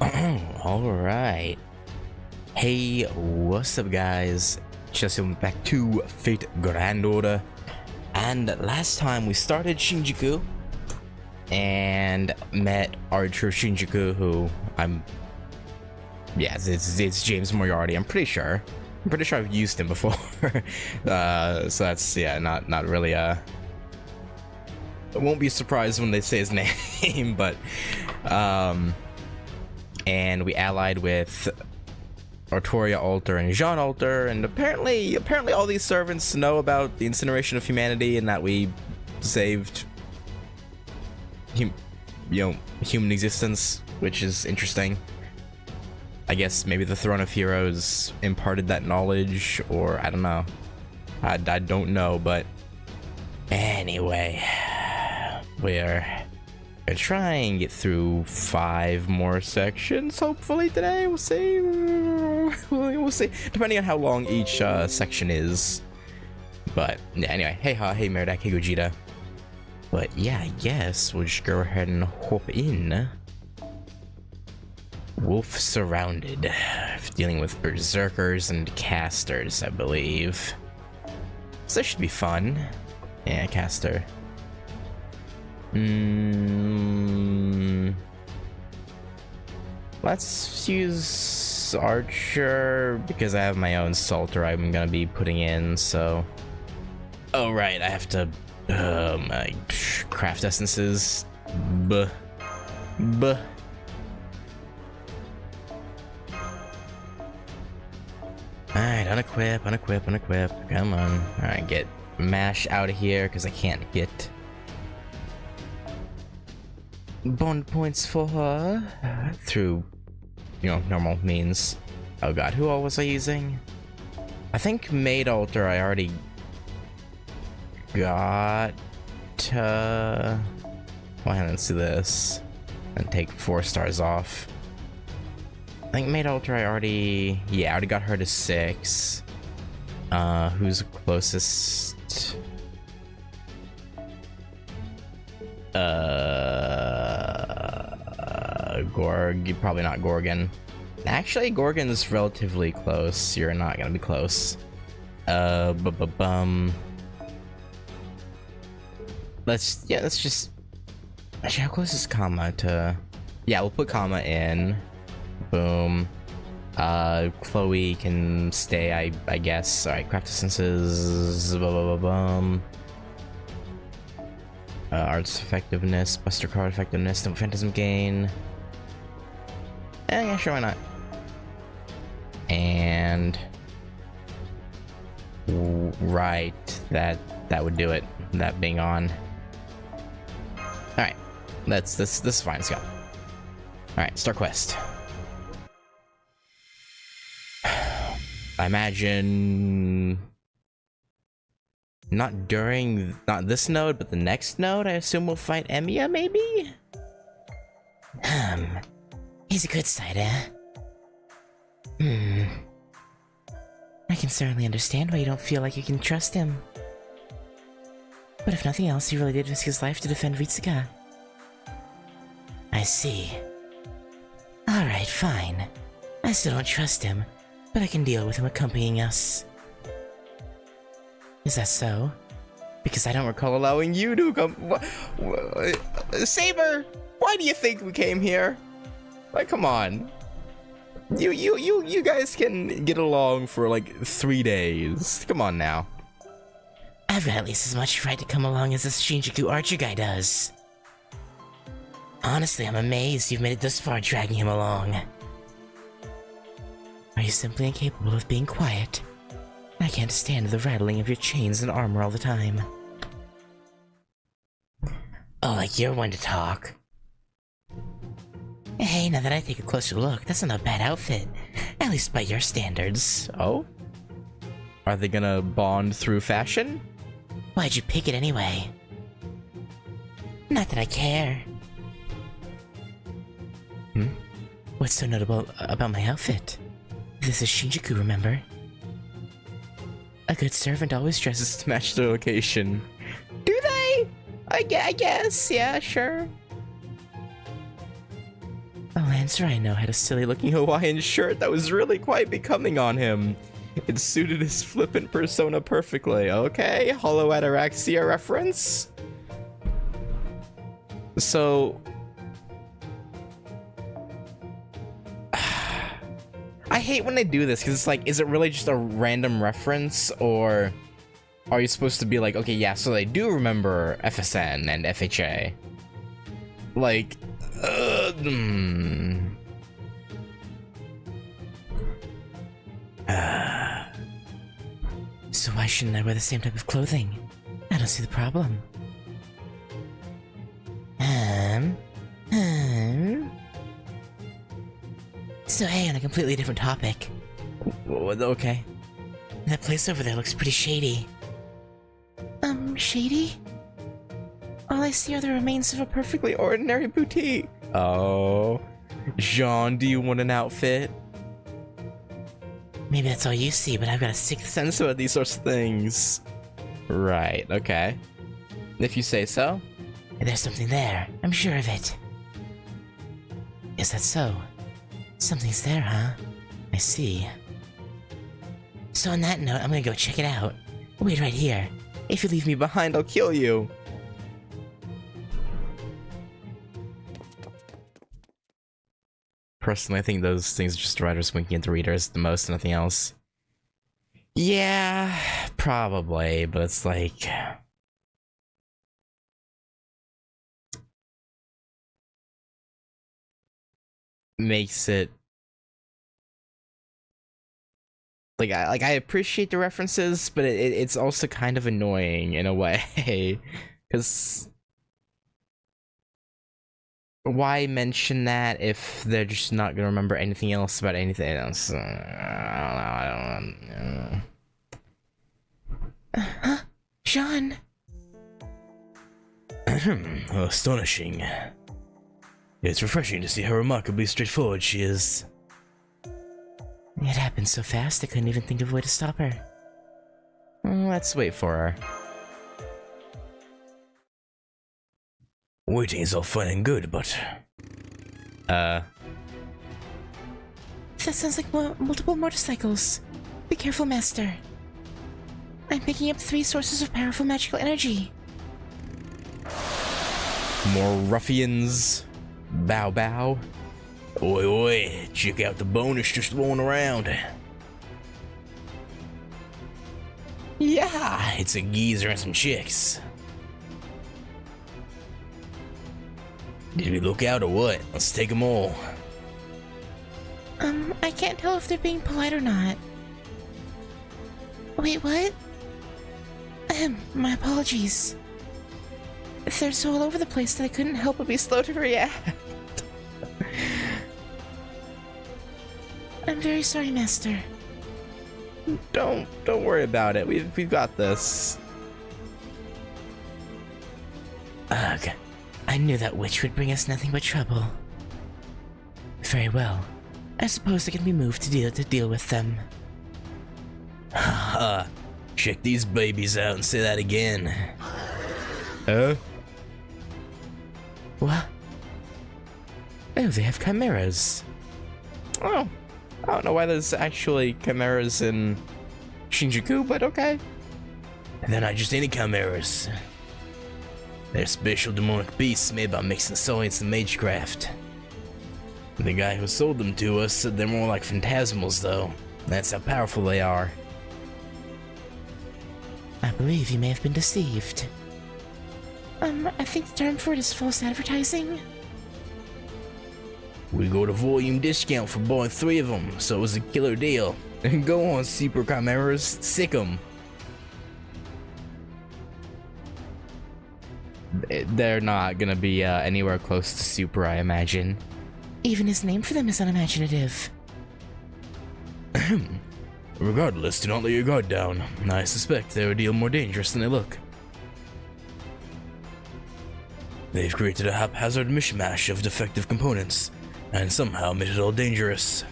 Alright. Hey, what's up guys? Just welcome back to Fate Grand Order. And last time we started Shinjuku and met Archer Shinjuku, who it's James Moriarty, I'm pretty sure. I'm pretty sure I've used him before. So that's, not really, I won't be surprised when they say his name, but, and we allied with Artoria Alter and Jean Alter, and apparently all these servants know about the incineration of humanity and that we saved human existence, which is interesting. I guess maybe the Throne of Heroes imparted that knowledge, or I don't know. I don't know, but anyway, we're trying to get through 5 more sections, hopefully today. We'll see. We'll see, depending on how long each section is. But yeah, anyway, hey Meridak, hey Gogeta. But yeah, I guess we'll just go ahead and hop in. Wolf surrounded. Dealing with berserkers and casters, I believe. So that should be fun. Yeah, caster. Let's use Archer because I have my own Salter I'm gonna be putting in, so. Oh right, I have to my craft essences. Buh. Alright, unequip. Come on. Alright, get Mash out of here because I can't get bond points for her through, normal means. Oh god, who all was I using? I think Maid Alter I already got. Well, let's do this and take 4 stars off. I think Maid Alter I already got her to 6. Who's closest? Gorg, probably not Gorgon. Actually, Gorgon's relatively close. You're not gonna be close. Let's just. Actually, how close is Kama to? Yeah, we'll put Kama in. Boom. Chloe can stay, I guess. Alright, craft essences. Arts effectiveness, Buster Card effectiveness, no phantasm gain. Yeah, sure, why not? And right, that would do it. That being on. Alright, this is fine. Let's go. Alright, start quest. I imagine not this node, but the next node. I assume we'll fight Emiya, maybe? He's a good side, eh? I can certainly understand why you don't feel like you can trust him. But if nothing else, he really did risk his life to defend Ritsuka. I see. Alright, fine. I still don't trust him, but I can deal with him accompanying us. Is that so? Because I don't recall allowing you to come. Saber, why do you think we came here? Like, come on. You guys can get along for like 3 days. Come on now. I've got at least as much right to come along as this Shinjuku Archer guy does. Honestly, I'm amazed you've made it this far dragging him along. Are you simply incapable of being quiet? I can't stand the rattling of your chains and armor all the time. Oh, like you're one to talk. Hey, now that I take a closer look, that's not a bad outfit. At least by your standards. Oh? Are they gonna bond through fashion? Why'd you pick it anyway? Not that I care. What's so notable about my outfit? This is Shinjuku, remember? A good servant always dresses To match their location. Do they? I guess, yeah, sure. Oh, Lancer I know had a silly looking Hawaiian shirt that was really quite becoming on him. It suited his flippant persona perfectly. Okay, Hollow Ataraxia reference. So... I hate when they do this, because it's like, is it really just a random reference, or are you supposed to be like, okay, yeah, so they do remember FSN and FHA? Like, So why shouldn't I wear the same type of clothing? I don't see the problem. So hey, on a completely different topic. Okay. That place over there looks pretty shady. Shady? All I see are the remains of a perfectly Ordinary boutique. Oh. Jean, do you want an outfit? Maybe that's all you see, but I've got a sixth sense. Sense about these sorts of things. Right, okay. If you say so. There's something there. I'm sure of it. Is that so? Something's there, huh? I see. So on that note, I'm gonna go check it out. Wait right here. If you leave me behind, I'll kill you. Personally, I think those things are just writers winking at the readers the most, nothing else. Yeah, probably, but it's like... makes it... I appreciate the references, but it's also kind of annoying in a way. Because... why mention that if they're just not gonna remember anything else about anything else? I don't know. Jean! Astonishing. It's refreshing to see how remarkably straightforward she is. It happened so fast I couldn't even think of a way to stop her. Let's wait for her. Waiting is all fine and good, but... That sounds like multiple motorcycles. Be careful, Master. I'm picking up 3 sources of powerful magical energy. More ruffians. Bow bow. Oi oi, check out the bonus just rolling around. Yeah, it's a geezer and some chicks. Did we look out or what? Let's take them all. I can't tell if they're being polite or not. Wait, what? My apologies. They're so all over the place that I couldn't help but be slow to react. I'm very sorry, Master. Don't worry about it. We've got this. Ugh. I knew that witch would bring us nothing but trouble. Very well. I suppose I can be moved to deal with them. Haha. Check these babies out and say that again. Huh? What? Oh, they have chimeras. Oh, I don't know why there's actually chimeras in Shinjuku, but okay. They're not just any chimeras. They're special demonic beasts made by mixing science and magecraft. The guy who sold them to us said they're more like phantasmals, though. That's how powerful they are. I believe you may have been deceived. I think the term for it is false advertising. We got a volume discount for buying 3 of them, so it was a killer deal. Go on, Super Chimeras, sick 'em. They're not gonna be anywhere close to Super, I imagine. Even his name for them is unimaginative. Regardless, do not let your guard down. I suspect they're a deal more dangerous than they look. They've created a haphazard mishmash of defective components, and somehow made it all dangerous.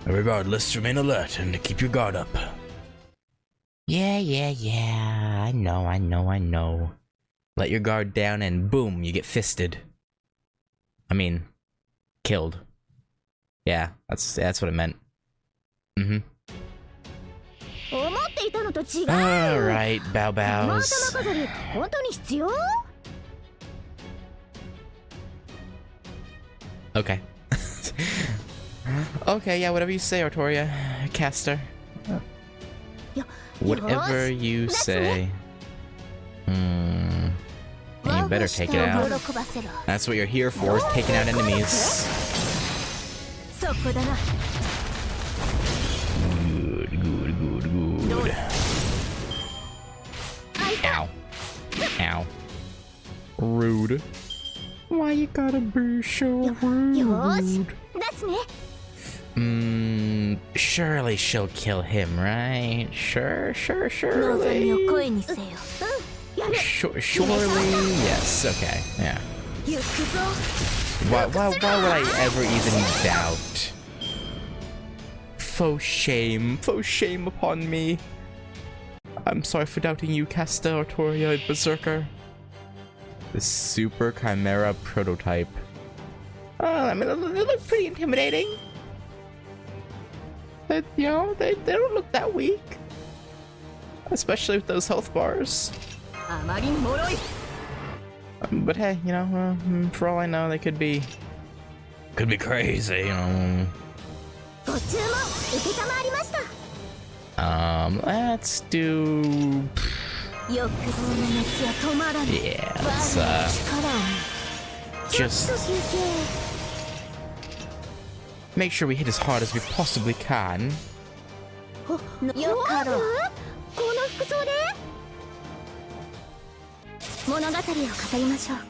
Regardless, remain alert and keep your guard up. Yeah. I know. Let your guard down and boom, you get fisted. I mean, killed. Yeah, that's what it meant. Mm-hmm. Alright, bow bows. Okay. Okay, yeah, whatever you say, Artoria. Caster. Whatever you say. And you better take it out. That's what you're here for, taking out enemies. Good. Ow. Ow. Rude. Why you gotta be so rude? Surely she'll kill him, right? Surely. Surely, yes, okay, yeah. Why would I ever even doubt? Faux shame upon me. I'm sorry for doubting you, Casta, Artoria, Berserker. The Super Chimera prototype. I mean, they look pretty intimidating. They don't look that weak. Especially with those health bars. But hey, for all I know, they could be crazy, let's do... Yeah, let's, just make sure we hit as hard as we possibly can.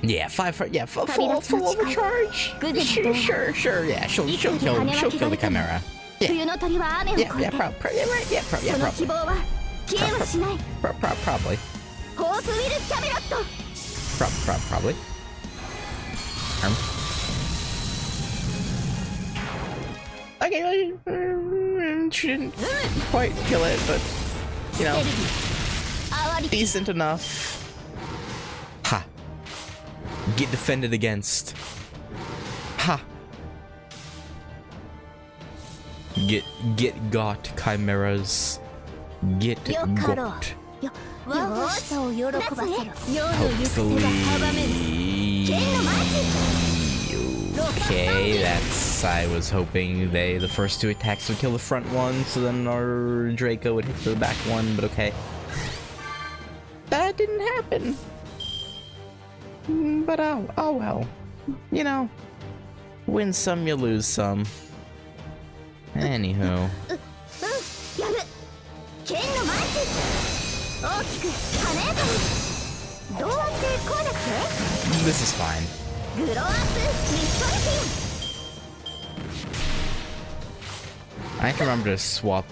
Yeah, full overcharge. Sure, yeah, she'll kill the Chimera. Yeah, probably. Probably. Okay, she didn't quite kill it, but decent enough. Ha! Get defended against. Ha! Get got, chimeras. Get got. Hopefully. Okay, that's... I was hoping the first two attacks would kill the front one, so then our Draco would hit the back one, but okay. That didn't happen. But oh well. Win some, you lose some. Anywho. This is fine. I have to remember to swap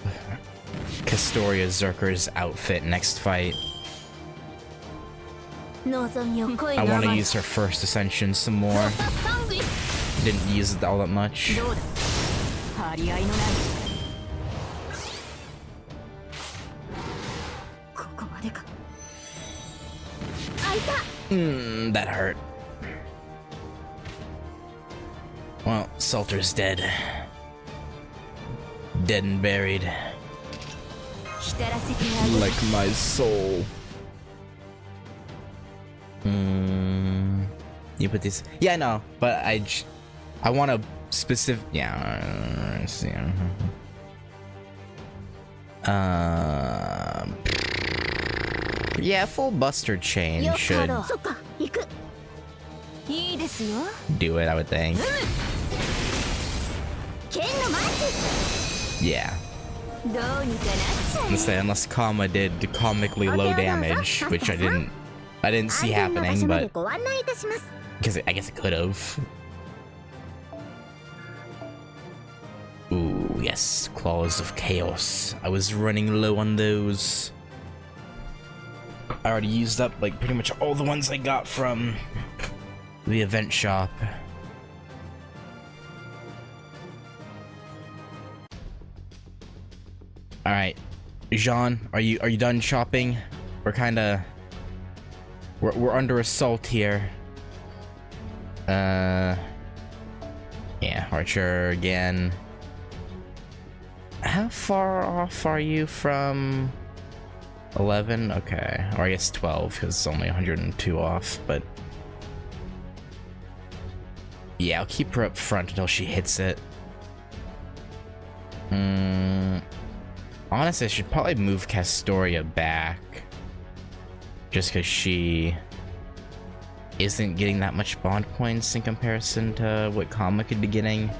Castoria Zerker's outfit next fight. I want to use her first ascension some more. Didn't use it all that much. That hurt. Well, Salter's dead. Dead and buried. Like my soul. You put these... Yeah, I know, but I want a specific... Yeah, see. Yeah, full Buster Chain should do it, I would think. Yeah. Unless Kama did comically low damage, which I didn't see happening, but because I guess it could have. Ooh, yes, Claws of Chaos. I was running low on those. I already used up like pretty much all the ones I got from the event shop. All right, Jean, are you done shopping? We're under assault here. Yeah, Archer again. How far off are you from 11? Okay, or I guess 12, because it's only 102 off, but... Yeah, I'll keep her up front until she hits it. Honestly, I should probably move Castoria back. Just because she isn't getting that much bond points in comparison to what Kama could be getting.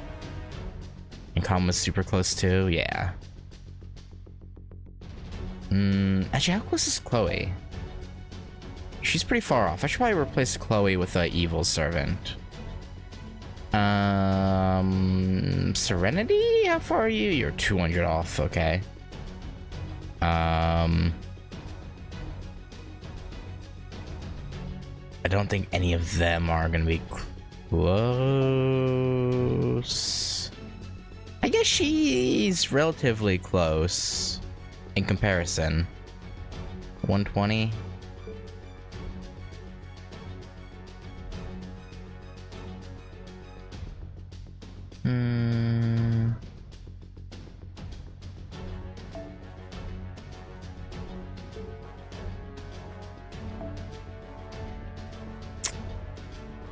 And Kama's super close too, yeah. Actually, how close is Chloe? She's pretty far off. I should probably replace Chloe with an evil servant. Serenity? How far are you? You're 200 off, okay. I don't think any of them are gonna be close. I guess she's relatively close in comparison. 120.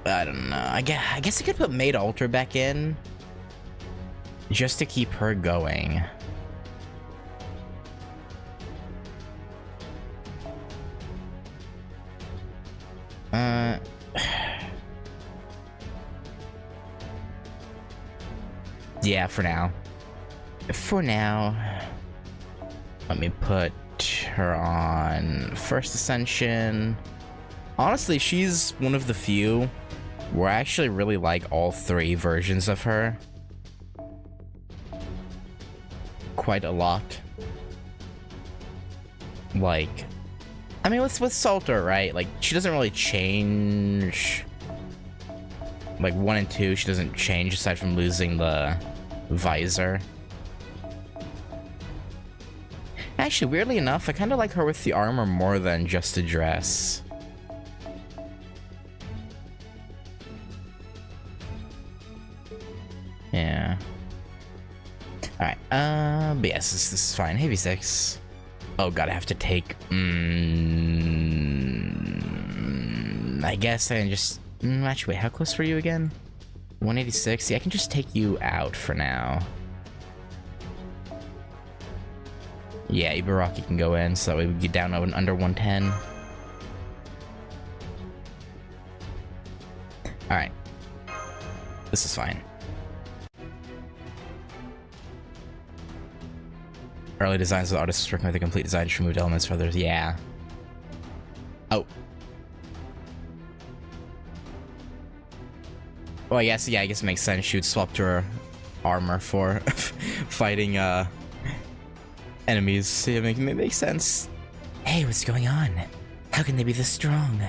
I don't know. I guess I could put Maid Alter back in just to keep her going. Yeah, for now. For now, let me put her on First Ascension. Honestly, she's one of the few where I actually really like all three versions of her. Quite a lot. Like, I mean, with Salter, right? Like, she doesn't really change. Like, 1 and 2, she doesn't change aside from losing the visor. Actually, weirdly enough, I kind of like her with the armor more than just the dress. Yeah. Alright, but yes, this is fine. Heavy 6. Oh god, I have to take... I guess I can just... actually, wait, how close were you again? 186? Yeah, I can just take you out for now. Yeah, Ibaraki can go in, so that way we get down under 110. Alright. This is fine. Early designs of the artist was working with a complete design to remove elements for others. Yeah. Oh. Well, I guess it makes sense. She would swap to her armor for fighting enemies. Yeah, it makes sense. Hey, what's going on? How can they be this strong?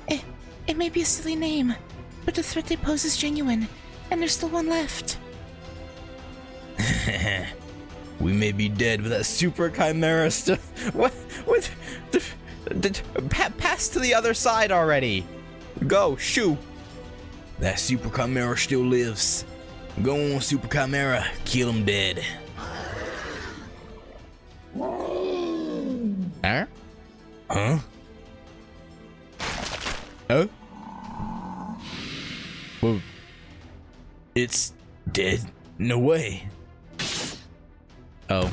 It may be a silly name, but the threat they pose is genuine, and there's still one left. We may be dead, but that super chimera still... What? Pass to the other side already. Go, shoo. That super chimera still lives. Go on, super chimera. Kill him dead. Huh? Huh? Oh? Well, it's dead? No way. Oh.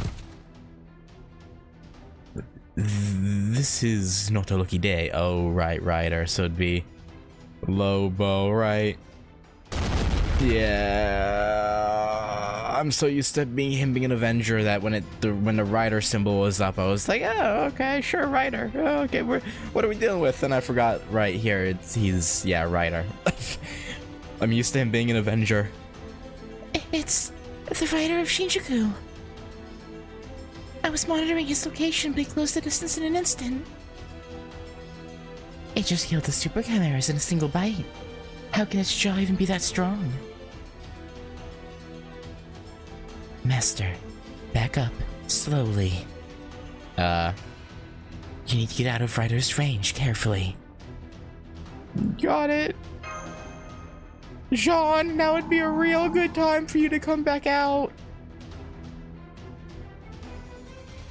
This is not a lucky day. Oh, right, Ryder. So it'd be Lobo, right? Yeah. I'm so used to him being an Avenger that when the Ryder symbol was up, I was like, oh, okay, sure, Ryder. Oh, okay, what are we dealing with? And I forgot right here, he's Ryder. I'm used to him being an Avenger. It's the Rider of Shinjuku. I was monitoring his location, but he closed the distance in an instant. It just killed the super chimeras in a single bite. How can its jaw even be that strong? Master, back up, slowly. You need to get out of Ryder's range carefully. Got it. Jean, now would be a real good time for you to come back out.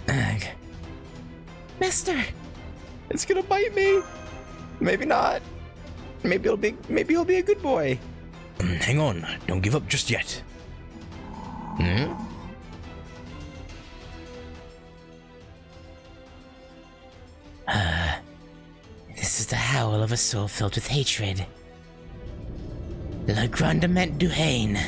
Ugh. Master! It's gonna bite me. Maybe not. Maybe he'll be a good boy. Hang on, don't give up just yet. Hmm? This is the howl of a soul filled with hatred. Le Grandement du Haine.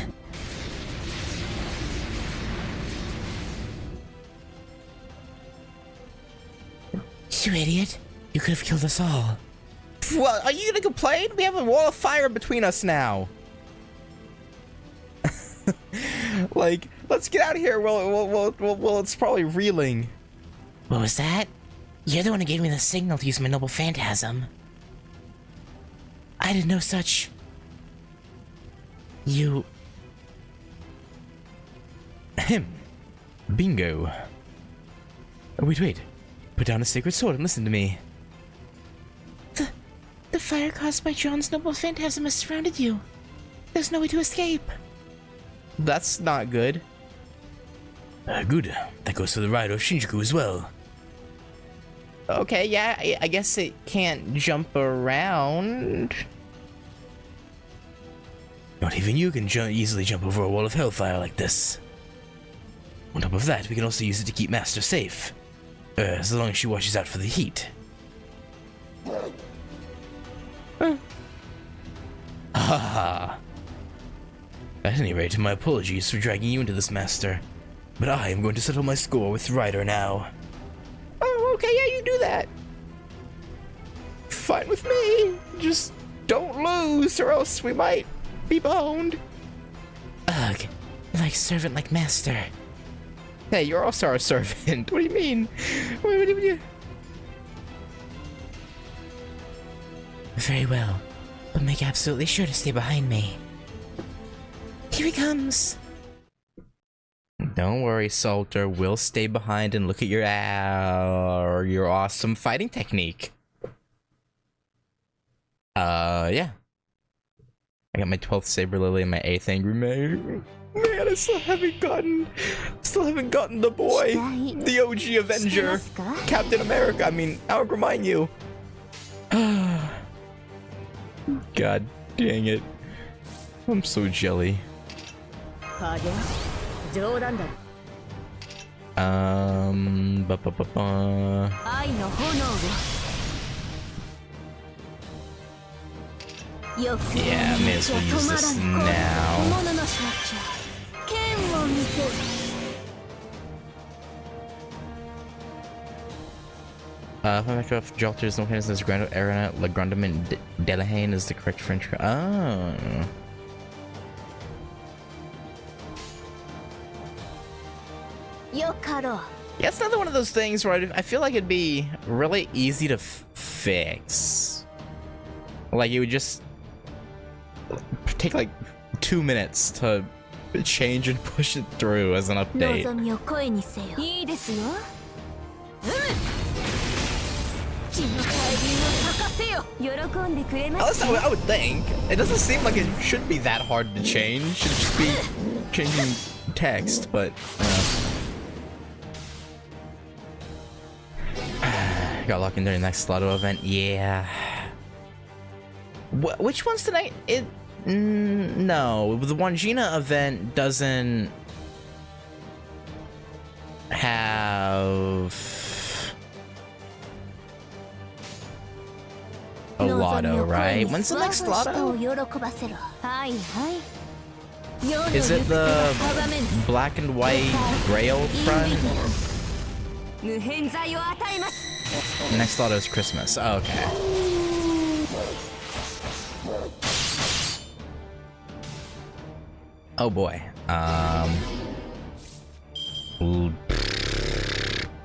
You idiot. You could have killed us all. Well, are you gonna complain? We have a wall of fire between us now. Like, let's get out of here. Well, it's probably reeling. What was that? You're the one who gave me the signal to use my noble phantasm. I did no such... You... Him. Bingo. Oh, wait. Put down a sacred sword and listen to me. The fire caused by John's noble phantasm has surrounded you. There's no way to escape. That's not good. Good. That goes for the rider of Shinjuku as well. Okay, yeah, I guess it can't jump around. Not even you can easily jump over a wall of hellfire like this. On top of that, we can also use it to keep Master safe. As long as she watches out for the heat. Ha! At any rate, my apologies for dragging you into this, Master. But I am going to settle my score with Ryder now. Oh, okay, yeah, you do that. Fine with me. Just don't lose, or else we might be boned. Ugh. Like servant, like master. Hey, you're also our servant. What do you mean? What do you... Very well. But make absolutely sure to stay behind me. Here he comes. Don't worry, Salter. We'll stay behind and look at your awesome fighting technique. Yeah. I got my 12th Saber Lily and my 8th Angry Man. Man, I still haven't gotten the boy. The OG Avenger. Captain America. I mean, I'll remind you. God dang it. I'm so jelly. Yeah, may as well use this now. Minecraft Jolter's no hands as Grand Arena, Le Grandement Delahaine is the correct French. Oh. Yeah, it's another one of those things where I feel like it'd be really easy to fix. Like, it would just take like 2 minutes to change and push it through as an update. At least I would think. It doesn't seem like it should be that hard to change. It should just be changing text, but got locked in during the next Slotto event. Yeah. Which ones did I? No, the Wangina event doesn't have a lotto, right? When's the next lotto? Is it the black and white Grail front? Next lotto is Christmas. Oh, okay. Oh boy.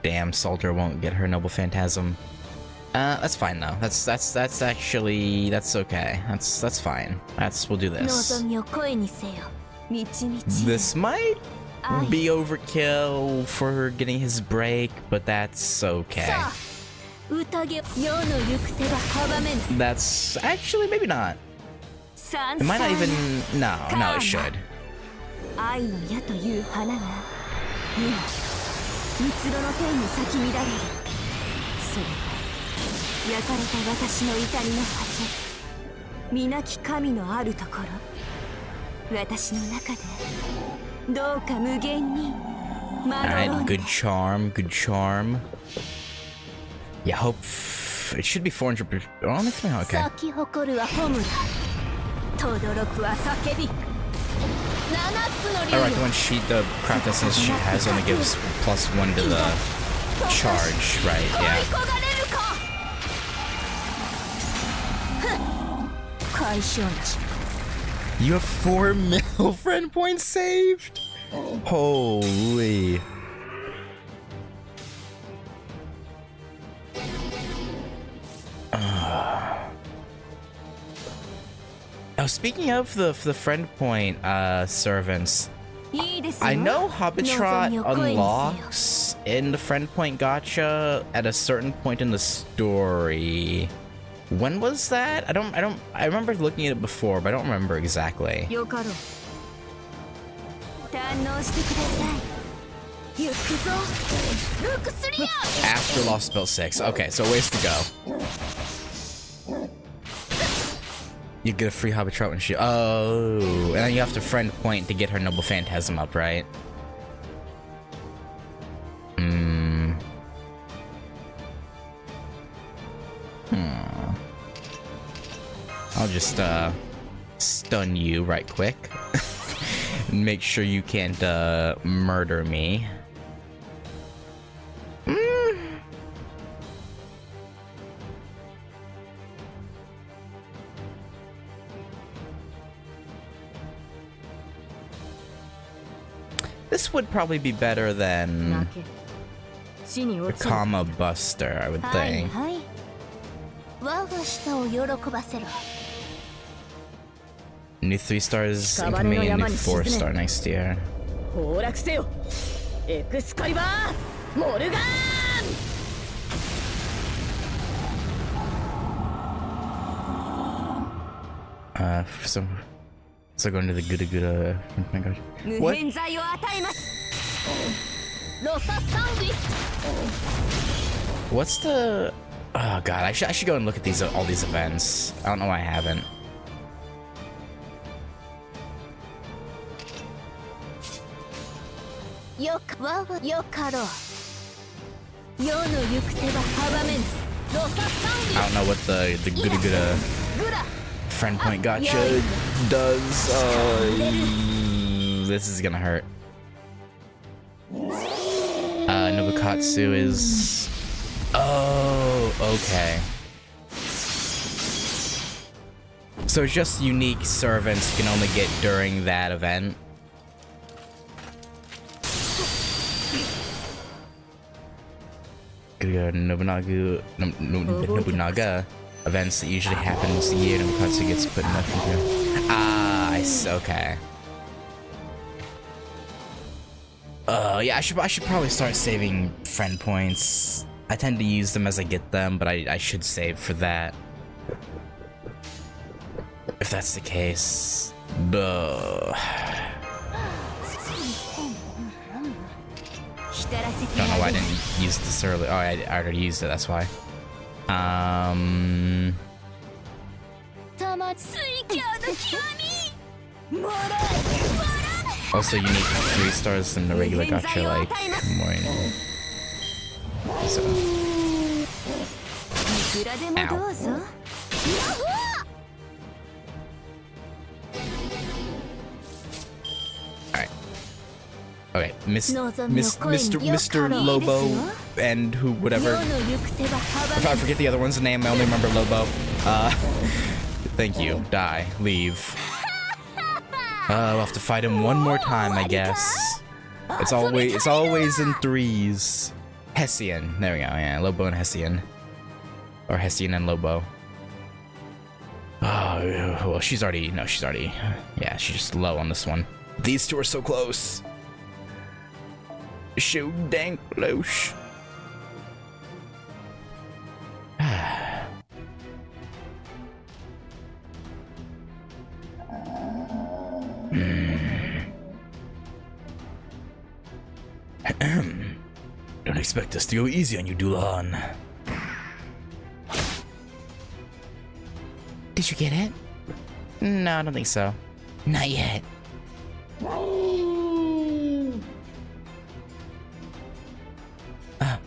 Damn, Salter won't get her Noble Phantasm. That's fine though. That's actually okay. That's fine. We'll do this. This might be overkill for getting his break, but that's okay. That's actually maybe not. It might not even... No, it should. 愛の矢という花が今蜜ろの天に咲き乱れる。それは焼かれた私の痛みの果て、皆き神のあるところ、私の中でどうか無限にまどろ Alright, んで。 good charm. Yeah, hope... It should be 400... Oh, that's fine, okay. 咲き誇るは炎だ。轟くは叫び。七つの竜 I like when the craft essence she has only gives +1 to the charge, right? 恋 Yeah. 焦がれるか。解消なし。 You have 4 mil friend points saved? Holy. Now, speaking of the friend point servants, いいですよ。 I know Hobbitrot 望みを声にせよ。 unlocks in the friend point gacha at a certain point in the story. When was that? I remember looking at it before, but I don't remember exactly. よかろう。堪能してください。行くぞ。ルクスリア。 After Lost Spell 6. Okay, so ways to go. You get a free Hobbitrot when she... Oh, and then you have to friend point to get her Noble Phantasm up, right? I'll just, stun you right quick. Make sure you can't, murder me. This would probably be better than 死に the 落ちる。 Comma Buster, I would はい think. はい。我が舌を喜ばせろ。 New 3 stars 屍の incoming and 山 new に 4 沈め。 star next year. 崩落せよ。エクスカリバーモルガーン。 For some... So going to the Gura Gura... Oh my gosh. 無 What? 変剤を与えます。ロササンギス。 What's the... Oh god, I should go and look at these all these events. I don't know why I haven't. よかろう。世の行く手は阻めぬ。ロササンギ I don't know what the Gura Gura ス。グラ。 friend point gacha does. This is gonna hurt. Nobukatsu is... Oh, okay. So it's just unique servants you can only get during that event. Nobunaga events that usually happen once a year. Nobukatsu gets put in that figure. Ah, okay. Yeah, I should probably start saving friend points. I tend to use them as I get them, but I should save for that. If that's the case. Duh. Don't know why I didn't use this earlier. Oh, I already used it, that's why. Also, you need 3 stars in the regular gacha, like, more. So. Ow. Alright. Okay, Mr. Lobo and whatever. If I forget the other one's name, I only remember Lobo. Thank you. Die. Leave. We'll have to fight him one more time, I guess. It's always in 3s. Hessian. There we go. Yeah, Lobo and Hessian. Or Hessian and Lobo. Oh, well, she's already... Yeah, she's just low on this one. These two are so close. So dang close. Don't expect us to go easy on you, Dulahan. Did you get it? No, I don't think so. Not yet.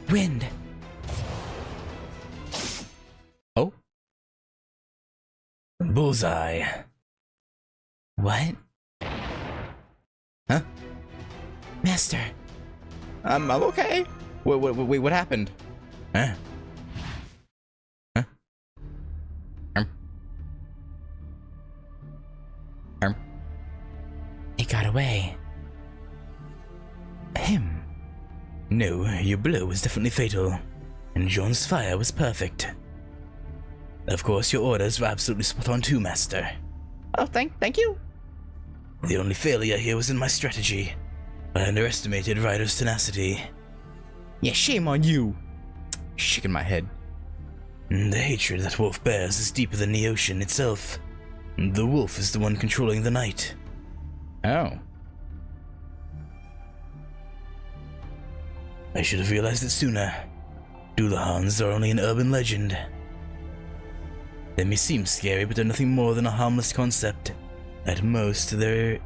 Wind. Oh? Bullseye. What? Huh? Master. I'm okay. Wait, what happened? Huh? Huh? It got away. Him? No, your blow was definitely fatal, and John's fire was perfect. Of course, your orders were absolutely spot on too, Master. Oh, thank you. The only failure here was in my strategy. I underestimated Ryder's tenacity. Yeah, shame on you. Shaking my head. The hatred that Wolf bears is deeper than the ocean itself. The wolf is the one controlling the night. Oh. I should have realized it sooner. Dulahans are only an urban legend. They may seem scary, but they're nothing more than a harmless concept. At most, they're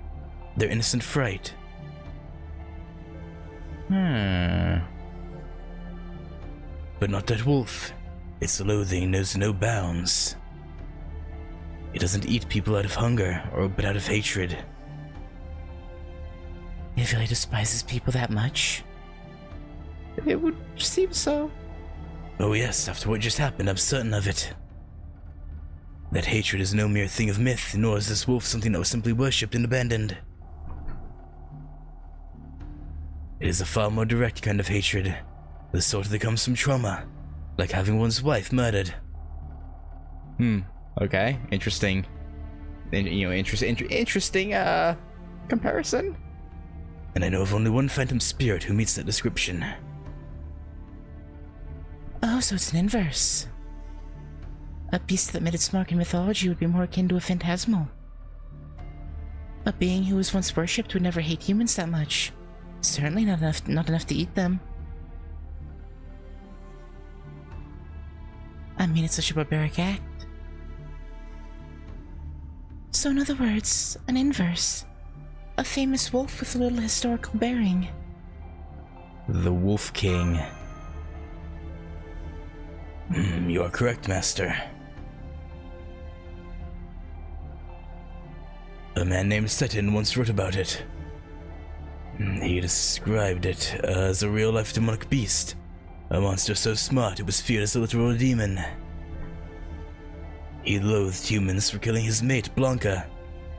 innocent fright. But not that wolf. Its loathing knows no bounds. It doesn't eat people out of hunger, but out of hatred. It really despises people that much? It would seem so. Oh yes, after what just happened, I'm certain of it. That hatred is no mere thing of myth, nor is this wolf something that was simply worshipped and abandoned. It is a far more direct kind of hatred, the sort that comes from trauma, like having one's wife murdered. Okay, interesting. Interesting comparison. And I know of only one phantom spirit who meets that description. Oh, so it's an inverse. A beast that made its mark in mythology would be more akin to a phantasmal. A being who was once worshipped would never hate humans that much. Certainly not enough to eat them. I mean, it's such a barbaric act. So in other words, an inverse. A famous wolf with a little historical bearing. The Wolf King. You are correct, Master. A man named Seton once wrote about it. He described it as a real-life demonic beast. A monster so smart it was feared as a literal demon. He loathed humans for killing his mate, Blanca,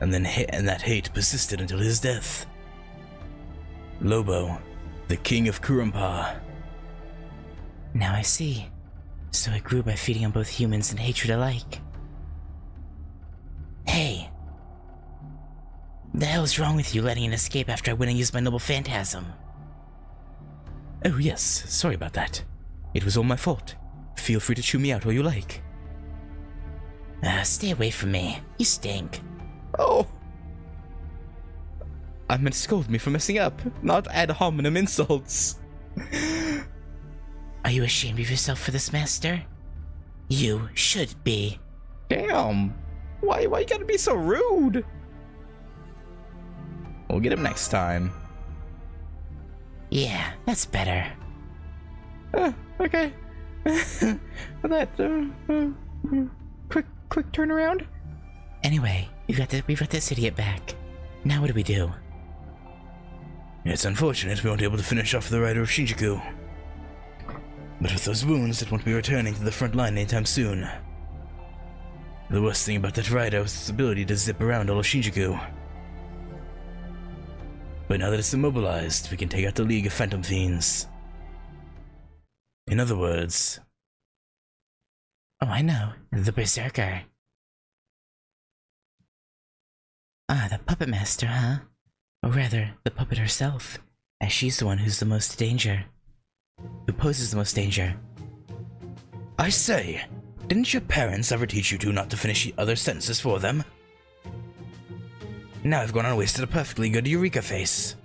and that hate persisted until his death. Lobo, the king of Kurumpa. Now I see. So it grew by feeding on both humans and hatred alike. Hey! The hell's wrong with you letting it escape after I went and used my noble phantasm? Oh yes, sorry about that. It was all my fault. Feel free to chew me out all you like. Stay away from me. You stink. Oh. I meant to scold me for messing up, not ad hominem insults. Are you ashamed of yourself for this, Master? You should be. Damn. Why you gotta be so rude? We'll get him next time. Yeah, that's better. Okay. That quick turnaround. Anyway, we've got this idiot back. Now what do we do? It's unfortunate we weren't able to finish off the rider of Shinjuku. But with those wounds, it won't be returning to the front line anytime soon. The worst thing about that rider was its ability to zip around all of Shinjuku. But now that it's immobilized, we can take out the League of Phantom Fiends. In other words... Oh, I know. The Berserker. Ah, the Puppet Master, huh? Or rather, the puppet herself, as she's the one who's the most danger. Who poses the most danger. I say, didn't your parents ever teach you not to finish other sentences for them? Now I've gone and wasted a perfectly good Eureka face.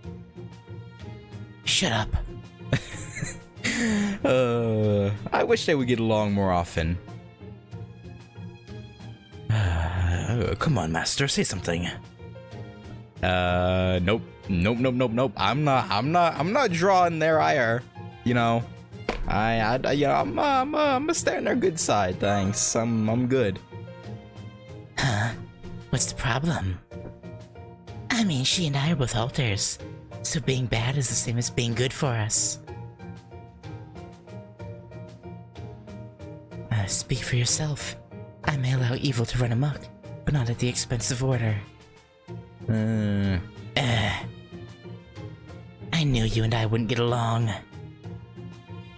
Shut up. I wish they would get along more often. Come on, Master, say something. Nope. Nope. I'm not drawing their ire. You know, I'm gonna stay on their good side. Thanks. I'm good. Huh? What's the problem? I mean, she and I are both alters, so being bad is the same as being good for us. Speak for yourself. I may allow evil to run amok, but not at the expense of order. I knew you and I wouldn't get along.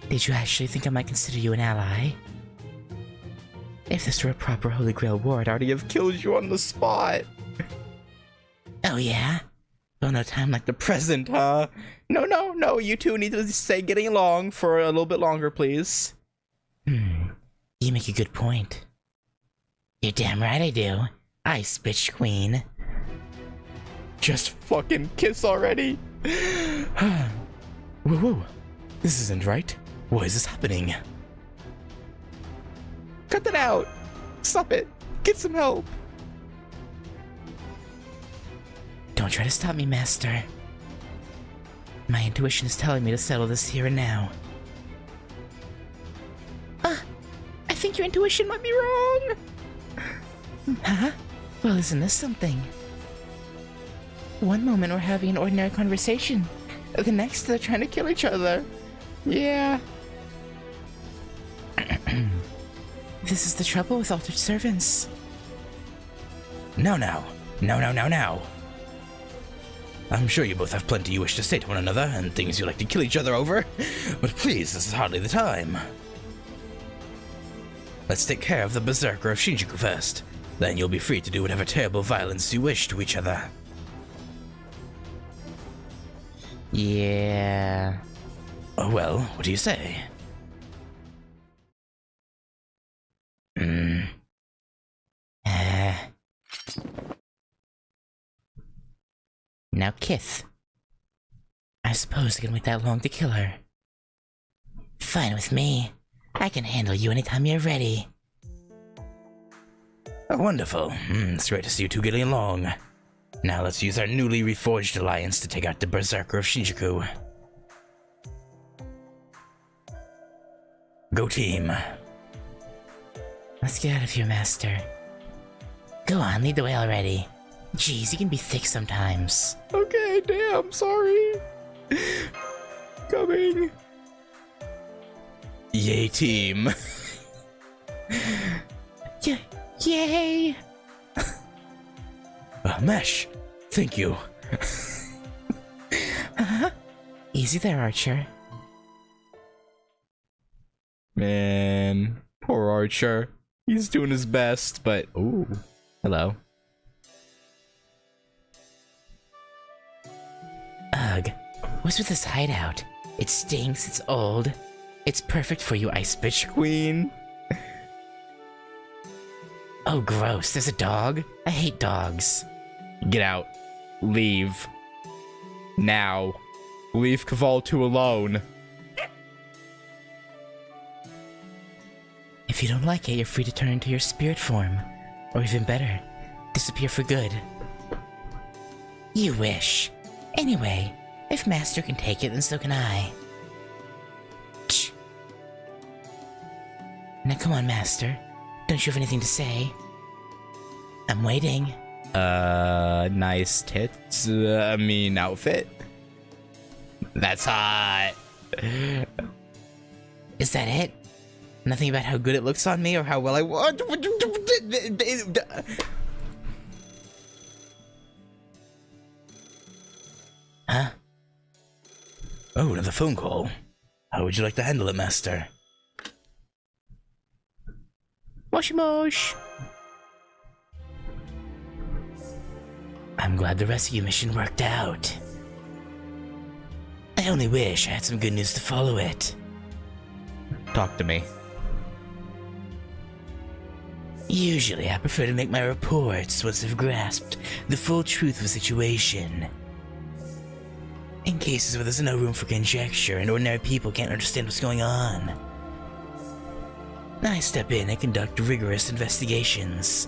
Did you actually think I might consider you an ally? If this were a proper Holy Grail war, I'd already have killed you on the spot. Oh yeah? Well, no time like the present, huh? No, you two need to stay getting along for a little bit longer, please. You make a good point. You're damn right I do. Ice bitch queen. Just fucking kiss already. Whoa. This isn't right. Why is this happening? Cut that out. Stop it. Get some help. Don't try to stop me, Master. My intuition is telling me to settle this here and now. I think your intuition might be wrong. Huh? Well, isn't this something? One moment we're having an ordinary conversation. The next they're trying to kill each other. Yeah. This is the trouble with altered servants. Now. I'm sure you both have plenty you wish to say to one another and things you like to kill each other over, but please, this is hardly the time. Let's take care of the Berserker of Shinjuku first. Then you'll be free to do whatever terrible violence you wish to each other. Yeah. Oh well, what do you say? Now, Kith. I suppose it can wait that long to kill her. Fine with me. I can handle you anytime you're ready. Oh, wonderful. It's great to see you two getting along. Now let's use our newly reforged alliance to take out the Berserker of Shinjuku. Go team. Let's get out of here, Master. Go on, lead the way already. Jeez, you can be thick sometimes. Okay, damn, sorry. Coming. Yay team. Yay! Mesh, thank you. Easy there, Archer. Man, poor Archer. He's doing his best, but ooh, hello. Ugh, what's with this hideout? It stinks, it's old. It's perfect for you, ice bitch queen. Oh, gross, there's a dog? I hate dogs. Get out. Leave. Now. Leave Caval 2 alone. If you don't like it, you're free to turn into your spirit form. Or even better, disappear for good. You wish. Anyway, if Master can take it, then so can I. Shh. Now come on, Master. Don't you have anything to say? I'm waiting. Nice tits. Outfit. That's hot. Is that it? Nothing about how good it looks on me or how well I want. Huh? Oh, another phone call. How would you like to handle it, Master? Mosh mosh. I'm glad the rescue mission worked out. I only wish I had some good news to follow it. Talk to me. Usually, I prefer to make my reports once I've grasped the full truth of a situation. In cases where there's no room for conjecture and ordinary people can't understand what's going on, I step in and conduct rigorous investigations.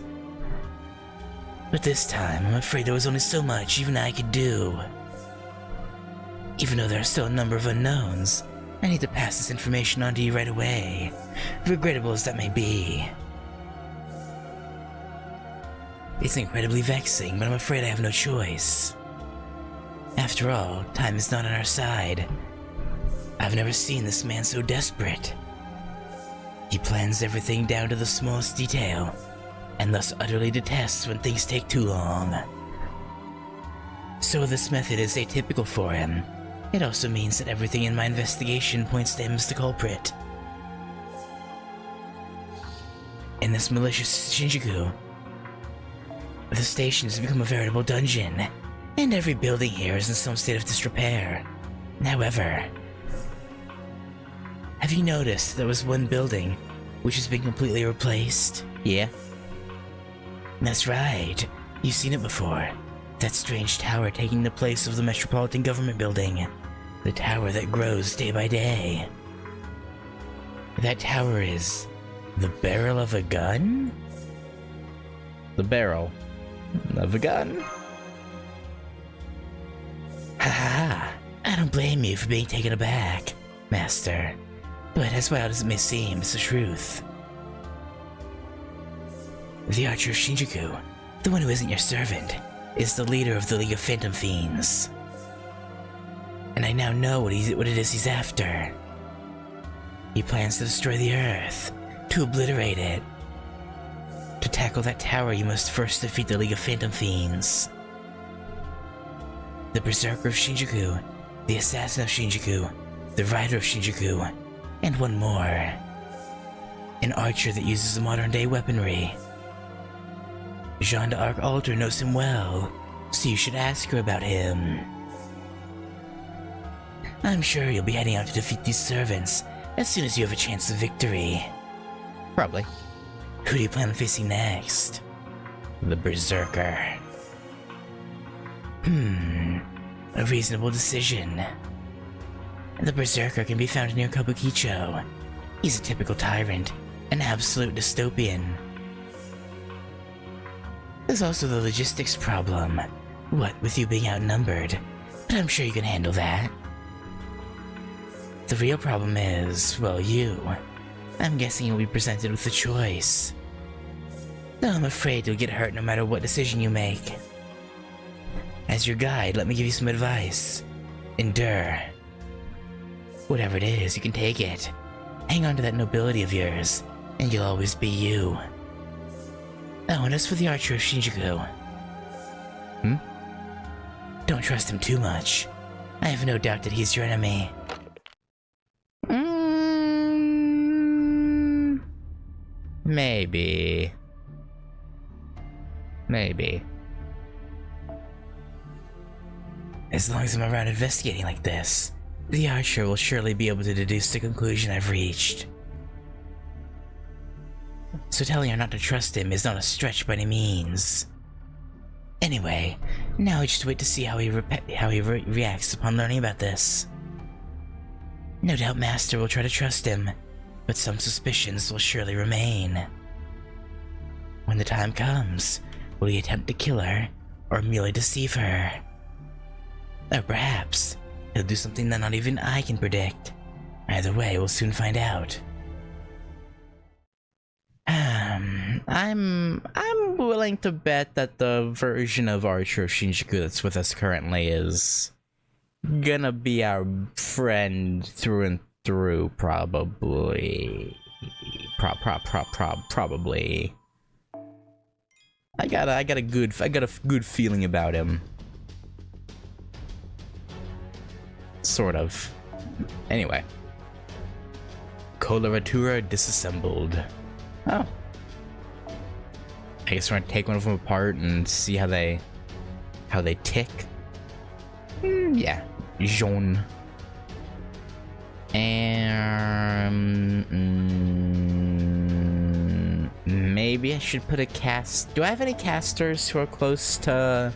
But this time, I'm afraid there was only so much even I could do. Even though there are still a number of unknowns, I need to pass this information on to you right away, regrettable as that may be. It's incredibly vexing, but I'm afraid I have no choice. After all, time is not on our side. I've never seen this man so desperate. He plans everything down to the smallest detail, and thus utterly detests when things take too long. So this method is atypical for him. It also means that everything in my investigation points to him as the culprit. In this malicious Shinjuku, the station has become a veritable dungeon, and every building here is in some state of disrepair. However, have you noticed there was one building which has been completely replaced? Yeah. That's right. You've seen it before. That strange tower taking the place of the Metropolitan Government Building. The tower that grows day by day. That tower is the barrel of a gun? The barrel of a gun? Haha, I don't blame you for being taken aback, Master. But as wild as it may seem, it's the truth. The Archer of Shinjuku, the one who isn't your servant, is the leader of the League of Phantom Fiends. And I now know what it is he's after. He plans to destroy the Earth, to obliterate it. To tackle that tower, you must first defeat the League of Phantom Fiends. The Berserker of Shinjuku, the Assassin of Shinjuku, the Rider of Shinjuku, and one more. An archer that uses modern-day weaponry. Jeanne d'Arc Alter knows him well, so you should ask her about him. I'm sure you'll be heading out to defeat these servants as soon as you have a chance of victory. Probably. Who do you plan on facing next? The Berserker. A reasonable decision. The Berserker can be found near Kabukicho. He's a typical tyrant, an absolute dystopian. There's also the logistics problem. What with you being outnumbered, but I'm sure you can handle that. The real problem is, well, you. I'm guessing you'll be presented with a choice. Though I'm afraid you'll get hurt no matter what decision you make. As your guide, let me give you some advice. Endure. Whatever it is, you can take it. Hang on to that nobility of yours, and you'll always be you. Oh, and as for the Archer of Shinjuku... Don't trust him too much. I have no doubt that he's your enemy. Maybe. As long as I'm around investigating like this, the Archer will surely be able to deduce the conclusion I've reached. So telling her not to trust him is not a stretch by any means. Anyway, now I just wait to see how he reacts upon learning about this. No doubt Master will try to trust him, but some suspicions will surely remain. When the time comes, will he attempt to kill her, or merely deceive her? Or perhaps, he'll do something that not even I can predict. Either way, we'll soon find out. I'm willing to bet that the version of Archer of Shinjuku that's with us currently is gonna be our friend through and through, probably. Probably. I got a good feeling about him. Sort of. Anyway. Coloratura disassembled. Oh. I guess we're gonna take one of them apart and see how they tick. Yeah. Jaune. And maybe I should put a cast... Do I have any casters who are close to...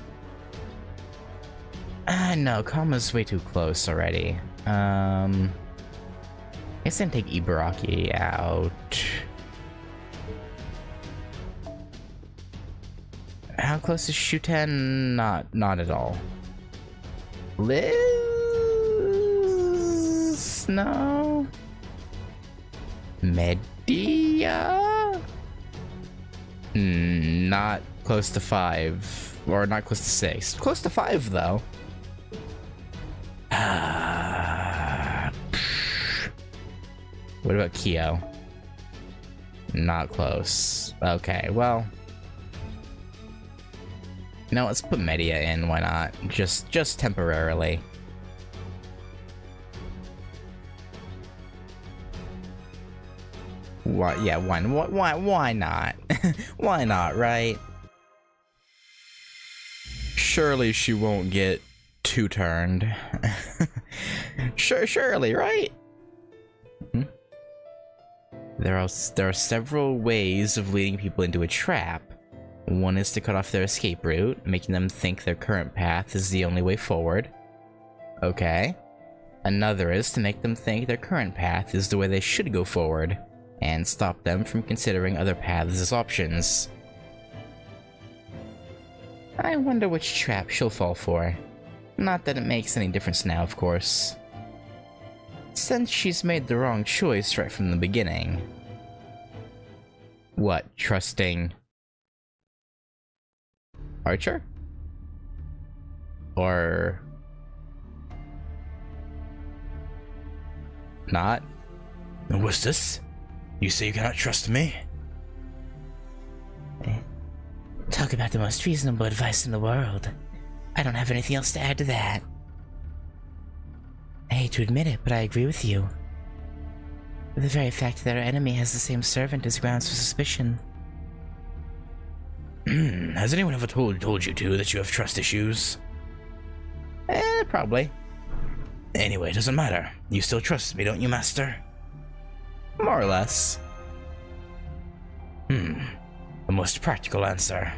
no, Kama's way too close already. I guess I can take Ibaraki out. How close is Shuten? Not at all. Liz? No. Medea? Not close to 5. Or not close to 6. Close to 5, though. What about Kyo? Not close. Okay, well... No, let's put Medea in, why not? Just temporarily. Why, yeah, why not? Why not, right? Surely she won't get two-turned. Surely, right? There are several ways of leading people into a trap. One is to cut off their escape route, making them think their current path is the only way forward. Okay. Another is to make them think their current path is the way they should go forward, and stop them from considering other paths as options. I wonder which trap she'll fall for. Not that it makes any difference now, of course. Since she's made the wrong choice right from the beginning. What, trusting... Archer? Or... not? What's this? You say you cannot trust me? Talk about the most reasonable advice in the world. I don't have anything else to add to that. I hate to admit it, but I agree with you. The very fact that our enemy has the same servant is grounds for suspicion. Has anyone ever told you two that you have trust issues? Probably. Anyway, it doesn't matter. You still trust me, don't you, Master? More or less. The most practical answer.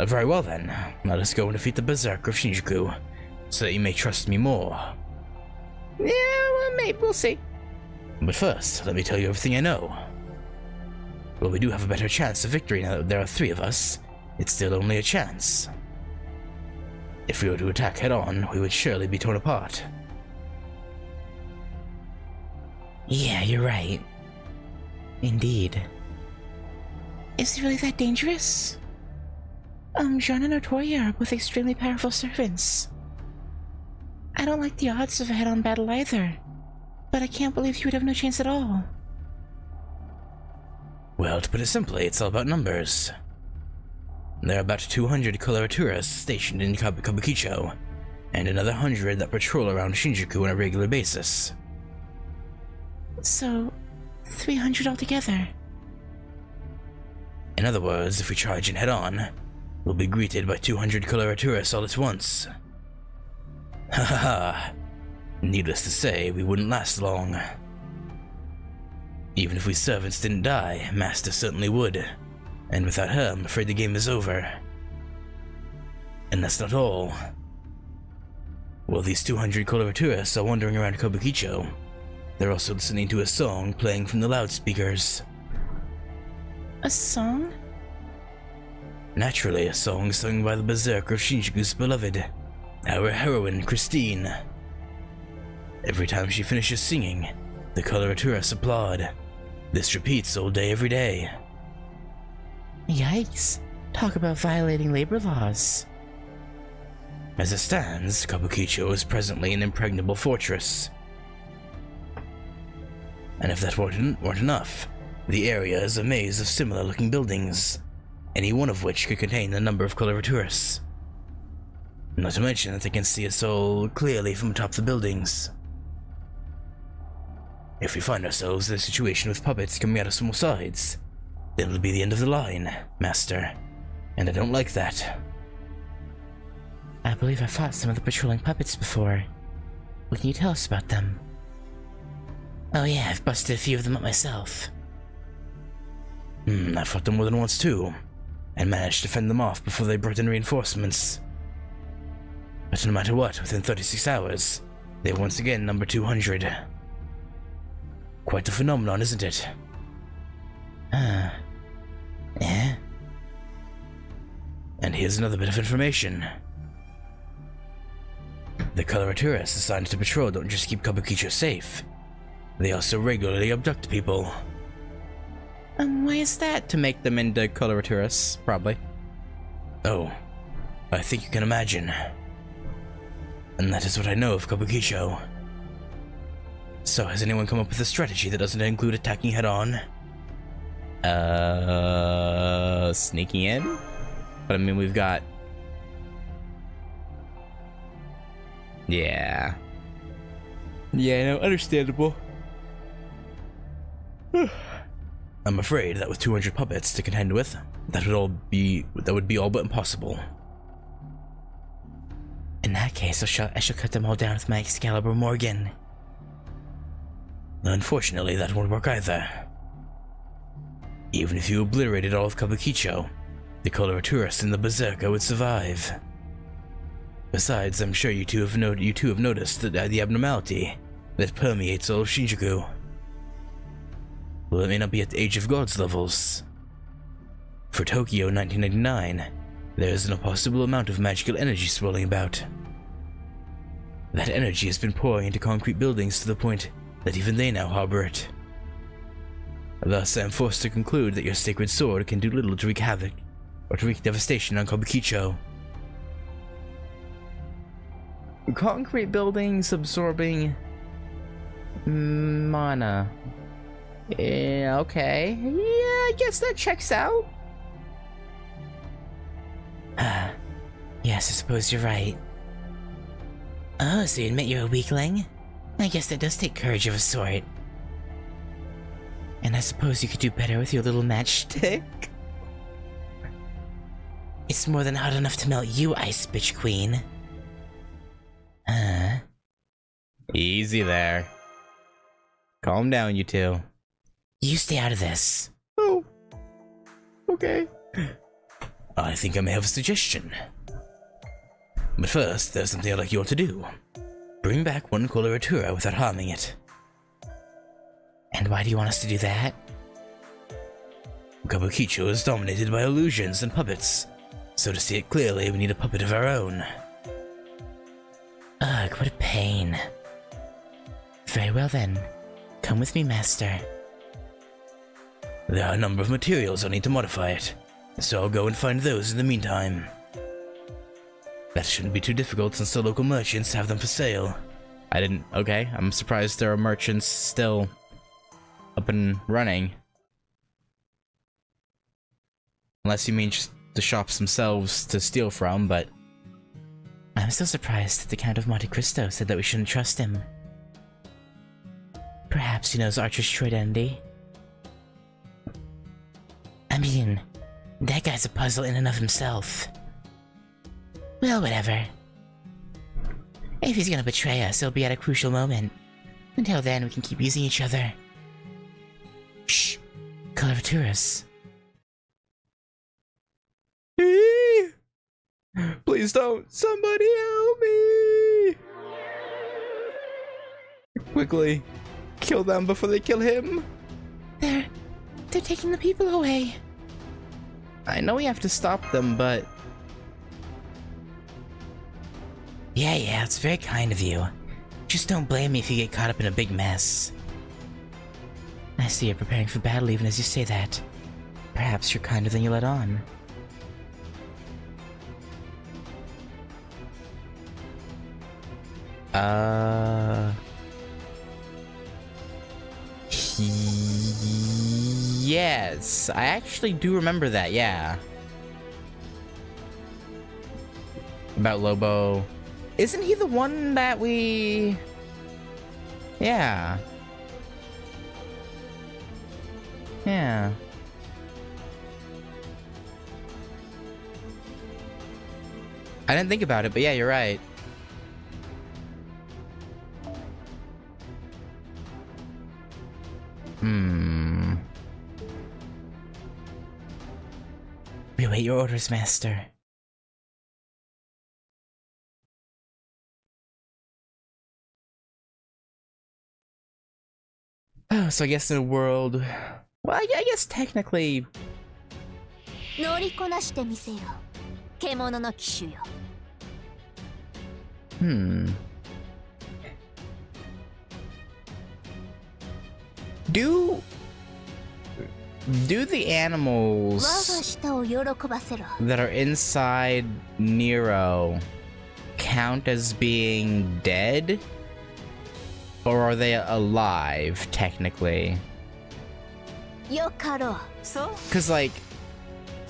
Very well then, let us go and defeat the Berserker of Shinjuku, so that you may trust me more. Yeah, well, maybe we'll see. But first, let me tell you everything I know. Well, we do have a better chance of victory now that there are 3 of us. It's still only a chance. If we were to attack head-on, we would surely be torn apart. Yeah, you're right. Indeed. Is it really that dangerous? Jean and Otoya are both extremely powerful servants. I don't like the odds of a head-on battle either, but I can't believe you would have no chance at all. Well, to put it simply, it's all about numbers. There are about 200 coloraturas stationed in Kabukicho, and another 100 that patrol around Shinjuku on a regular basis. So, 300 altogether. In other words, if we charge in head-on, we'll be greeted by 200 coloraturas all at once. Ha ha ha. Needless to say, we wouldn't last long. Even if we servants didn't die, Master certainly would. And without her, I'm afraid the game is over. And that's not all. While these 200 coloraturas are wandering around Kabukicho, they're also listening to a song playing from the loudspeakers. A song? Naturally, a song sung by the Berserker of Shinjuku's beloved, our heroine, Christine. Every time she finishes singing, the coloraturas applaud. This repeats all day every day. Yikes. Talk about violating labor laws. As it stands, Kabukicho is presently an impregnable fortress. And if that weren't enough, the area is a maze of similar-looking buildings, any one of which could contain a number of coloraturas. Not to mention that they can see us all clearly from atop the buildings. If we find ourselves in a situation with puppets coming at us from all sides, then it'll be the end of the line, Master, and I don't like that. I believe I fought some of the patrolling puppets before. What can you tell us about them? Oh yeah, I've busted a few of them up myself. I fought them more than once too, and managed to fend them off before they brought in reinforcements. But no matter what, within 36 hours, they once again number 200. Quite a phenomenon, isn't it? Eh? And here's another bit of information. The coloraturus assigned to patrol don't just keep Kabukicho safe. They also regularly abduct people. Why is that? To make them into coloraturus, probably. Oh, I think you can imagine. And that is what I know of Kabukicho. So, has anyone come up with a strategy that doesn't include attacking head-on? Sneaking in? But I mean, we've got... Yeah. Yeah, no, understandable. I'm afraid that with 200 puppets to contend with, that would be all but impossible. In that case, I shall cut them all down with my Excalibur Morgan. Unfortunately, that won't work either. Even if you obliterated all of Kabukicho, the coloraturus and the berserker would survive. Besides, I'm sure you two have noticed the abnormality that permeates all of Shinjuku. Well, it may not be at the Age of Gods levels. For Tokyo 1999, there is an impossible amount of magical energy swirling about. That energy has been pouring into concrete buildings to the point that even they now harbor it. Thus, I am forced to conclude that your sacred sword can do little to wreak havoc or to wreak devastation on Kabukicho. Concrete buildings absorbing mana. Yeah, okay. Yeah, I guess that checks out. Yes, I suppose you're right. Oh, so you admit you're a weakling? I guess that does take courage of a sort. And I suppose you could do better with your little matchstick? It's more than hot enough to melt you, Ice Bitch Queen. Easy there. Calm down, you two. You stay out of this. Oh. Okay. I think I may have a suggestion. But first, there's something I'd like you all to do. Bring back one coloratura without harming it. And why do you want us to do that? Kabukicho is dominated by illusions and puppets, so to see it clearly, we need a puppet of our own. Ugh, what a pain. Very well then. Come with me, Master. There are a number of materials I'll need to modify it, so I'll go and find those in the meantime. That shouldn't be too difficult since the local merchants have them for sale. Okay, I'm surprised there are merchants still up and running. Unless you mean just the shops themselves to steal from, but... I'm still surprised that the Count of Monte Cristo said that we shouldn't trust him. Perhaps he knows Archer's true identity. I mean, that guy's a puzzle in and of himself. Well, whatever. If he's gonna betray us, it'll be at a crucial moment. Until then, we can keep using each other. Shh! Coloraturus. Please don't! Somebody help me! Quickly, kill them before they kill him! They're taking the people away. I know we have to stop them, but... Yeah, it's very kind of you. Just don't blame me if you get caught up in a big mess. I see you're preparing for battle even as you say that. Perhaps you're kinder than you let on. Yes, I actually do remember that, yeah. About Lobo. Isn't he the one that we... Yeah. Yeah. I didn't think about it, but yeah, you're right. await your orders, Master. Oh, so I guess in a world... Well, I guess technically... 乗りこなしてみせよ獣の騎手よ Do the 我が animals 舌を喜ばせろ that are inside Nero count as being dead? Or are they alive, technically? よかろうそう Because, like,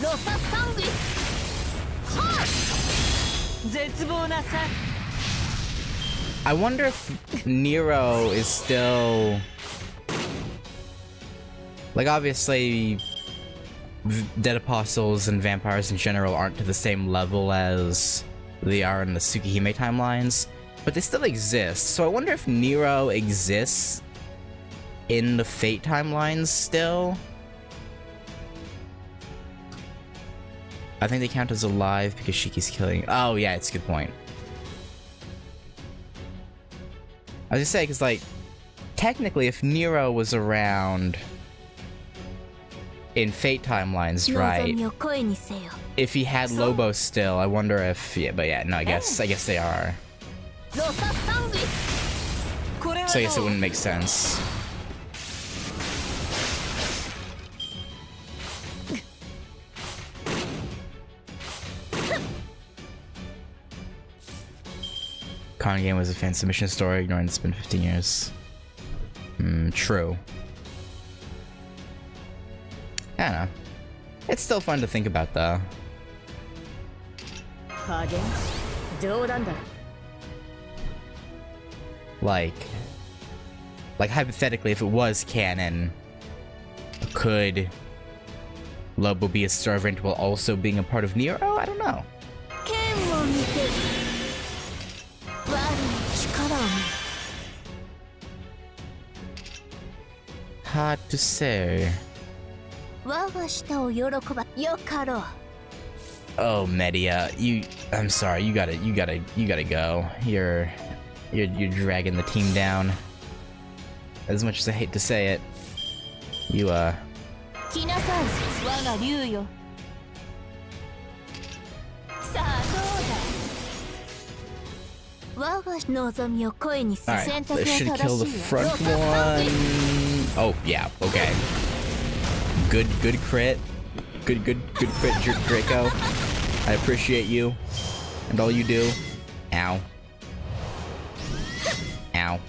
ロササングリスはっ絶望なさ I wonder if Nero is still... Like, obviously, dead apostles and vampires in general aren't to the same level as they are in the Tsukihime timelines, but they still exist. So I wonder if Nero exists in the Fate timelines still? I think they count as alive because Shiki's killing... Oh, yeah, it's a good point. I was gonna say, because, like, technically, if Nero was around in Fate timelines, right? 望みを声にせよ If he had Lobo still, I wonder if... Yeah, but yeah, no, I guess they are. ロササングリスこれは So I guess it どう wouldn't make sense. Con game was a fan submission story, ignoring it's been 15 years. True. I don't know. It's still fun to think about, though. 加減冗談だ Like hypothetically, if it was canon, could Lobo be a servant while also being a part of Nero? I don't know. 剣を見せる我の力を見る Hard to say. 我が舌を喜ばよかろう Oh, Media, I'm sorry, you gotta go. You're dragging the team down. As much as I hate to say it, you 来なさい我が竜よさあどうだ我が望みを声にす Alright, 選択 this は should kill 正 the しいよ front ロササングリス one. Oh, yeah, okay. Good crit. Good crit, Draco. I appreciate you and all you do. Ow. Ow.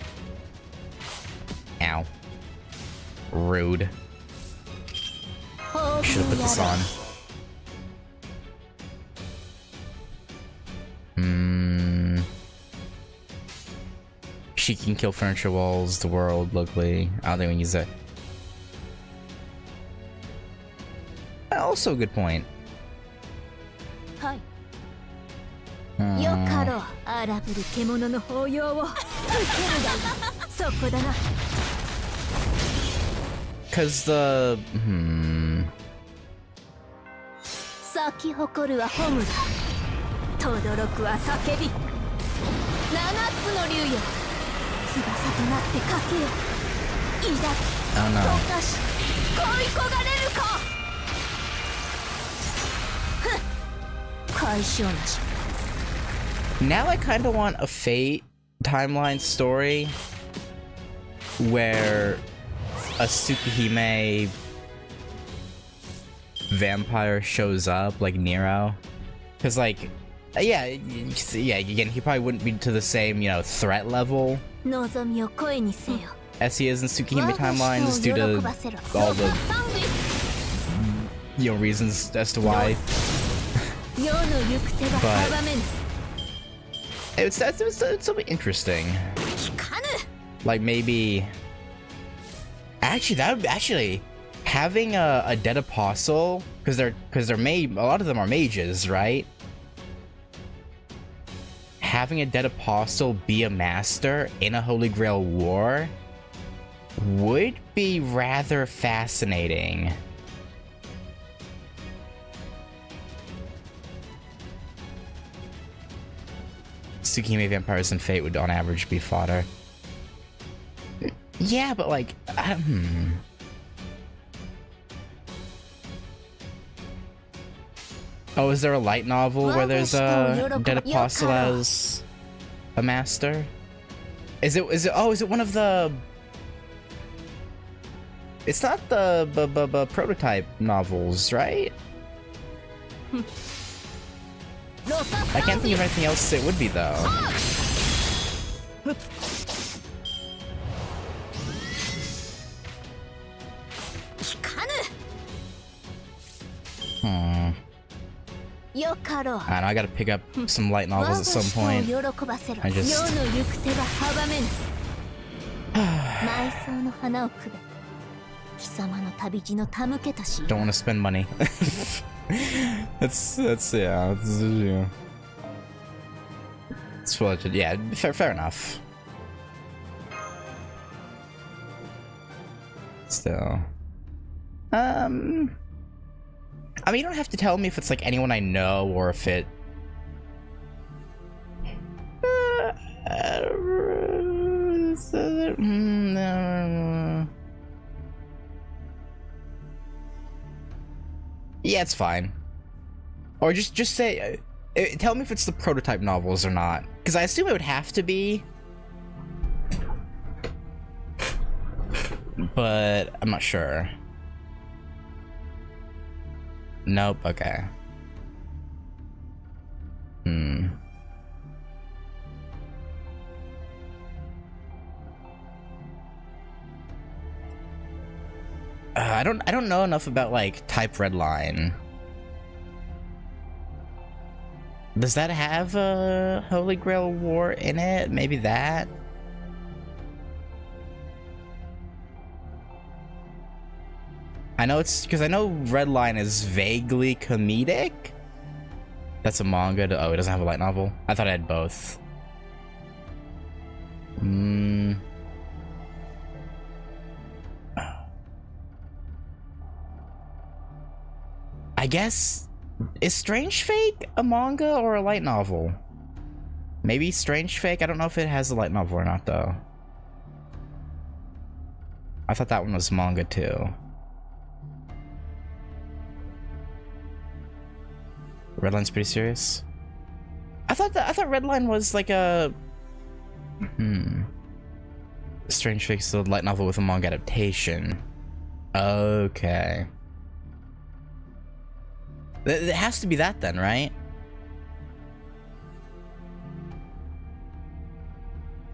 Ow. Rude. Should have put this on. She can kill furniture walls, the world, locally. I don't think we can use that. Also a good point. はいよかろう荒ぶる獣の抱擁を受けるがいいそこだな Cause the... 咲き誇るはホムだ轟くは叫び7つの竜よ翼となってかけよ抱き Oh no. 溶かし恋焦がれるかふん解消なし Now I kind of want a Fate timeline story where a Tsukihime vampire shows up, like Nero. Because, like, yeah, again, he probably wouldn't be to the same, you know, threat level 望みを声にせよ as he is in Tsukihime timelines due to all the, you know, reasons as to why. 世の行く手が阻めぬ It's something interesting. 聞かぬ Like maybe, actually, that would actually having a dead apostle because they're a lot of them are mages, right? Having a dead apostle be a master in a Holy Grail war would be rather fascinating. Tsukihime vampires and Fate would on average be fodder. Yeah, but like, Oh, is there a light novel where there's a dead apostle as a master? Is it one of the... It's not the prototype novels, right? I can't think of anything else it would be, though. I don't know, I gotta pick up some light novels at some point. I just... don't want to spend money. that's yeah. It's what, yeah, fair enough. Still, I mean, you don't have to tell me if it's like anyone I know or if it. Yeah, it's fine. Or just say, tell me if it's the prototype novels or not, because I assume it would have to be. But I'm not sure. Nope, okay. I don't know enough about like Type Redline. Does that have a Holy Grail War in it? Maybe that? I know it's because I know Redline is vaguely comedic. That's a manga. Oh, it doesn't have a light novel. I thought I had both. I guess, is Strange Fake a manga or a light novel? Maybe Strange Fake? I don't know if it has a light novel or not, though. I thought that one was manga, too. Redline's pretty serious? I thought Redline was like a... Strange Fake's a light novel with a manga adaptation. Okay. It has to be that then, right?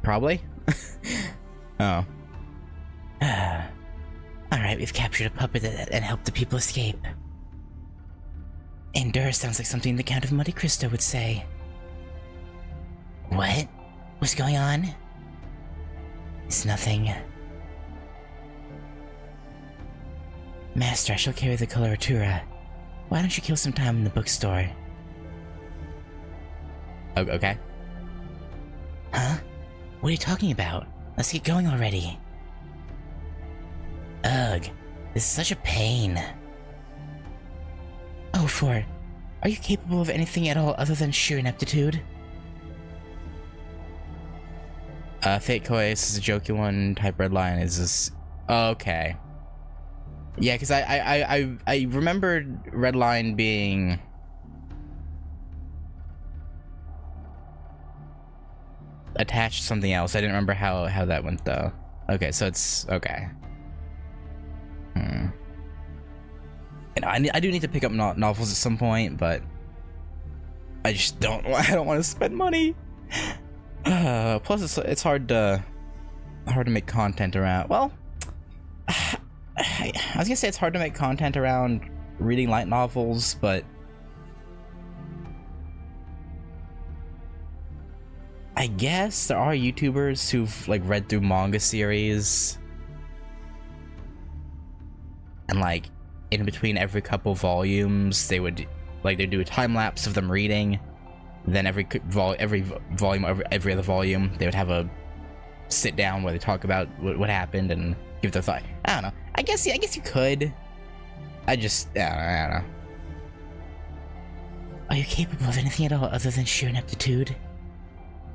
Probably? Oh. Alright, we've captured a puppet and helped the people escape. Endure sounds like something the Count of Monte Cristo would say. What? What's going on? It's nothing. Master, I shall carry the coloratura. Why don't you kill some time in the bookstore? Okay. Huh? What are you talking about? Let's get going already. Ugh, this is such a pain. Oh, Fort, are you capable of anything at all other than sheer ineptitude? Fate Koei is a jokey one. Type Redline is this. Okay. Yeah, because I remembered Redline being attached to something else. I didn't remember how that went though. Okay, so it's okay. And I do need to pick up novels at some point, but I just don't. I don't want to spend money. Plus, it's hard to make content around. Well, I was gonna say it's hard to make content around reading light novels, but I guess there are YouTubers who've like read through manga series, and like in between every couple volumes, they would they'd do a time lapse of them reading. Then every volume, every other volume, they would have a sit down where they talk about what happened and give their thought. I don't know. I guess you could. I don't know. Are you capable of anything at all other than sheer ineptitude?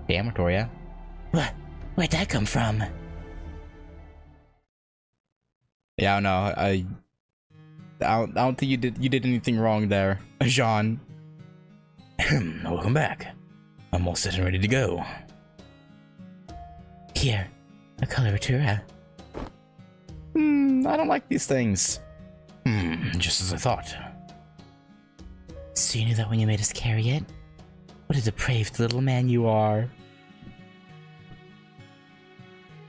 Damn, Artoria. Where'd that come from? Yeah, I don't know. I don't think you did anything wrong there, Jean. Welcome back. I'm all set and ready to go. Here, a coloratura. I don't like these things. Just as I thought. So you knew that when you made us carry it? What a depraved little man you are.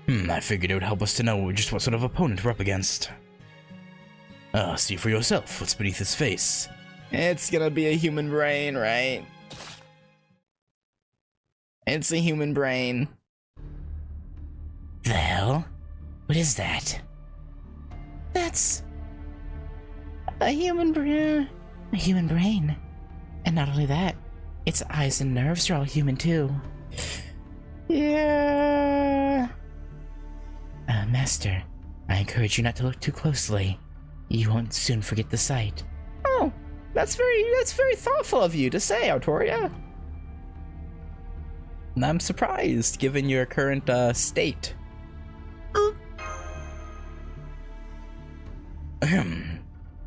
I figured it would help us to know just what sort of opponent we're up against. See for yourself what's beneath his face. It's gonna be a human brain, right? It's a human brain. The hell? What is that? That's a human brain. A human brain. And not only that, its eyes and nerves are all human too. Yeah. Master, I encourage you not to look too closely. You won't soon forget the sight. Oh, that's very thoughtful of you to say, Artoria. And I'm surprised, given your current state.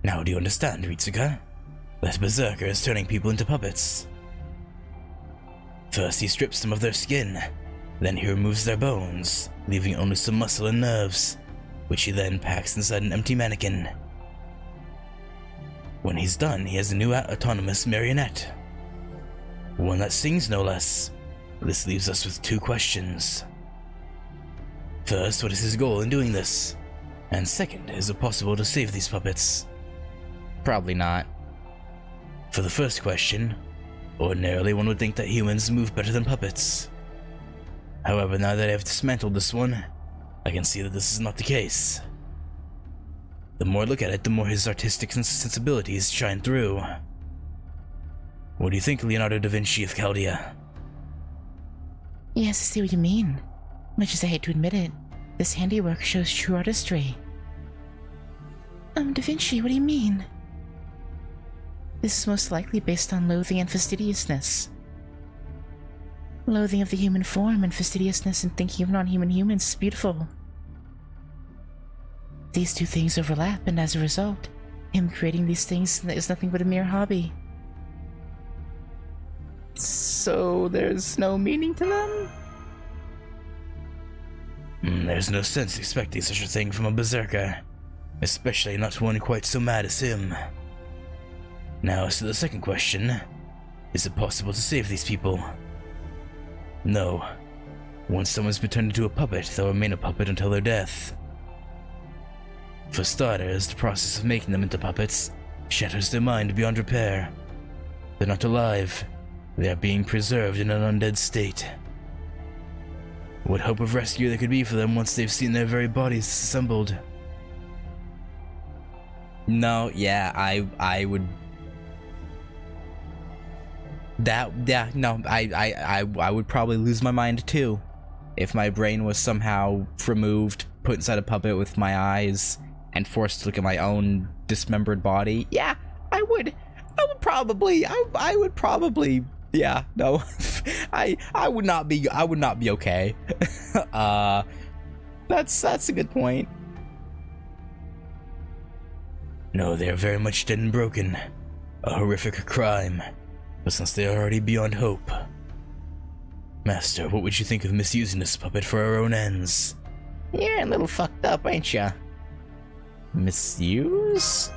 Now do you understand, Ritsuka? That Berserker is turning people into puppets. First he strips them of their skin, then he removes their bones, leaving only some muscle and nerves, which he then packs inside an empty mannequin. When he's done, he has a new autonomous marionette. One that sings, no less. This leaves us with two questions. First, what is his goal in doing this? And second, is it possible to save these puppets? Probably not. For the first question, ordinarily one would think that humans move better than puppets. However, now that I have dismantled this one, I can see that this is not the case. The more I look at it, the more his artistic sensibilities shine through. What do you think, Leonardo da Vinci of Chaldea? Yes, I see what you mean. Much as I hate to admit it, this handiwork shows true artistry. Da Vinci, what do you mean? This is most likely based on loathing and fastidiousness. Loathing of the human form and fastidiousness in thinking of non-human humans is beautiful. These two things overlap, and as a result, him creating these things is nothing but a mere hobby. So there's no meaning to them? There's no sense expecting such a thing from a berserker, especially not one quite so mad as him. Now, as to the second question, is it possible to save these people? No. Once someone's been turned into a puppet, they'll remain a puppet until their death. For starters, the process of making them into puppets shatters their mind beyond repair. They're not alive. They are being preserved in an undead state. What hope of rescue there could be for them once they've seen their very bodies disassembled? No, yeah, I would. I would probably lose my mind too, if my brain was somehow removed, put inside a puppet with my eyes, and forced to look at my own dismembered body. Yeah, I would probably. Yeah, no, I would not be okay. That's a good point. No, they are very much dead and broken. A horrific crime. But since they are already beyond hope. Master, what would you think of misusing this puppet for our own ends? You're a little fucked up, ain't ya? Misuse?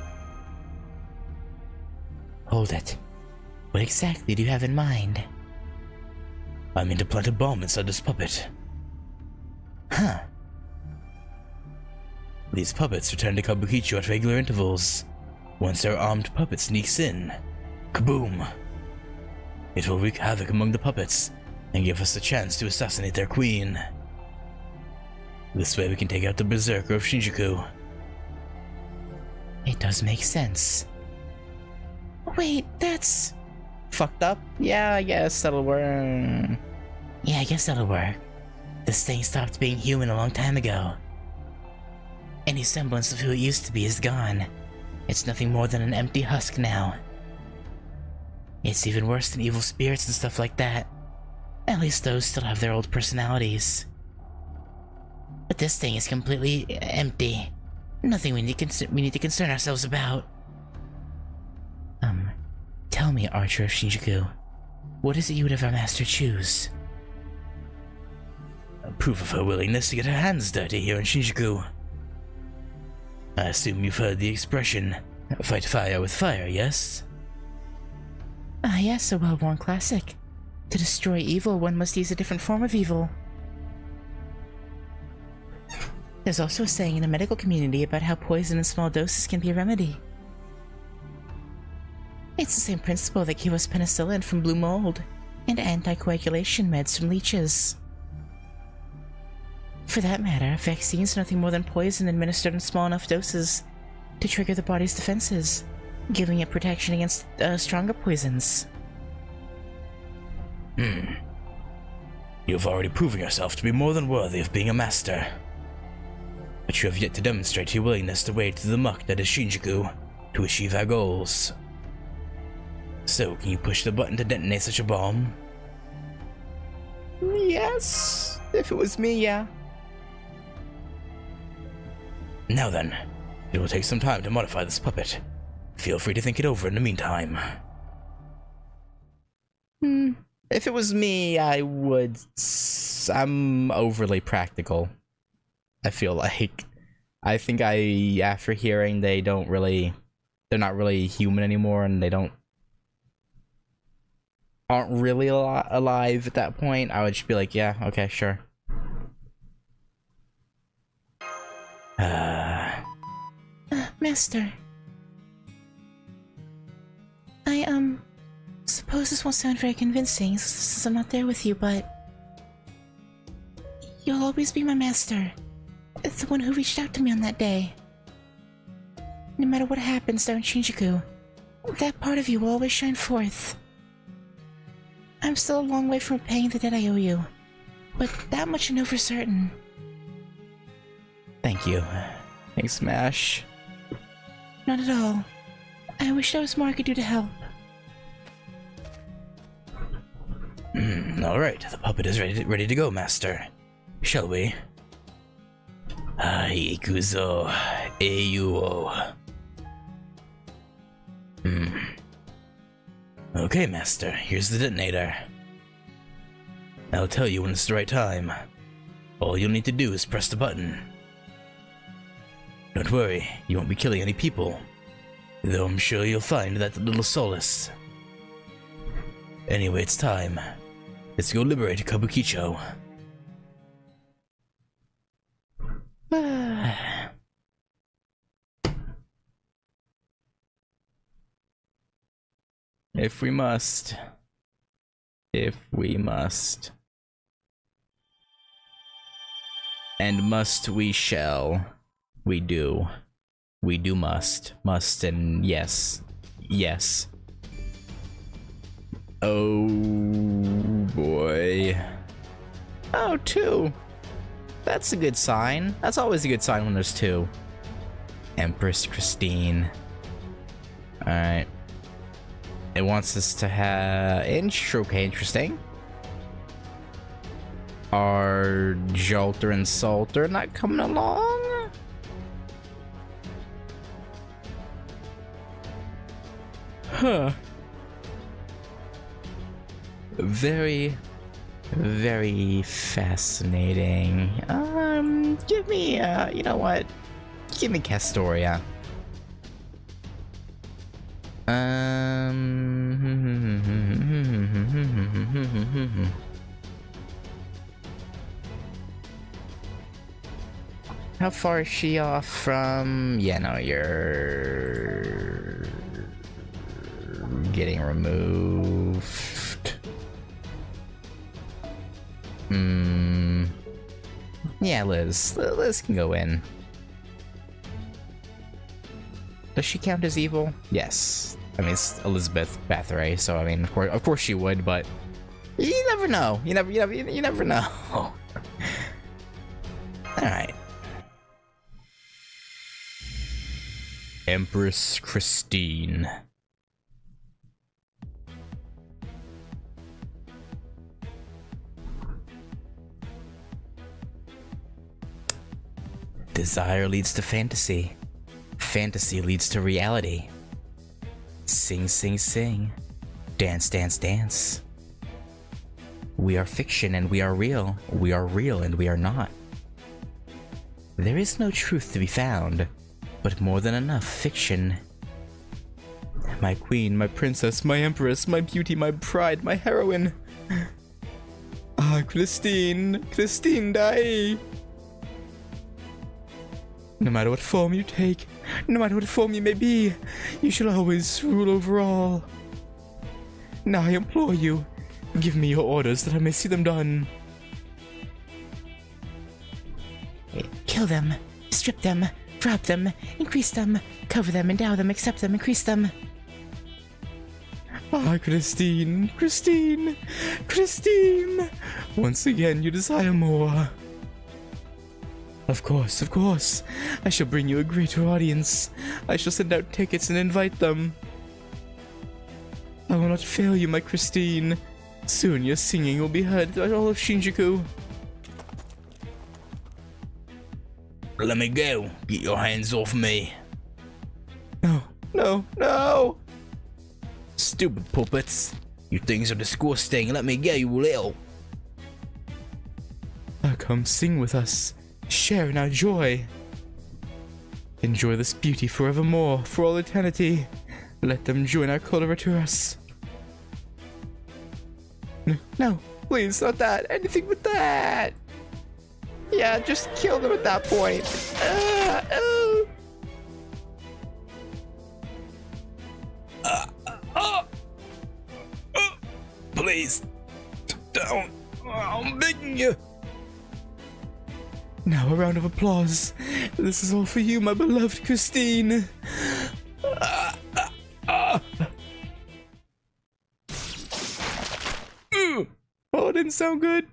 Hold it. What exactly do you have in mind? I mean to plant a bomb inside this puppet. Huh. These puppets return to Kabukicho at regular intervals. Once our armed puppet sneaks in, kaboom! It will wreak havoc among the puppets and give us a chance to assassinate their queen. This way we can take out the berserker of Shinjuku. It does make sense. Wait, that's fucked up? Yeah, I guess that'll work. Yeah, I guess that'll work. This thing stopped being human a long time ago. Any semblance of who it used to be is gone. It's nothing more than an empty husk now. It's even worse than evil spirits and stuff like that. At least those still have their old personalities. But this thing is completely empty. Nothing we need to concern ourselves about. Tell me, Archer of Shinjuku, what is it you would have our master choose? A proof of her willingness to get her hands dirty here in Shinjuku. I assume you've heard the expression, fight fire with fire, yes? Ah yes, a well-worn classic. To destroy evil, one must use a different form of evil. There's also a saying in the medical community about how poison in small doses can be a remedy. It's the same principle that gave us penicillin from blue mold, and anticoagulation meds from leeches. For that matter, vaccines are nothing more than poison administered in small enough doses to trigger the body's defenses, giving it protection against stronger poisons. You've already proven yourself to be more than worthy of being a master. But you have yet to demonstrate your willingness to wade through the muck that is Shinjuku to achieve our goals. So, can you push the button to detonate such a bomb? Yes, if it was me, yeah. Now then, it will take some time to modify this puppet. Feel free to think it over in the meantime. If it was me, I would. I'm overly practical. I feel like. I think after hearing they're not really human anymore, and aren't really alive at that point, I would just be like, yeah, okay, sure. Master. I, suppose this won't sound very convincing since I'm not there with you, but you'll always be my master. It's the one who reached out to me on that day. No matter what happens there in Shinjuku, that part of you will always shine forth. I'm still a long way from paying the debt I owe you, but that much I know for certain. Thank you. Thanks, Smash. Not at all. I wish there was more I could do to help. Alright, the puppet is ready to go, Master. Shall we? Ikuzo, Eiyuo. Okay, Master, here's the detonator. I'll tell you when it's the right time. All you'll need to do is press the button. Don't worry, you won't be killing any people, though I'm sure you'll find that little solace. Anyway, it's time. Let's go liberate Kabukicho. If we must. If we must. And must we shall. We do. We do must. Must and yes. Yes. Oh boy. Oh, 2. That's a good sign. That's always a good sign when there's 2. Empress Christine. Alright. It wants us to have... Okay, interesting. Are Jolter and Salter not coming along? Huh. Very, very fascinating. Give me, you know what? Give me Castoria. How far is she off from... Yeah, no, you're... getting removed. Yeah, Liz. Liz can go in. Does she count as evil? Yes. I mean, it's Elizabeth Bathory, so I mean, of course she would, but you never know. You never know. All right. Empress Christine. Desire leads to fantasy. Fantasy leads to reality. Sing, sing, sing. Dance, dance, dance. We are fiction and we are real. We are real and we are not. There is no truth to be found, but more than enough fiction. My queen, my princess, my empress, my beauty, my pride, my heroine. Ah, Christine, Christine Dai. No matter what form you take, no matter what form you may be, you shall always rule over all. Now I implore you, give me your orders that I may see them done. Kill them, strip them, drop them, increase them, cover them, endow them, accept them, increase them. Ah, Christine, Christine, Christine! Once again, you desire more. Of course. I shall bring you a greater audience. I shall send out tickets and invite them. I will not fail you, my Christine. Soon your singing will be heard throughout all of Shinjuku. Let me go. Get your hands off me. No! Stupid puppets. You things are disgusting. Let me go, you little. Come sing with us. Share in our joy. Enjoy this beauty forevermore, for all eternity. Let them join our coloraturas. No, please, not that. Anything but that. Yeah, just kill them at that point. Please, don't. I'm begging you. Now a round of applause. This is all for you, my beloved Christine. Oh, it didn't sound good.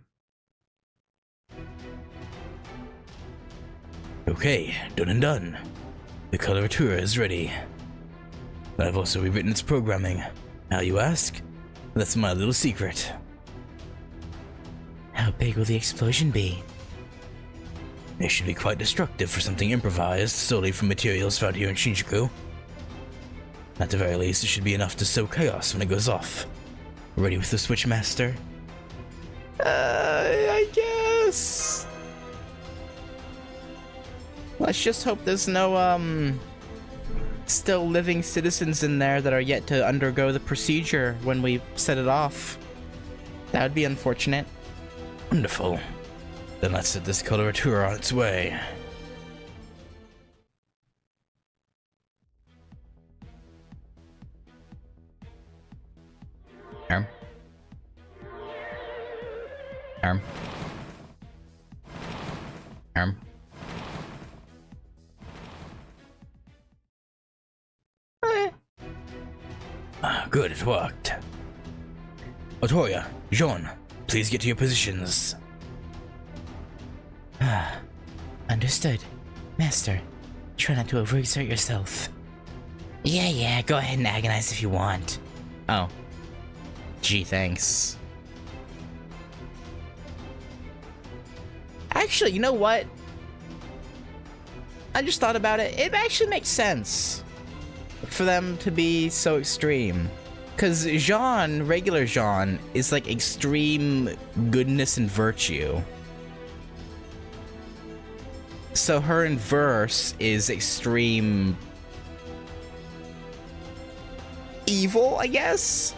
Okay, done and done. The coloratura is ready. But I've also rewritten its programming. How, you ask? That's my little secret. How big will the explosion be? It should be quite destructive for something improvised solely from materials found here in Shinjuku. At the very least, it should be enough to sow chaos when it goes off. Ready with the switch, master? I guess. Let's just hope there's no, still living citizens in there that are yet to undergo the procedure when we set it off. That would be unfortunate. Wonderful. Then let's set this coloratura on its way. Good, it worked. Otoya, Jean, please get to your positions. Understood. Master, try not to overexert yourself. Yeah, go ahead and agonize if you want. Oh. Gee, thanks. Actually, you know what? I just thought about it. It actually makes sense for them to be so extreme. Because Jean, regular Jean, is like extreme goodness and virtue. So her inverse is extreme evil, I guess?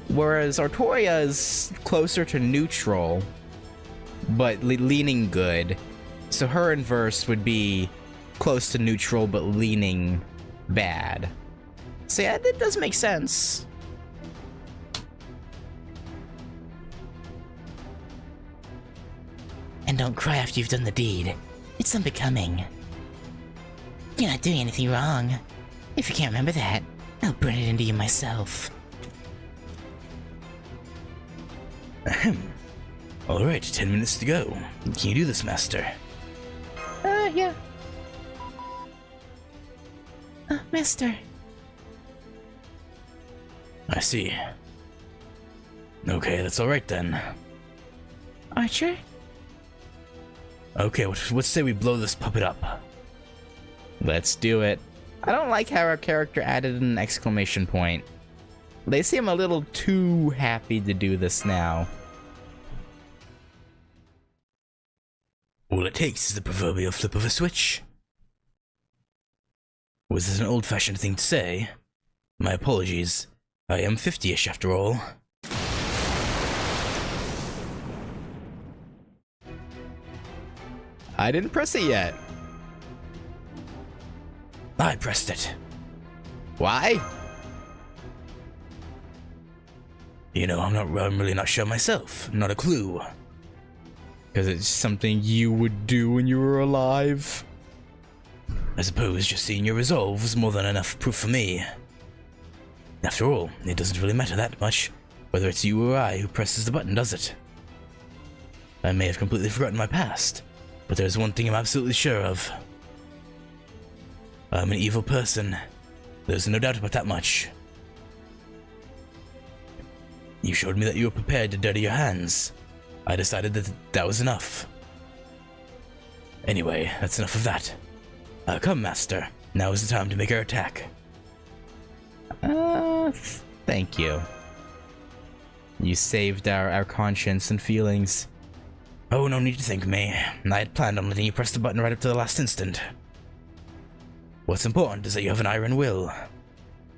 Whereas Artoria is closer to neutral, but leaning good. So her inverse would be close to neutral, but leaning bad. So yeah, that does make sense. And don't cry after you've done the deed. It's unbecoming. You're not doing anything wrong. If you can't remember that, I'll burn it into you myself. Ahem. Alright, 10 minutes to go. Can you do this, master? Yeah. Master. I see. Okay, that's alright then. Archer? Okay, let's say we blow this puppet up. Let's do it. I don't like how our character added an exclamation point. They seem a little too happy to do this now. All it takes is the proverbial flip of a switch. Was this an old-fashioned thing to say? My apologies. I am 50-ish after all. I didn't press it yet. I pressed it. Why? You know, I'm really not sure myself. Not a clue. Because it's something you would do when you were alive. I suppose just seeing your resolve was more than enough proof for me. After all, it doesn't really matter that much whether it's you or I who presses the button, does it? I may have completely forgotten my past, but there's one thing I'm absolutely sure of. I'm an evil person. There's no doubt about that much. You showed me that you were prepared to dirty your hands. I decided that that was enough. Anyway, that's enough of that. Come, Master. Now is the time to make our attack. Thank you. You saved our conscience and feelings. Oh, no need to thank me. I had planned on letting you press the button right up to the last instant. What's important is that you have an iron will.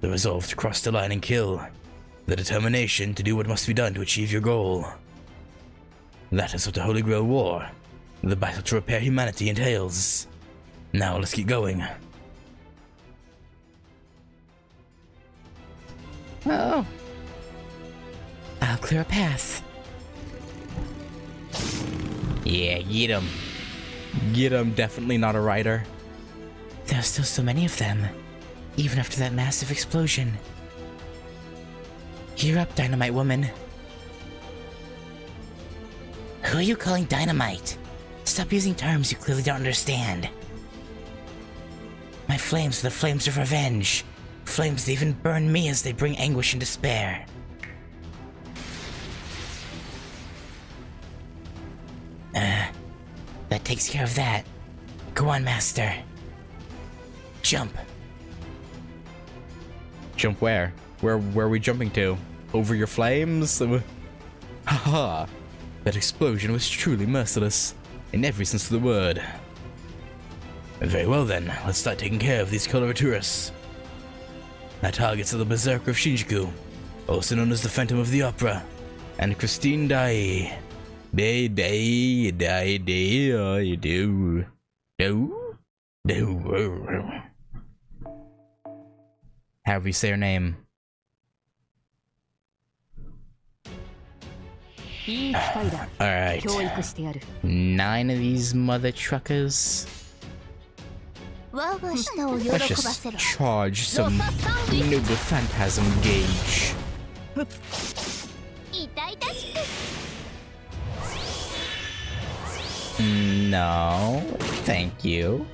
The resolve to cross the line and kill. The determination to do what must be done to achieve your goal. That is what the Holy Grail War, the battle to repair humanity, entails. Now let's get going. Oh. I'll clear a path. Yeah, get him. Get him, definitely not a writer. There are still so many of them, even after that massive explosion. You're up, Dynamite Woman. Who are you calling Dynamite? Stop using terms you clearly don't understand. My flames are the flames of revenge. Flames that even burn me as they bring anguish and despair. That takes care of that. Go on, Master. Jump. Jump where? Where are we jumping to? Over your flames? Haha. That explosion was truly merciless, in every sense of the word. Very well then, let's start taking care of these coloraturists. Our targets are the Berserker of Shinjuku, also known as the Phantom of the Opera, and Christine Dai. You do. However you say her name. Alright. 9 of these mother truckers. Let's just charge some noble phantasm gauge. No, thank you.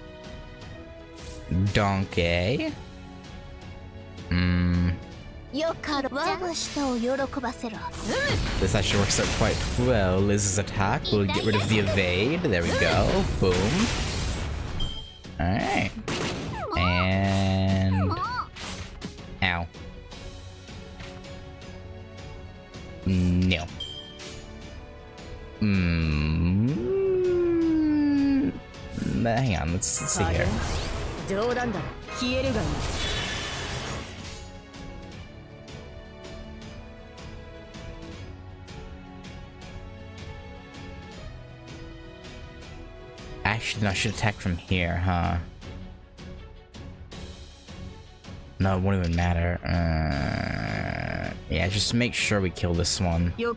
Donkey. This actually works out quite well. Liz's attack will get rid of the evade. There we go. Boom. Alright. And... Ow. No. Hang on, let's see here. Actually, no, I should attack from here, huh? No, it won't even matter. Yeah, just make sure we kill this one. Okay,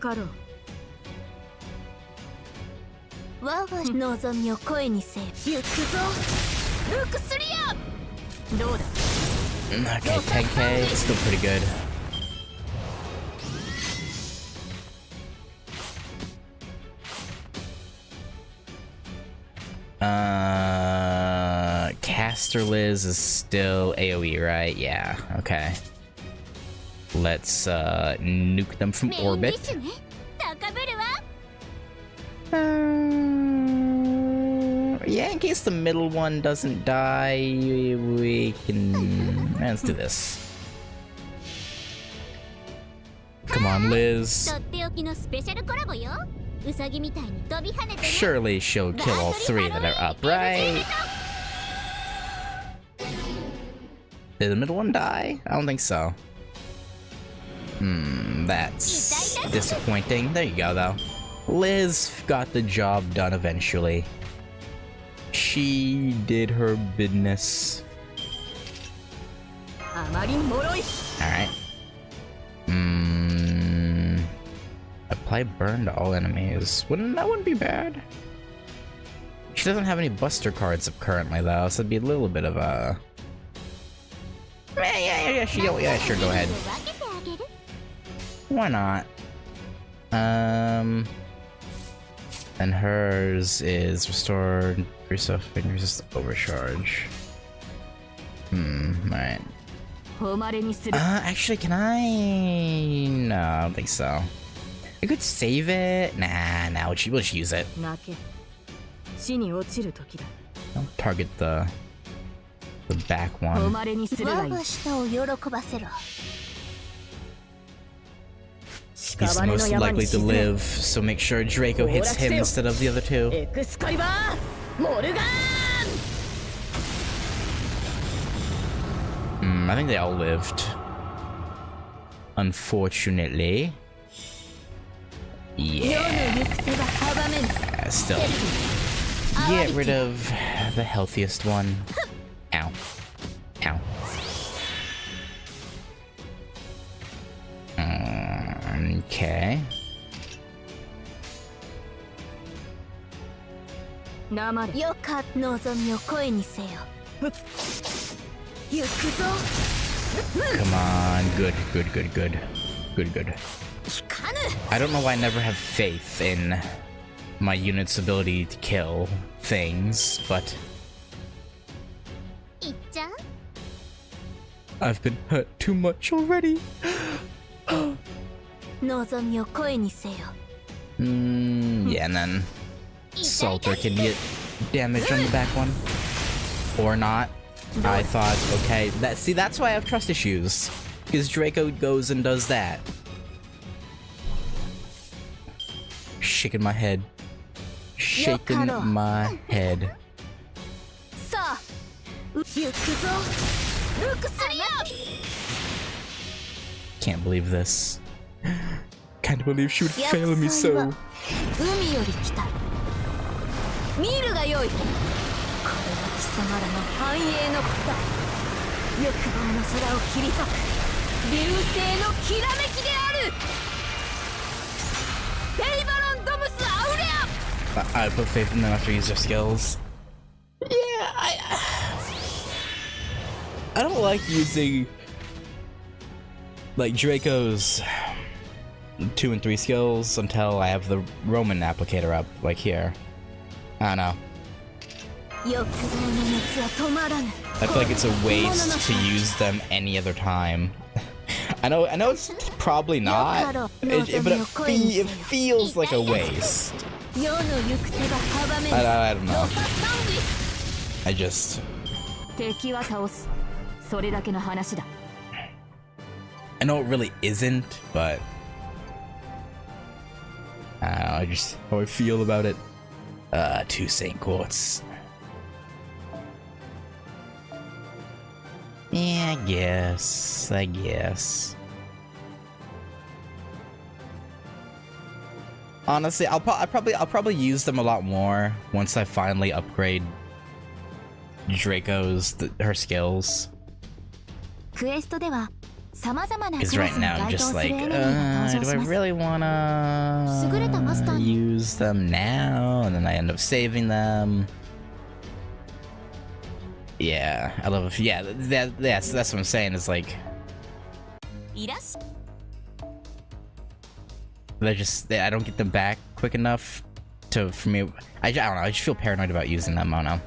10k, it's still pretty good. Caster Liz is still AoE, right? Yeah, okay. Let's nuke them from orbit. in case the middle one doesn't die, we can... Let's do this. Come on, Liz. とっておきのスペシャルコラボよ。ウサギみたいに飛び跳ねてね。 Surely she'll kill all three that are up, right? Did the middle one die? I don't think so. That's disappointing. There you go, though. Liz got the job done eventually. She did her business. あまりに脆い。 Alright. Apply burn to all enemies. That wouldn't be bad. She doesn't have any buster cards up currently though, so it'd be a little bit of a... Yeah, sure, go ahead. 分けてあげる。 Why not? And hers is restored, free stuff, and resist overcharge. Right. 誉れにする。 Actually, can I? No, I don't think so. I could save it. Nah, we'll just use it. 負け。死に落ちる時だ。 I'll target the back one. 誉れにするがいい。我が舌を喜ばせろ。 He's the most likely to live, so make sure Draco hits him instead of the other two. エクスカリバーモルガーン。 I think they all lived. Unfortunately. Yeah. Still. Get rid of the healthiest one. Ow. Ow. Okay. なまれ。よか望みを声にせよ。行くぞ。 Come on. Good. Good. 引かぬ。 I don't know why I never have faith in my unit's ability to kill things, but いっちゃん。 I've been hurt too much already. 望みを声にせよ。 Yeah, and then Salter can get damage on the back one. Or not. I thought, okay, that's why I have trust issues. Because Draco goes and does that. Shaking my head. Shaking my head. さあ、行くぞ。ルクスリア。 Can't believe this. Can't believe she would fail me so. 海より来た。見るがよい。これは貴様らの繁栄の子だ。欲望の空を切り裂く流星のきらめきである。ペイバロンドムスアウレア。 I put faith in them after I use their skills. Yeah, I don't like using like Draco's 2 and 3 skills until I have the Roman applicator up, like here. I don't know. 欲望の熱は止まらぬ。 I feel like it's a waste to use them any other time. I know it's probably not, but it feels like a waste. 世の行く手が阻める。 I don't know. ロササンビス。 I just... 敵は倒す。それだけの話だ。 I know it really isn't, but... I don't know, just how I feel about it. 2 Saint Quartz. Yeah, I guess. Honestly, I'll probably use them a lot more once I finally upgrade her skills. クエストでは様々なクラ Because ス right に now I'm 該当 just する like, エネルギーが登場 do し I ます。 really wanna use them now? And then I end up saving them. Yeah, I love. Yeah, that's what I'm saying. Is like いらっしゃ I don't get them back quick enough for me. I don't know. I just feel paranoid about using them. I don't know.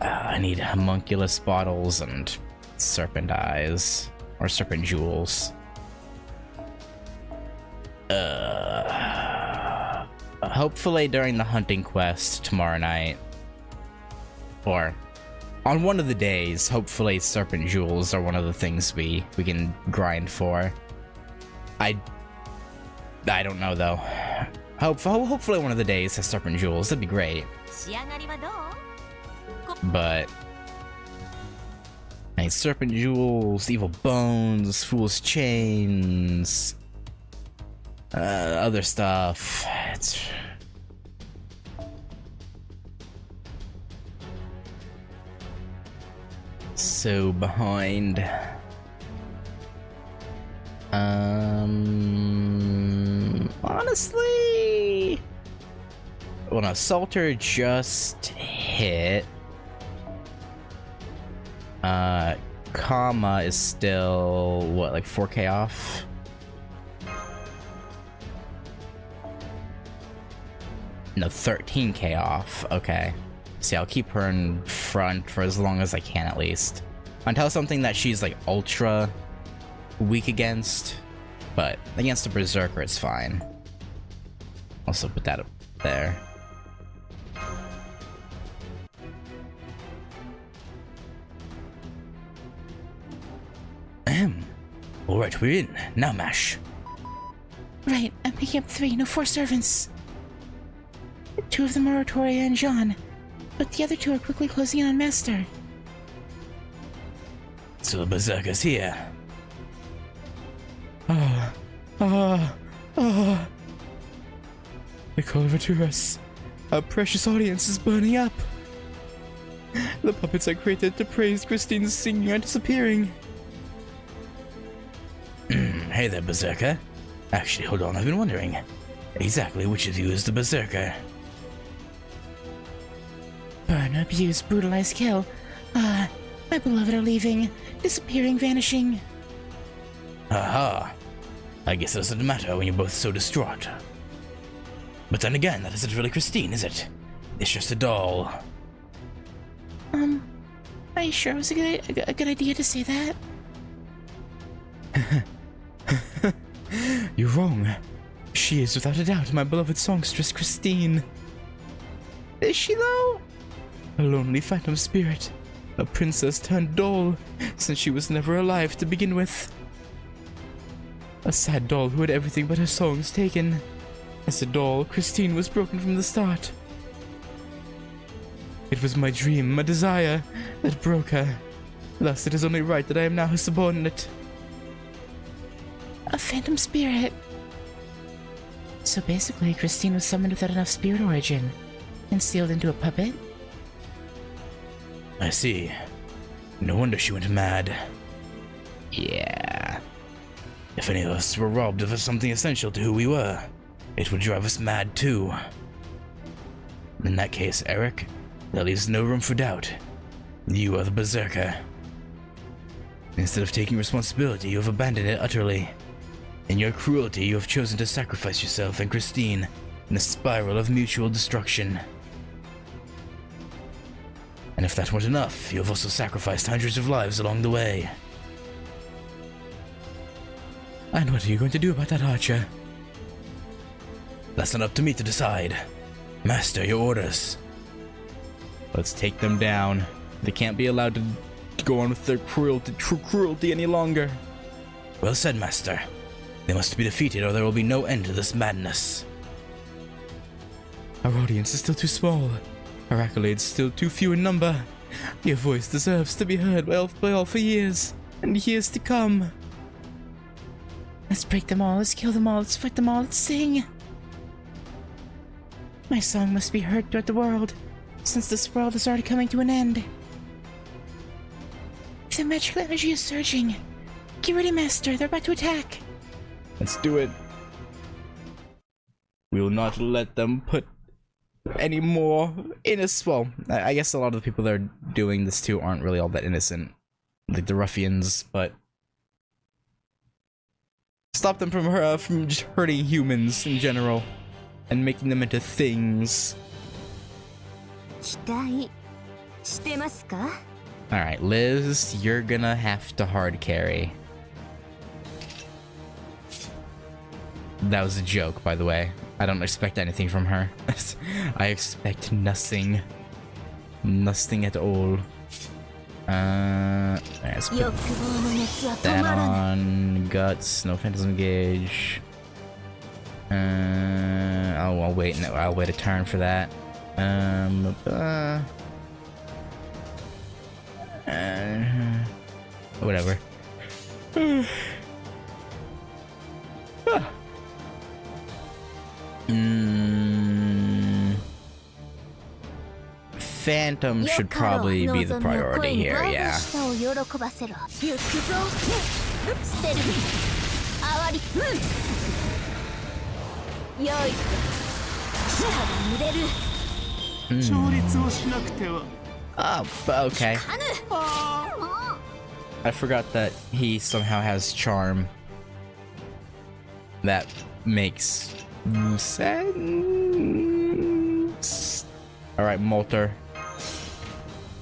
I need homunculus bottles and serpent eyes or serpent jewels. Hopefully during the hunting quest tomorrow night, or on one of the days, hopefully Serpent Jewels are one of the things we can grind for. I don't know though. Hopefully one of the days has Serpent Jewels. That'd be great. 仕上がりはどう？ But I mean, Serpent Jewels, Evil Bones, Fool's Chains, other stuff. It's so behind. Honestly, well, no, Salter just hit. Comma is still what, like 4K off? No, 13K off. Okay. See, I'll keep her in front for as long as I can, at least. Until something that she's like ultra weak against, but against a berserker it's fine. Also put that up there. Alright, we're in. Now mash. Right, I'm picking up 3, no 4 servants. 2 of them are Artoria and Jean, but the other 2 are quickly closing in on Master. So the berserker's here. They call over to us. Our precious audience is burning up. The puppets I created to praise Christine's singing are disappearing. Hey there, berserker. Actually, hold on, I've been wondering. Exactly which of you is the berserker? Burn, abuse, brutalize, kill. My beloved are leaving, disappearing, vanishing. Aha. I guess it doesn't matter when you're both so distraught. But then again, that isn't really Christine, is it? It's just a doll. Are you sure it was a good idea to say that? You're wrong. She is without a doubt my beloved songstress Christine. Is she though? A lonely phantom spirit. A princess turned doll, since she was never alive to begin with. A sad doll who had everything but her songs taken. As a doll, Christine was broken from the start. It was my dream, my desire, that broke her. Thus it is only right that I am now her subordinate. A phantom spirit. So basically, Christine was summoned without enough spirit origin, and sealed into a puppet? I see. No wonder she went mad. Yeah. If any of us were robbed of something essential to who we were, it would drive us mad too. In that case, Eric, there leaves no room for doubt. You are the berserker. Instead of taking responsibility, you have abandoned it utterly. In your cruelty, you have chosen to sacrifice yourself and Christine in a spiral of mutual destruction. And if that weren't enough, you have also sacrificed hundreds of lives along the way. And what are you going to do about that, Archer? That's not up to me to decide. Master, your orders. Let's take them down. They can't be allowed to go on with their true cruelty any longer. Well said, Master. They must be defeated or there will be no end to this madness. Our audience is still too small. Our accolades still too few in number. Your voice deserves to be heard by all for years and years to come. Let's break them all, let's kill them all, let's fight them all, let's sing. My song must be heard throughout the world, since this world is already coming to an end. The magical energy is surging. Get ready, Master, they're about to attack. Let's do it. We will not let them put any more innocent. Well, I guess a lot of the people that are doing this too aren't really all that innocent, like the ruffians, but stop them from just hurting humans in general and making them into things. 期待してますか? Alright, Liz, you're gonna have to hard carry. That was a joke, by the way. I don't expect anything from her. I expect nothing. Nothing at all. Let's put 欲望の熱は止 that まらない on guts. No phantasm gauge. I'll wait. No, I'll wait a turn for that. Whatever. Phantom should probably be the priority here, yeah. 舌を喜ばせろ行くぞステルビあわりよい舌が濡れる Oh, okay. I forgot that he somehow has charm. That makes sense. Alright, Molter.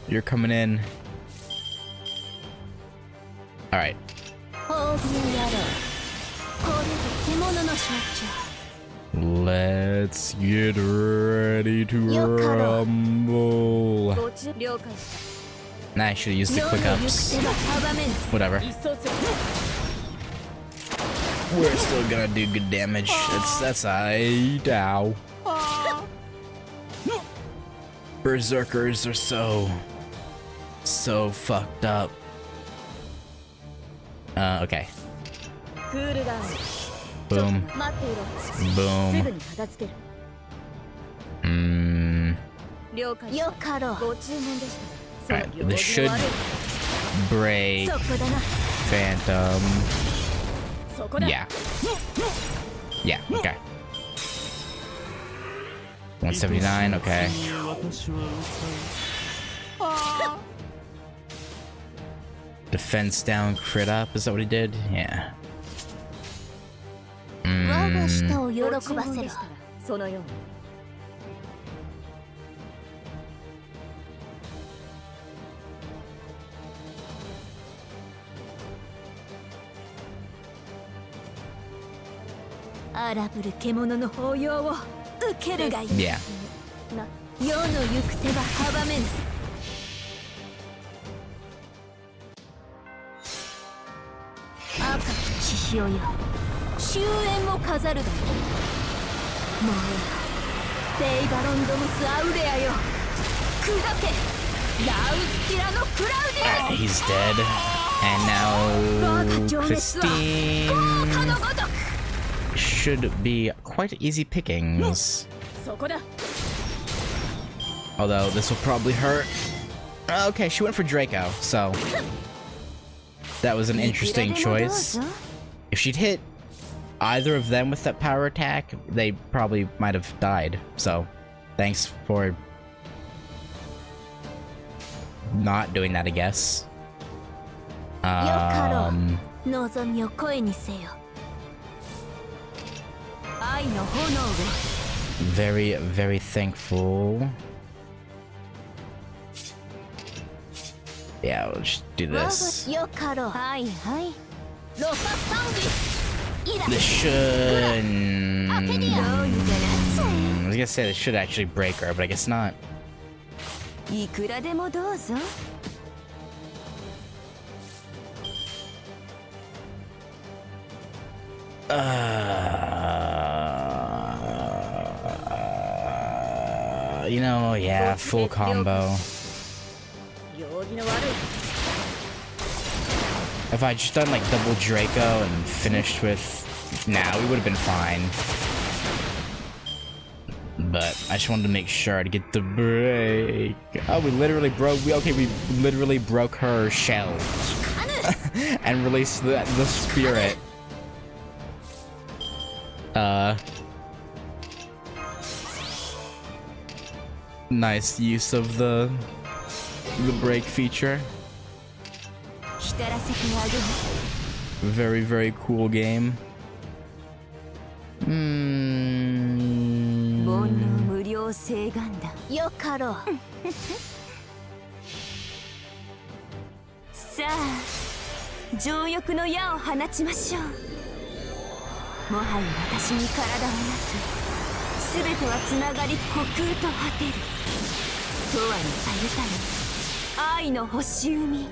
You're coming in. Alright. 褒美野郎これぞ獣の象徴 Let's get ready to rumble. ご注了解した Nah, I should have used the 世 quick の行く ups. 手は阻めぬ Whatever. 一層強く We're still gonna do good damage. That's I ow. Berserkers are so fucked up. Okay. クールダウン Boom. 待っていろすぐ Boom. に片付ける Mm. 了解よかろうご注文でした Alright, this should break そこだな Phantom. そこだ Yeah. Yeah, okay. 179, okay. Defense down, crit up, is that what he did? Yeah. 我が舌を喜ごば注文でせろしたらそのように 荒ぶる獣の抱擁を受けるがいい Yeah. 世の行く手は阻めぬ赤き血潮よ終焉を飾るだろうもうデイバロンドムス・アウレアよ砕けラウスキラのクラウディ Alright, he's dead. And now Christine アかのごとく should be quite easy pickings. そこだ Although this will probably hurt. Okay, she went for Draco, so that was an interesting choice. If she'd hit either of them with that power attack, they probably might have died. So, thanks for not doing that, I guess. よかろう望みを声にせよ愛の炎を Very, very thankful. Yeah, we'll just do this. よかろうはいはいロササンギイラ This should. Mm. I was gonna say this should actually break her, but I guess not. いくらでもどうぞ You know, yeah, full combo. 行儀の悪い If I just done like double Draco and finished with, nah, we would have been fine. But I just wanted to make sure to get the break. Oh, we literally broke. We literally broke her shell and released the spirit. Nice use of the break feature. 浸らせてあげます Very, very cool game. 煩悩無料請願だよかろうさあ情欲の矢を放ちましょうもはや私に体はなく全てはつながり虚空と果てる永遠にたゆたに愛の星海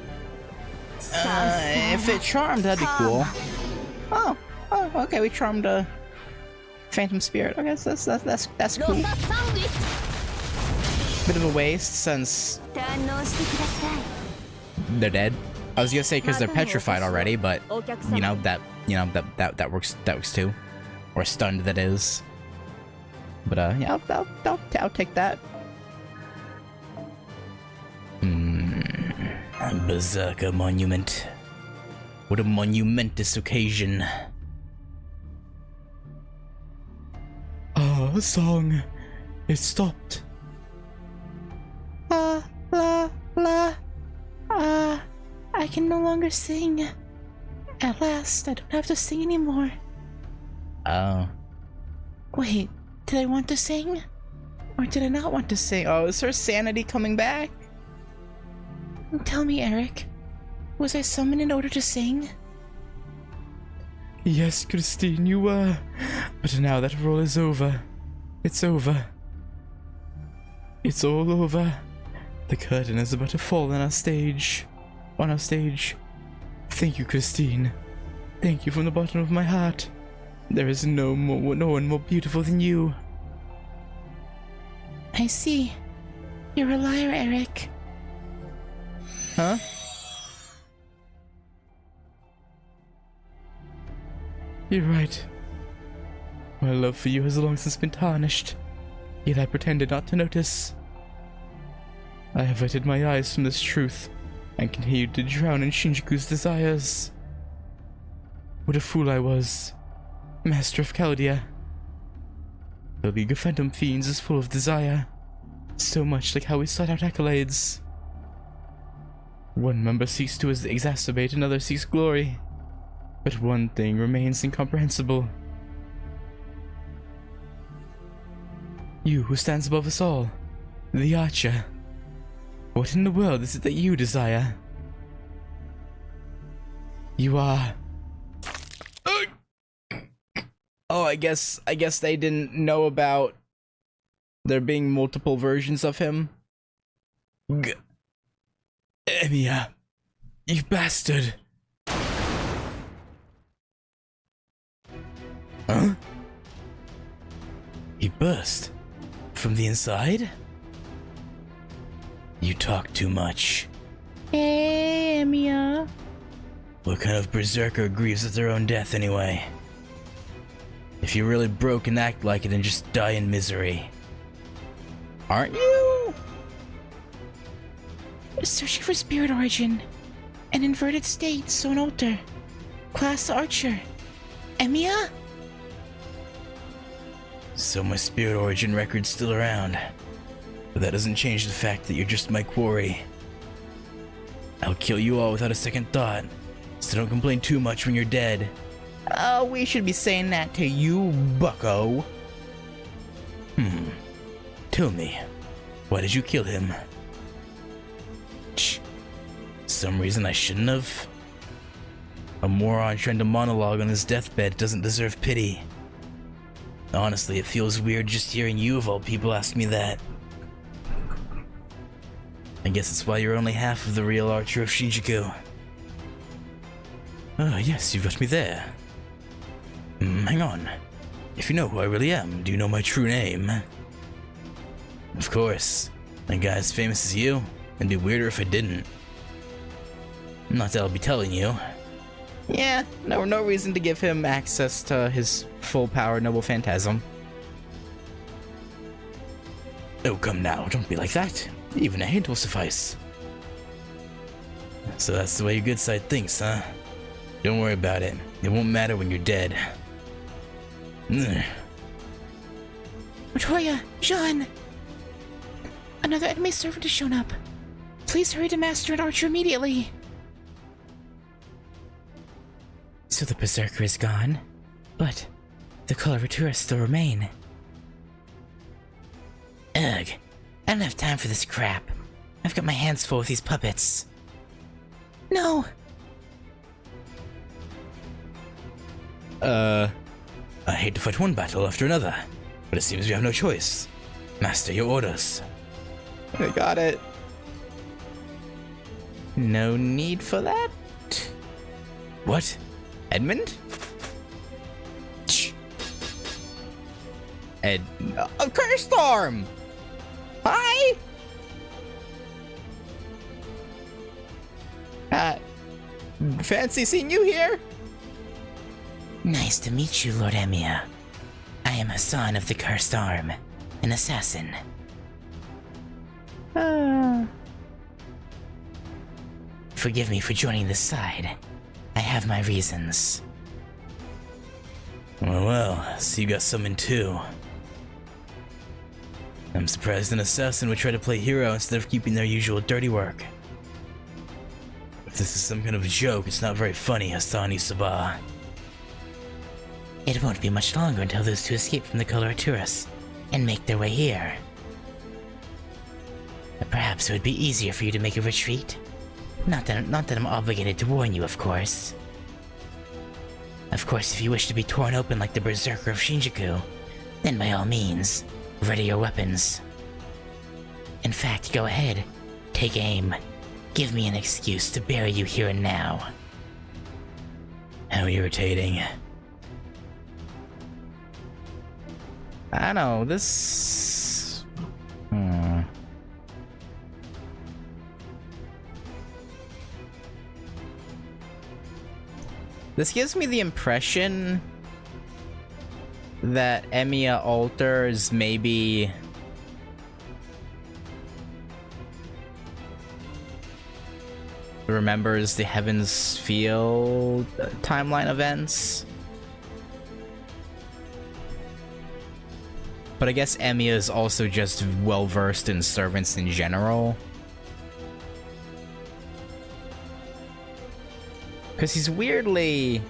If it charmed, that'd be cool. Oh, okay, we charmed a phantom spirit. I guess that's cool. Bit of a waste since 堪能してください they're dead. I was gonna say because they're petrified already, but that works too. Or stunned, that is. But yeah, I'll take that. Berserker Monument. What a monumentous occasion. A song. It stopped. I can no longer sing. At last, I don't have to sing anymore. Oh. Wait, did I want to sing? Or did I not want to sing? Oh, is her sanity coming back? Tell me, Eric. Was I summoned in order to sing? Yes, Christine, you were. But now that role is over. It's over. It's all over. The curtain is about to fall on our stage. Thank you, Christine. Thank you from the bottom of my heart. There is no one more beautiful than you. I see. You're a liar, Eric. Huh? You're right. My love for you has long since been tarnished, yet I pretended not to notice. I averted my eyes from this truth and continued to drown in Shinjuku's desires. What a fool I was, Master of Chaldea. The League of Phantom Fiends is full of desire, so much like how we sought out accolades. One member seeks to exacerbate, another seeks glory. But one thing remains incomprehensible. You who stands above us all, the GACHA. What in the world is it that you desire? You are... Oh, I guess they didn't know about there being multiple versions of him. Emiya, you bastard! Huh? He burst? From the inside? You talk too much. Hey, Emiya. What kind of berserker grieves at their own death anyway? If you're really broke and act like it and just die in misery. Aren't you? Searching for spirit origin. An inverted state, so an altar. Class archer. Emiya? So my spirit origin record's still around. But that doesn't change the fact that you're just my quarry. I'll kill you all without a second thought, so don't complain too much when you're dead. Oh, we should be saying that to you, bucko. Tell me, why did you kill him? Some reason I shouldn't have? A moron trying to monologue on his deathbed doesn't deserve pity. Honestly, it feels weird just hearing you of all people ask me that. I guess it's why you're only half of the real archer of Shinjuku. Ah, yes, you've got me there. Hang on. If you know who I really am, do you know my true name? Of course. A guy as famous as you. It'd be weirder if I didn't. Not that I'll be telling you. Yeah, no reason to give him access to his full power noble phantasm. Oh, come now, don't be like that. Even a hint will suffice. So that's the way your good side thinks, huh? Don't worry about it. It won't matter when you're dead. Otoya, Jean! Another enemy servant has shown up. Please hurry to Master and Archer immediately. So the Berserker is gone, but the coloratures still remain. Ugh, I don't have time for this crap. I've got my hands full with these puppets. No! I hate to fight one battle after another, but it seems we have no choice. Master, your orders. I got it. No need for that. What? Edmund? A cursed arm! Hi! Fancy seeing you here? Nice to meet you, Lord Emiya. I am Hassan of the Cursed Arm, an assassin. Forgive me for joining this side. I have my reasons. Well, so you got summoned too. I'm surprised an assassin would try to play hero instead of keeping their usual dirty work. If this is some kind of joke, it's not very funny, Hassani Sabah. It won't be much longer until those two escape from the Coloraturas and make their way here. Perhaps it would be easier for you to make a retreat. Not that I'm obligated to warn you, of course. Of course, if you wish to be torn open like the Berserker of Shinjuku, then by all means, ready your weapons. In fact, go ahead, take aim. Give me an excuse to bury you here and now. How irritating. I know, this... This gives me the impression that Emiya alters maybe... remembers the Heaven's Field timeline events. But I guess Emiya is also just well-versed in servants in general. Because he's weirdly...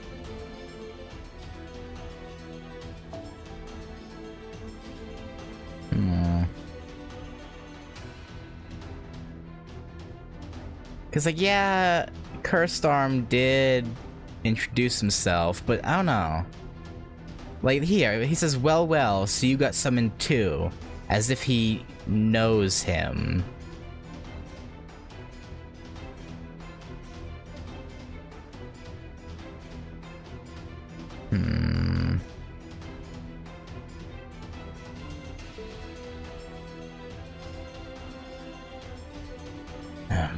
Because, like, yeah, Cursed Arm did introduce himself, but I don't know. Like, here, he says, well, so you got summoned too. As if he knows him.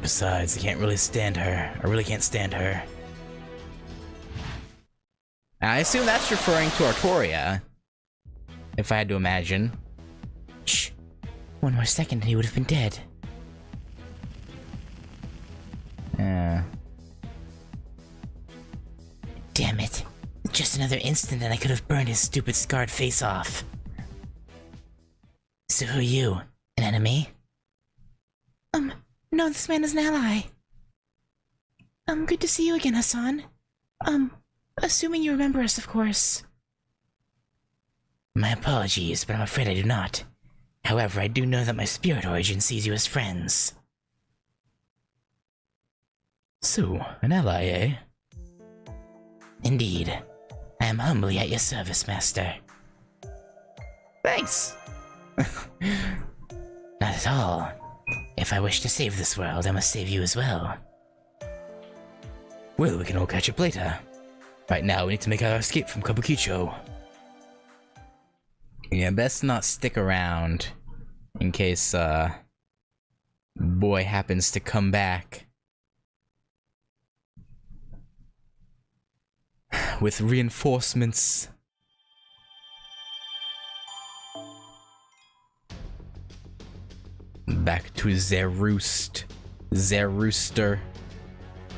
Besides, I can't really stand her. I really can't stand her. I assume that's referring to Artoria. If I had to imagine. Shh. One more second and he would have been dead. Yeah. Damn it. Just another instant and I could have burned his stupid scarred face off. So who are you? An enemy? No, this man is an ally. Good to see you again, Hassan. Assuming you remember us, of course. My apologies, but I'm afraid I do not. However, I do know that my spirit origin sees you as friends. So, an ally, eh? Indeed. I am humbly at your service, Master. Thanks! Not at all. If I wish to save this world, I must save you as well. Well, we can all catch up later. Right now, we need to make our escape from Kabukicho. Yeah, best not stick around. In case, boy happens to come back. With reinforcements. Back to Zerooster.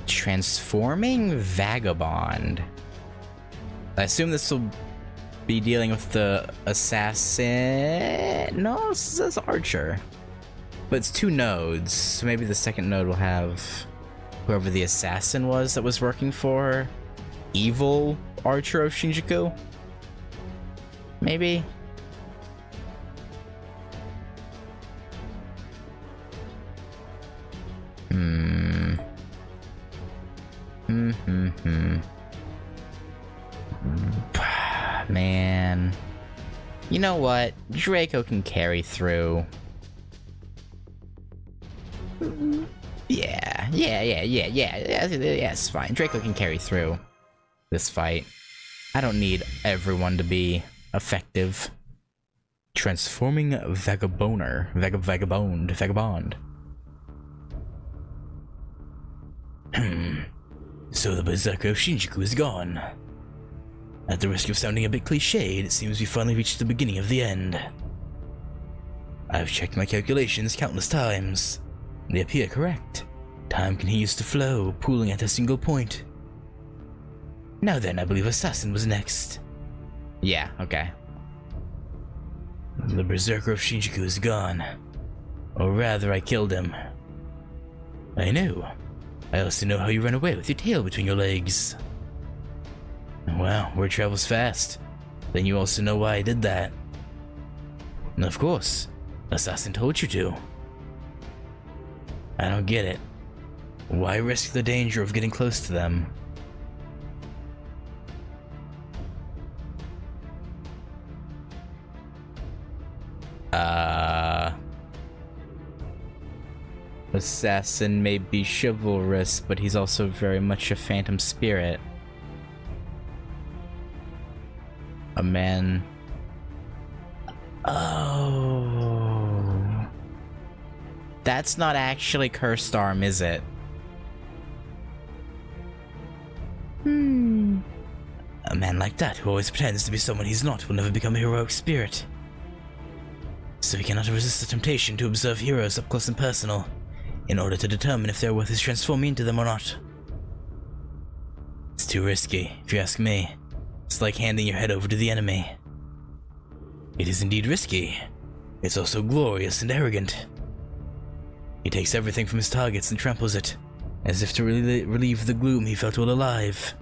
Transforming Vagabond. I assume this will be dealing with the assassin. No, this says Archer. But it's 2 nodes, so maybe the second node will have whoever the assassin was that was working for evil Archer of Shinjuku. Maybe. Man. You know what? Draco can carry through. Yes, fine. Draco can carry through this fight. I don't need everyone to be effective. Transforming Vagabond. So the Berserker of Shinjuku is gone. At the risk of sounding a bit cliched, it seems we finally reached the beginning of the end. I've checked my calculations countless times. They appear correct. Time continues to flow, pooling at a single point. Now then, I believe Assassin was next. Yeah, okay. The Berserker of Shinjuku is gone. Or rather, I killed him. I know. I also know how you ran away with your tail between your legs. Well, word travels fast. Then you also know why I did that. And of course, Assassin told you to. I don't get it. Why risk the danger of getting close to them? Assassin may be chivalrous, but he's also very much a phantom spirit. A man. Oh. That's not actually Cursed Arm, is it? A man like that who always pretends to be someone he's not will never become a heroic spirit. So he cannot resist the temptation to observe heroes up close and personal, in order to determine if they're worth his transforming into them or not. It's too risky, if you ask me. It's like handing your head over to the enemy. It is indeed risky. It's also glorious and arrogant. He takes everything from his targets and tramples it, as if to relieve the gloom he felt while alive.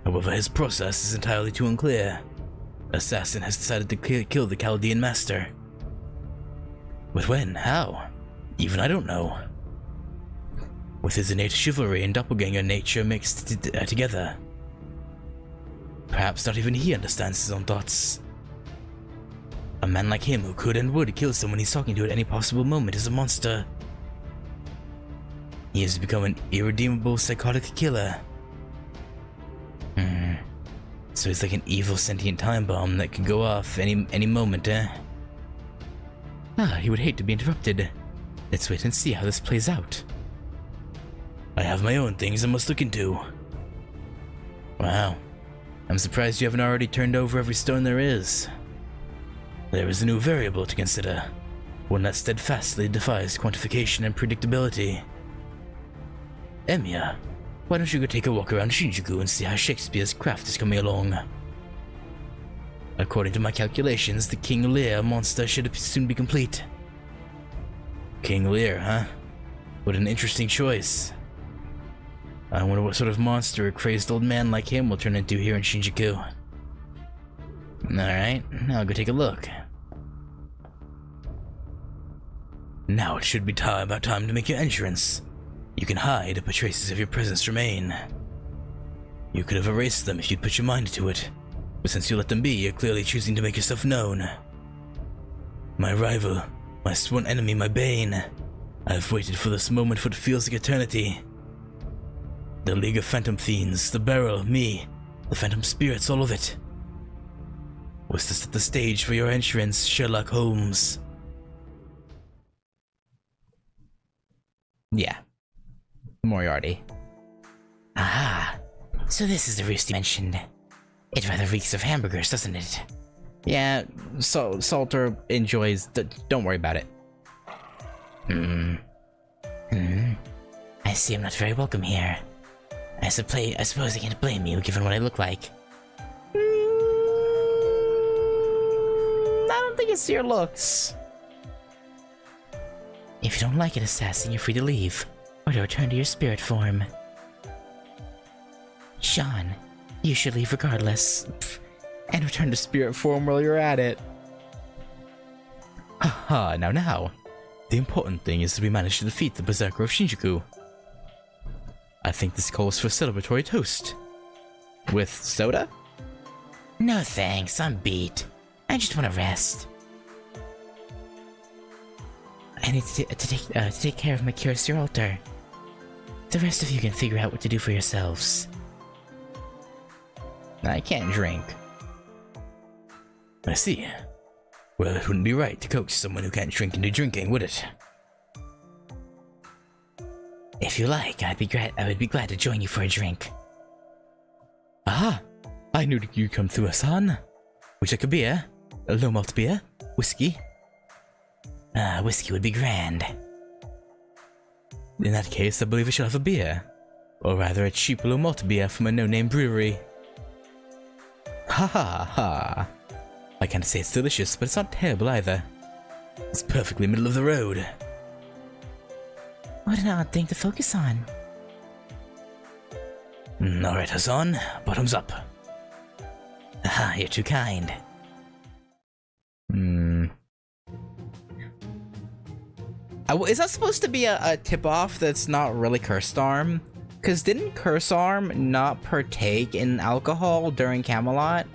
However, his process is entirely too unclear. Assassin has decided to kill the Chaldean master. But when? How? Even I don't know. With his innate chivalry and doppelganger nature mixed together. Perhaps not even he understands his own thoughts. A man like him who could and would kill someone he's talking to at any possible moment is a monster. He has become an irredeemable psychotic killer. So he's like an evil sentient time bomb that can go off any moment, eh? He would hate to be interrupted. Let's wait and see how this plays out. I have my own things I must look into. Wow. I'm surprised you haven't already turned over every stone there is. There is a new variable to consider, one that steadfastly defies quantification and predictability. Emiya, why don't you go take a walk around Shinjuku and see how Shakespeare's craft is coming along? According to my calculations, the King Lear monster should soon be complete. King Lear, huh? What an interesting choice. I wonder what sort of monster a crazed old man like him will turn into here in Shinjuku. Alright, I'll go take a look. Now it should be about time to make your entrance. You can hide, but traces of your presence remain. You could have erased them if you'd put your mind to it, but since you let them be, you're clearly choosing to make yourself known. My rival, my sworn enemy, my bane. I've waited for this moment for what feels like eternity. The League of Phantom Fiends, the Barrel, me, the Phantom Spirits, all of it. Was to set the stage for your entrance, Sherlock Holmes. Yeah. Moriarty. Aha. So this is the roost you mentioned. It rather reeks of hamburgers, doesn't it? Yeah, Salter enjoys. Don't worry about it. I see I'm not very welcome here. I suppose I can't blame you, given what I look like. I don't think it's your looks. If you don't like it, Assassin, you're free to leave, or to return to your spirit form. Sean, you should leave regardless. And return to spirit form while you're at it. Haha, now. The important thing is that we managed to defeat the Berserker of Shinjuku. I think this calls for a celebratory toast. With soda? No thanks, I'm beat. I just want to rest. I need to take care of my curious altar. The rest of you can figure out what to do for yourselves. I can't drink. I see. Well, it wouldn't be right to coax someone who can't drink into drinking, would it? If you like, I would be glad to join you for a drink. Aha! I knew you'd come through, Hassan. Would you like a beer? A low malt beer? Whiskey? Whiskey would be grand. In that case, I believe we shall have a beer. Or rather, a cheap low malt beer from a no-name brewery. Ha ha ha. I can't say it's delicious, but it's not terrible either. It's perfectly middle of the road. What an odd thing to focus on. Alright, Hassan. Bottoms up. Aha, you're too kind. Is that supposed to be a tip-off that's not really Cursed Arm? Because didn't Cursed Arm not partake in alcohol during Camelot?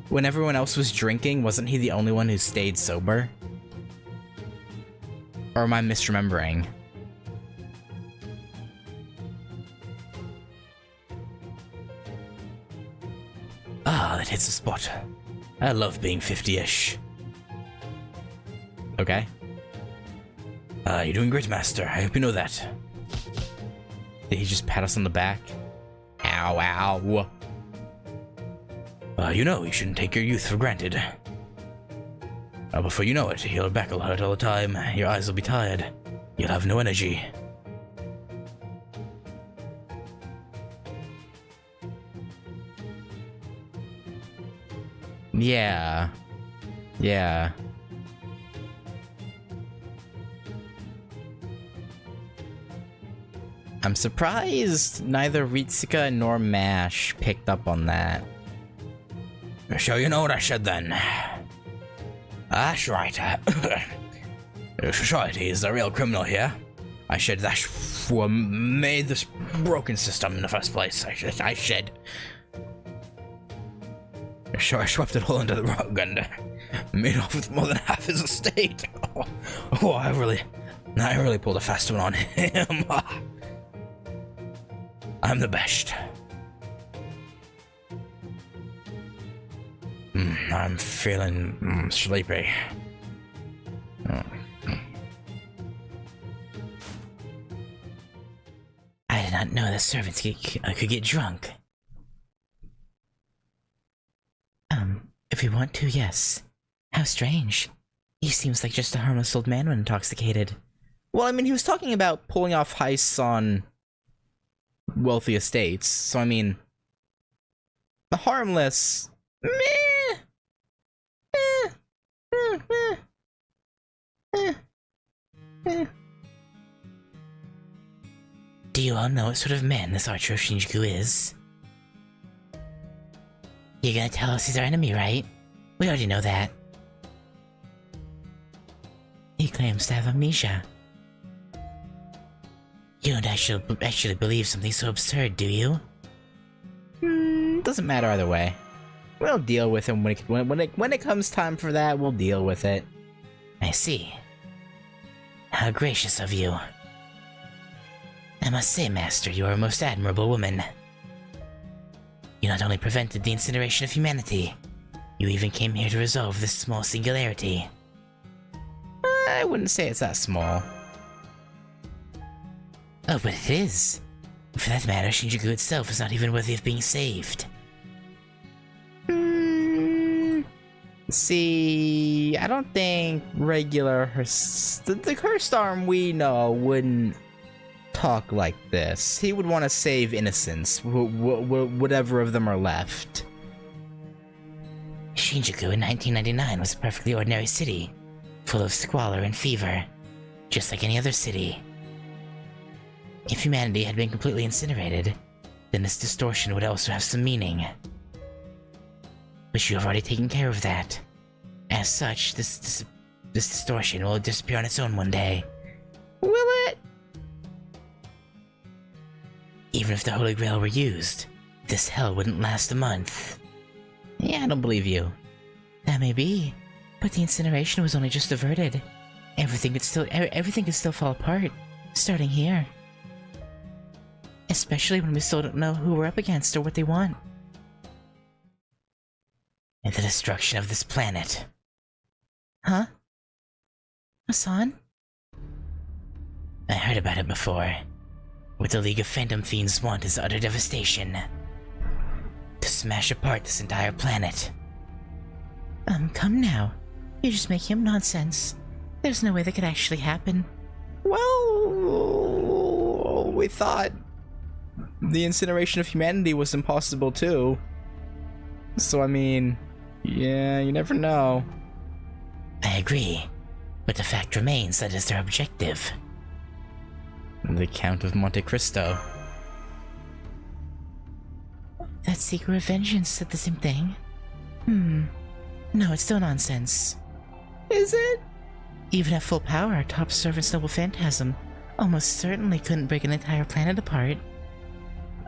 When everyone else was drinking, wasn't he the only one who stayed sober? Or am I misremembering? Ah, that hits the spot. I love being 50-ish. Okay. You're doing great, Master. I hope you know that. Did he just pat us on the back? Ow, ow. You know, you shouldn't take your youth for granted. Before you know it, your back will hurt all the time, your eyes will be tired, you'll have no energy. Yeah. Yeah. I'm surprised neither Ritsuka nor MASH picked up on that. So you know what I said then? That's right. Society is the real criminal here. I said that's what made this broken system in the first place. I said. So I swept it all under the rug and made off with more than half his estate. I really pulled a fast one on him. I'm the best. I'm feeling sleepy. I did not know the servants could get drunk. If you want to, yes. How strange. He seems like just a harmless old man when intoxicated. Well, I mean, he was talking about pulling off heists on wealthy estates, so I mean, the harmless. Meh. Do you all know what sort of man this Archer of Shinjuku is? You're gonna tell us he's our enemy, right? We already know that. He claims to have amnesia. You don't actually believe something so absurd, do you? Doesn't matter either way. We'll deal with him when it comes time for that. We'll deal with it. I see. How gracious of you. I must say, Master, you are a most admirable woman. You not only prevented the incineration of humanity, you even came here to resolve this small singularity. I wouldn't say it's that small. Oh, but it is. For that matter, Shinjuku itself is not even worthy of being saved. See, I don't think regular the Cursed Arm we know wouldn't talk like this. He would want to save innocents, whatever of them are left. Shinjuku in 1999 was a perfectly ordinary city, full of squalor and fever, just like any other city. If humanity had been completely incinerated, then this distortion would also have some meaning. But you have already taken care of that. As such, this distortion will disappear on its own one day. Will it? Even if the Holy Grail were used, this hell wouldn't last a month. Yeah, I don't believe you. That may be, but the incineration was only just averted. everything could still fall apart, starting here. Especially when we still don't know who we're up against or what they want. And the destruction of this planet. Huh? Hassan? I heard about it before. What the League of Phantom Fiends want is utter devastation. To smash apart this entire planet. Come now. You're just making up nonsense. There's no way that could actually happen. Well, we thought the incineration of humanity was impossible too. So I mean, yeah, you never know. I agree, but the fact remains that is their objective. The Count of Monte Cristo. That Seeker of Vengeance said the same thing. No, it's still nonsense. Is it? Even at full power, our top servant's Noble Phantasm almost certainly couldn't break an entire planet apart.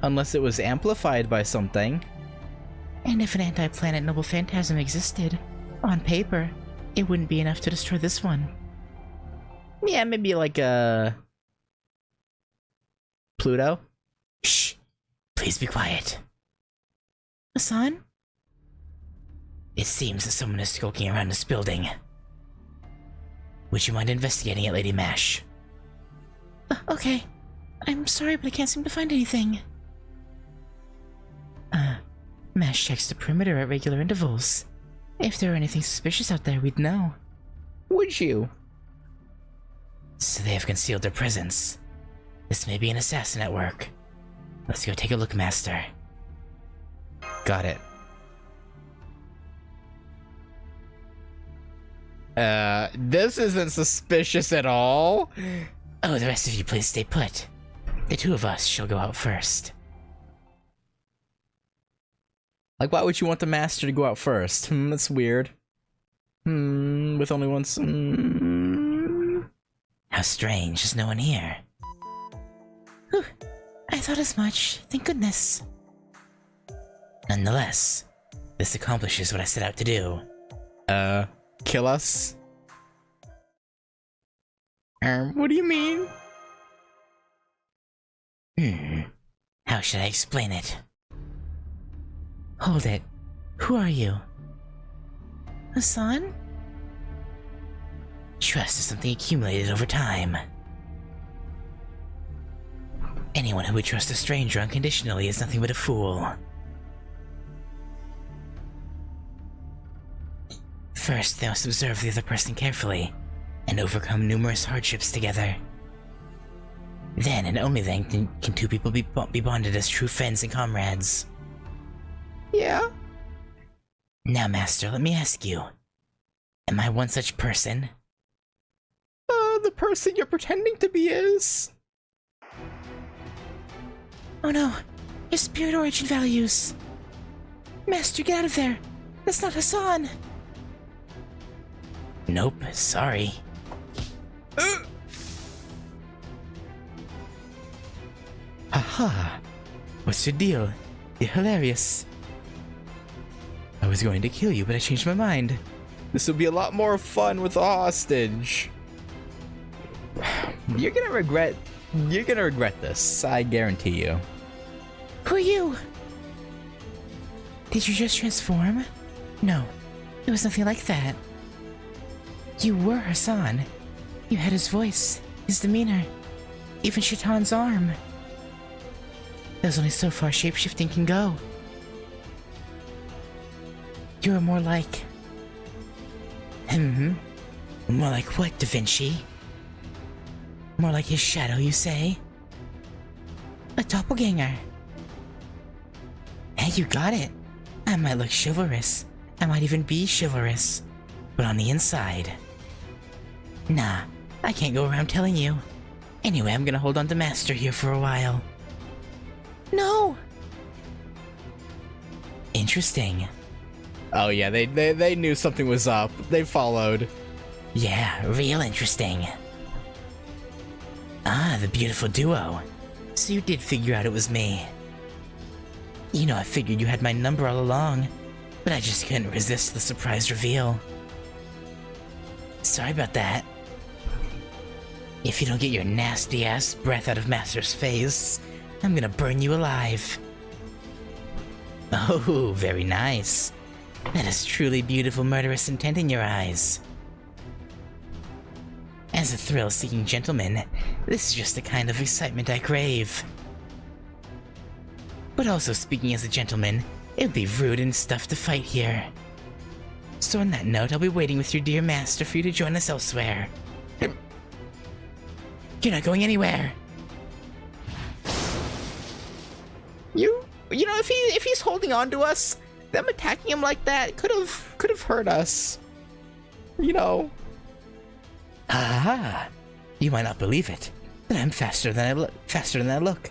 Unless it was amplified by something. And if an anti-planet Noble Phantasm existed, on paper, it wouldn't be enough to destroy this one. Yeah, maybe like Pluto? Shh! Please be quiet. Hassan? It seems that someone is skulking around this building. Would you mind investigating it, Lady Mash? Okay. I'm sorry, but I can't seem to find anything. Mash checks the perimeter at regular intervals. If there were anything suspicious out there, we'd know. Would you? So they have concealed their presence. This may be an assassin at work. Let's go take a look, Master. Got it. This isn't suspicious at all. Oh, the rest of you please stay put. The two of us shall go out first. Like, why would you want the Master to go out first? That's weird. With only one... How strange, there's no one here. Whew, I thought as much, thank goodness. Nonetheless, this accomplishes what I set out to do. Kill us? What do you mean? How should I explain it? Hold it. Who are you? Hassan? Trust is something accumulated over time. Anyone who would trust a stranger unconditionally is nothing but a fool. First, they must observe the other person carefully, and overcome numerous hardships together. Then, and only then, can two people be bonded as true friends and comrades. Yeah? Now, Master, let me ask you. Am I one such person? The person you're pretending to be is... Oh no, your spirit origin values. Master, get out of there. That's not Hassan. Nope, sorry. Haha. What's your deal? You're hilarious. I was going to kill you, but I changed my mind. This will be a lot more fun with a hostage. You're gonna regret this, I guarantee you. Who are you? Did you just transform? No, it was nothing like that. You were Hassan. You had his voice, his demeanor, even Shaitan's arm. There's only so far shapeshifting can go. You were more like... More like what, Da Vinci? More like his shadow, you say? A doppelganger. Hey, you got it. I might look chivalrous. I might even be chivalrous. But on the inside... Nah, I can't go around telling you. Anyway, I'm gonna hold on to Master here for a while. No! Interesting. Oh yeah, they knew something was up. They followed. Yeah, real interesting. Ah, the beautiful duo. So you did figure out it was me. You know, I figured you had my number all along, but I just couldn't resist the surprise reveal. Sorry about that. If you don't get your nasty ass breath out of Master's face, I'm gonna burn you alive. Oh, very nice. That is truly beautiful murderous intent in your eyes. As a thrill-seeking gentleman, this is just the kind of excitement I crave. But also speaking as a gentleman, it would be rude and stuff to fight here. So on that note, I'll be waiting with your dear master for you to join us elsewhere. You're not going anywhere. You know, if he's holding on to us, them attacking him like that could have hurt us. You know. Ah, you might not believe it, but I'm faster than I look.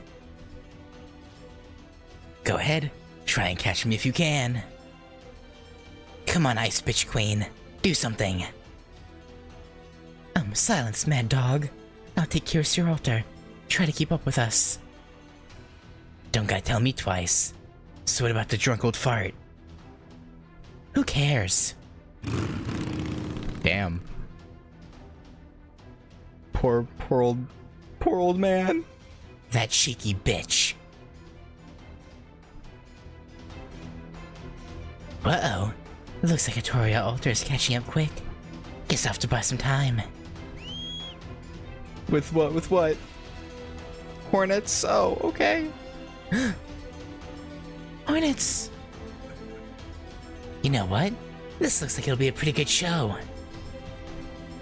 Go ahead, try and catch me if you can. Come on, Ice Bitch Queen, do something. Silence, mad dog. I'll take care of your altar. Try to keep up with us. Don't gotta tell me twice. So what about the drunk old fart? Who cares? Damn. Poor old man. That cheeky bitch. Uh-oh. Looks like Atoria altar is catching up quick. Guess I'll have to buy some time. With what? Hornets? Oh, okay. Hornets! You know what? This looks like it'll be a pretty good show.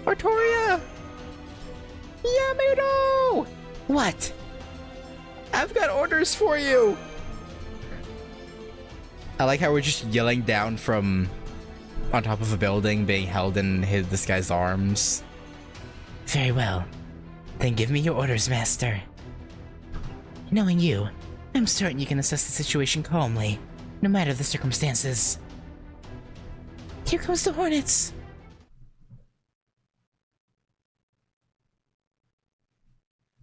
Artoria! Yamato! What? I've got orders for you! I like how we're just yelling down from on top of a building, being held in this guy's arms. Very well. Then give me your orders, Master. Knowing you, I'm certain you can assess the situation calmly, no matter the circumstances. Here comes the Hornets!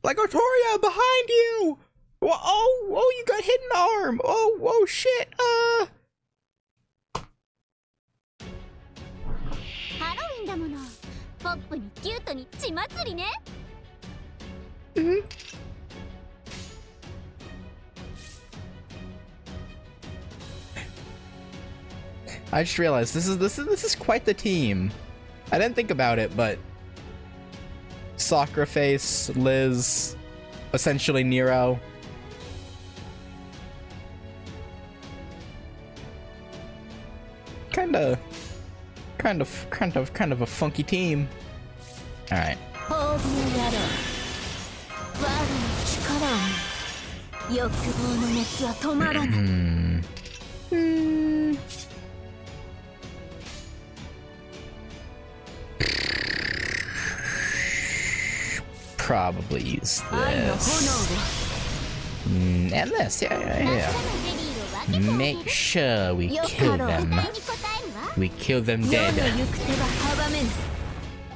Like, Artoria, behind you! Oh, you got hidden arm! Oh, shit, ハロウィンだもの。ポップにキュートに血祭りね。I just realized this is quite the team. I didn't think about it, but Sakura Face, Liz, essentially Nero. Kind of a funky team. All right. 褒美やろう。我の力を見。欲望の熱は止まらない。Probably use this. And this, yeah. Make sure we kill them. We kill them dead.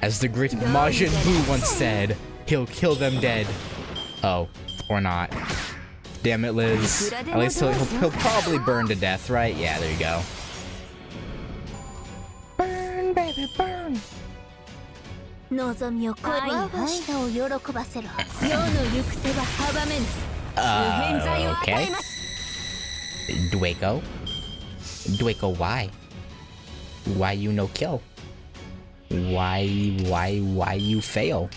As the great Majin Buu once said, he'll kill them dead. Oh, or not. Damn it, Liz. At least he'll probably burn to death, right? Yeah, there you go. Burn, baby, burn. 望みを恋に舌を喜ばせろ。世の行く手は阻めぬ。無偏罪を与えます。Dwayko, why? Why you no kill? Why you fail?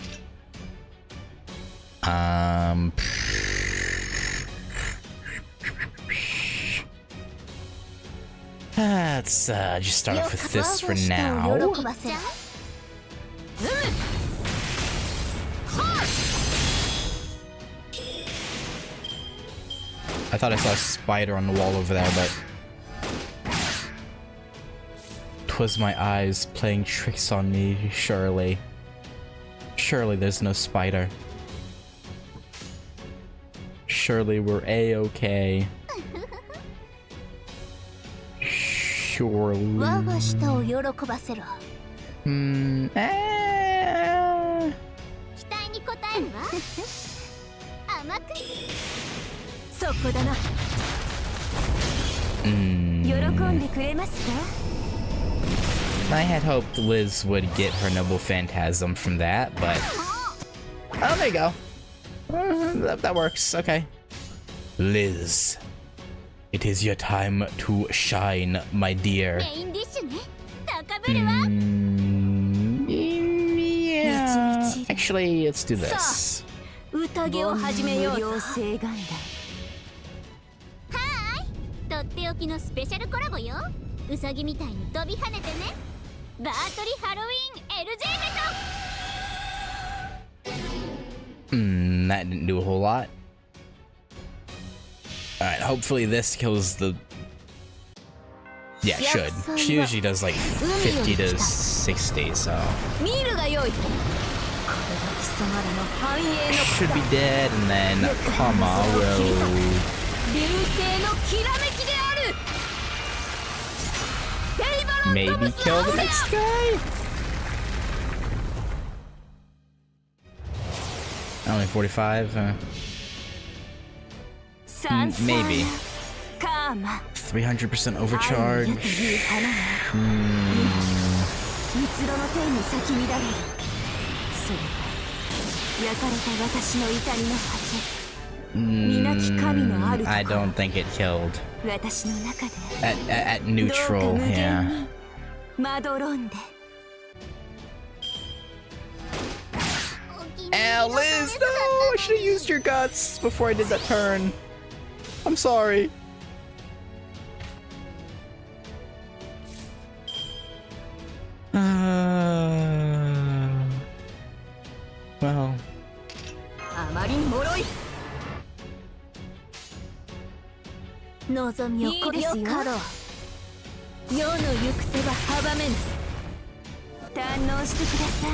Let's just start off with this for now. I thought I saw a spider on the wall over there, but 'twas my eyes playing tricks on me, surely. Surely there's no spider. Surely we're A-okay. Surely. 我が舌を喜ばせろ。期待に応えるわ。甘く。そこだな。喜んでくれますか？ I had hoped Liz would get her Noble Phantasm from that, but Oh, there you go. That works. Okay. Liz, it is your time to shine, my dear. メインディッシュね高ぶるわ Yeah. Actually, let's do this. 宴を始めよう妖さ精ガンとっておきのスペシャルコラボよウサギみたいに飛び跳ねてねバートリハロウィン LJ メ That didn't do a whole lot. Alright, hopefully this kills the... Yeah, it should. She usually does like 50 to 60, so... ト見るがよいこれが貴様らの繁栄の Should be dead, and then Kama will... 流星のきらめきであるペイバロン maybe kill the next guy? Only 45? Maybe. カーマ 300% overcharge? 蜜ろの天に咲き乱れるそれは焼かれた私の痛みの果て I don't think it killed. 私の中で At neutral, yeah. まどろんで Liz, no! I should have used your guts before I did that turn. I'm sorry. Well. あまりに脆い望みをこですよ世の行く手は阻めぬ堪能してください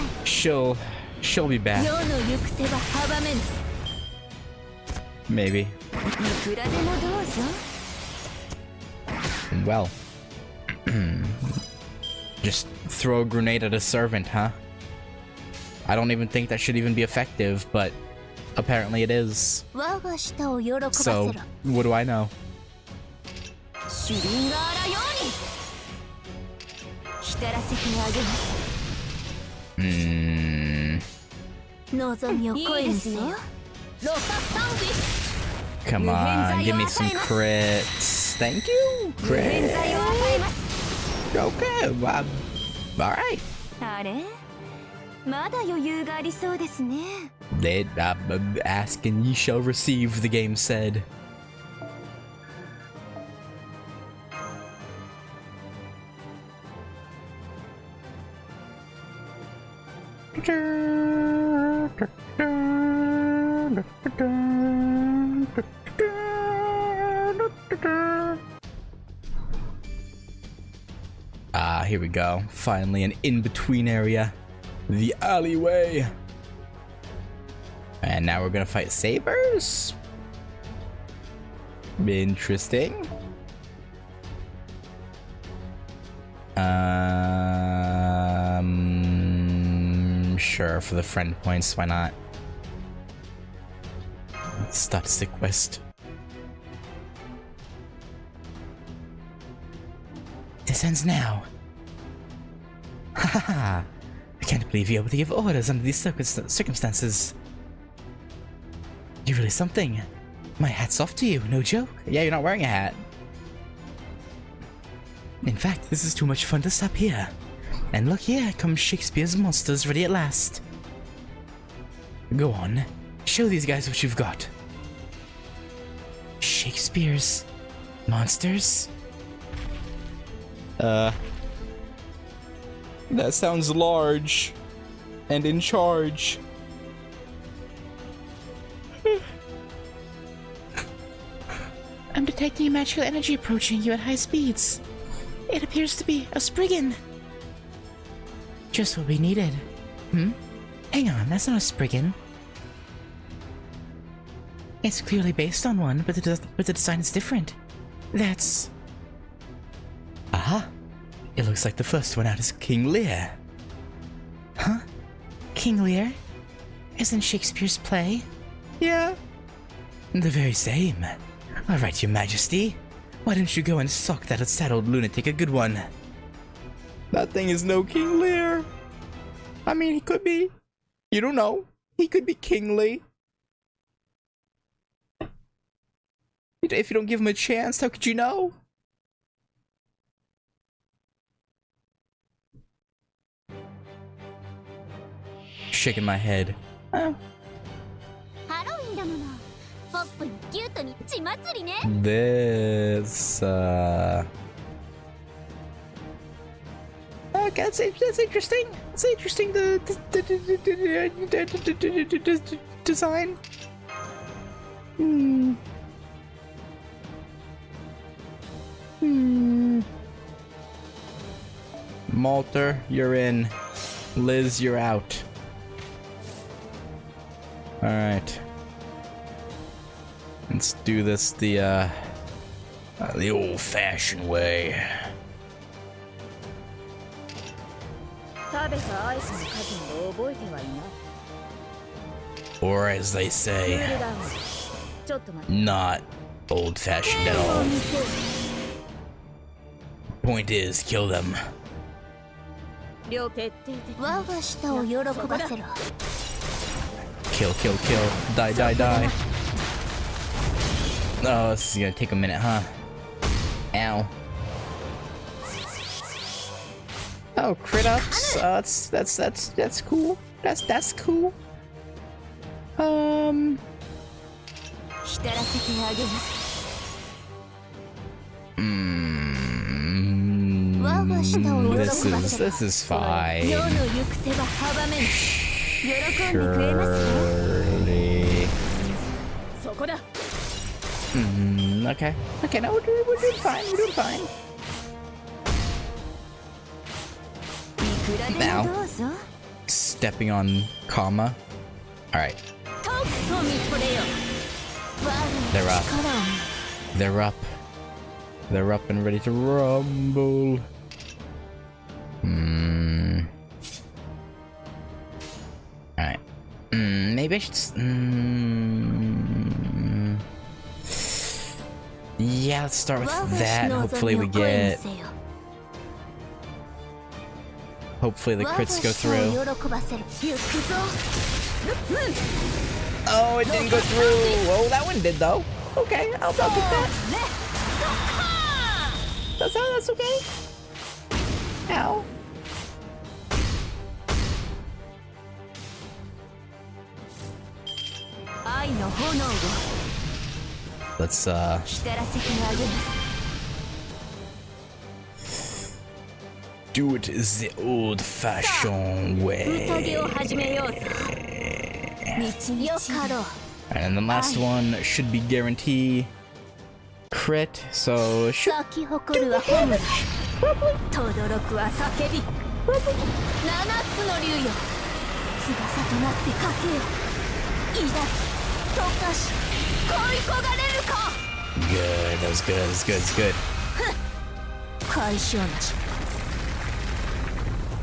She'll be back. 世の行く手は阻めぬ Maybe. いくらでもどうぞ Well. Just throw a grenade at a servant, huh? I don't even think that should even be effective, but apparently it is. 我が舌を喜ばせ So, ろ what do I know? シュリンガーラように浸らせてあげます望みを声にせよロササンビ Come on, give me some crits. Thank you. 冤 Crit. 罪を与えます Okay. Alright. あれまだ余裕がありそうですね They ask and ye shall receive, the game said. Here we go. Finally, an in-between area. The alleyway. And now we're gonna fight sabers? Interesting. Sure, for the friend points, why not? Statistic quest. This ends now. Haha. I can't believe you're able to give orders under these circumstances. You're really something. My hat's off to you, no joke. Yeah, you're not wearing a hat. In fact, this is too much fun to stop here. And look, here comes Shakespeare's monsters ready at last. Go on, show these guys what you've got. Shakespeare's monsters? That sounds large and in charge. I'm detecting a magical energy approaching you at high speeds. It appears to be a Spriggan. Just what we needed. Hang on, that's not a Spriggan. It's clearly based on one, but the design is different. That's... Aha! It looks like the first one out is King Lear. Huh? King Lear? Isn't Shakespeare's play? Yeah. The very same. Alright, your majesty. Why don't you go and sock that sad old lunatic a good one? That thing is no King Lear. I mean, he could be. You don't know. He could be kingly. If you don't give him a chance, how could you know? Shaking my head. Oh. ハロウィンだもの。ポップにキュートに血祭りね。This, okay, that's interesting. That's interesting. The design. Malter, you're in. Liz, you're out. All right. Let's do this the old-fashioned way. 食べたアイスの数も覚えてはいない。 Or as they say, クールダウン。ちょっと待って。 not old-fashioned at all. Point is, kill them. 両徹底的。我が舌を喜ばせろ。 Kill, kill, kill. Die, die, die. Oh, this is gonna take a minute, huh? Ow. Oh, crit ups. That's cool. That's cool. 浸らせてあげます。This is fine. 世の行く手は阻めぬ。喜んでくれますか？ Surely. そこだ。 Okay. Okay, no, we're doing fine. We're doing fine. いくらでも Now. どうぞ。 Stepping on comma. Alright. とくと見とれよ。 They're up. They're up. They're up and ready to rumble. Alright. Maybe I should... Yeah, let's start with that. Hopefully we get... Hopefully the crits go through. Oh, it didn't go through. Oh, that one did though. Okay, I'll take that. That's okay. Ow. Let's do it the old-fashioned way. And the last one should be guarantee crit, so it should do good damage. Good, that was good, that's good, that's good.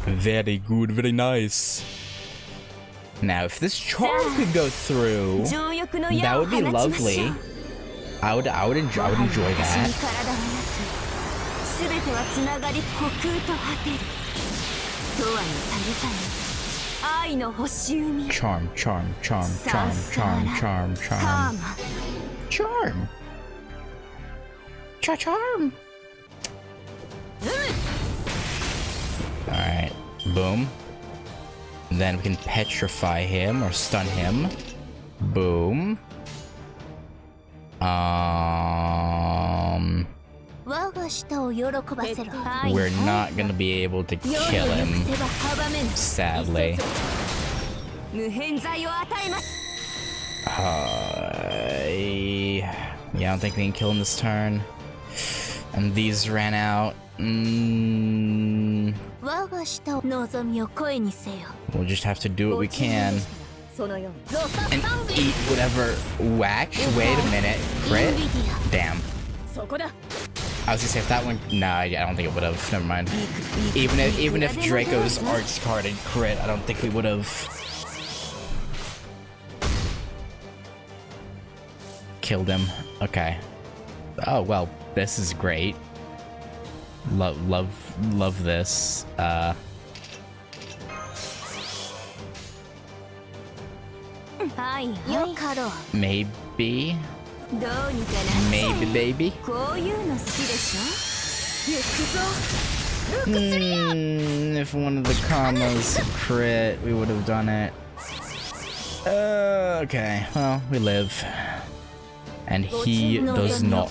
Very good, very nice. Now, if this charm could go through, that would be lovely. I would enjoy that. Charm, charm, charm, charm, charm, charm, charm. Charm. Charm. Alright, boom. Then we can petrify him or stun him. Boom. We're not gonna be able to kill him, sadly. Yeah, I don't think we can kill him this turn. And these ran out. We'll just have to do what we can. And eat whatever whack. Wait a minute. Crit? Damn. I was gonna say if that one... Nah, I don't think it would have. Never mind. Even if Draco's arts card had crit, I don't think we would have killed him. Okay. Oh, well, this is great. Love this. はいよかろう Maybe. どうにかなっちゃ Maybe, baby. こういうの好きでしょ行くぞ If one of the commas crit, we would have done it. Okay, well, we live. And he does not.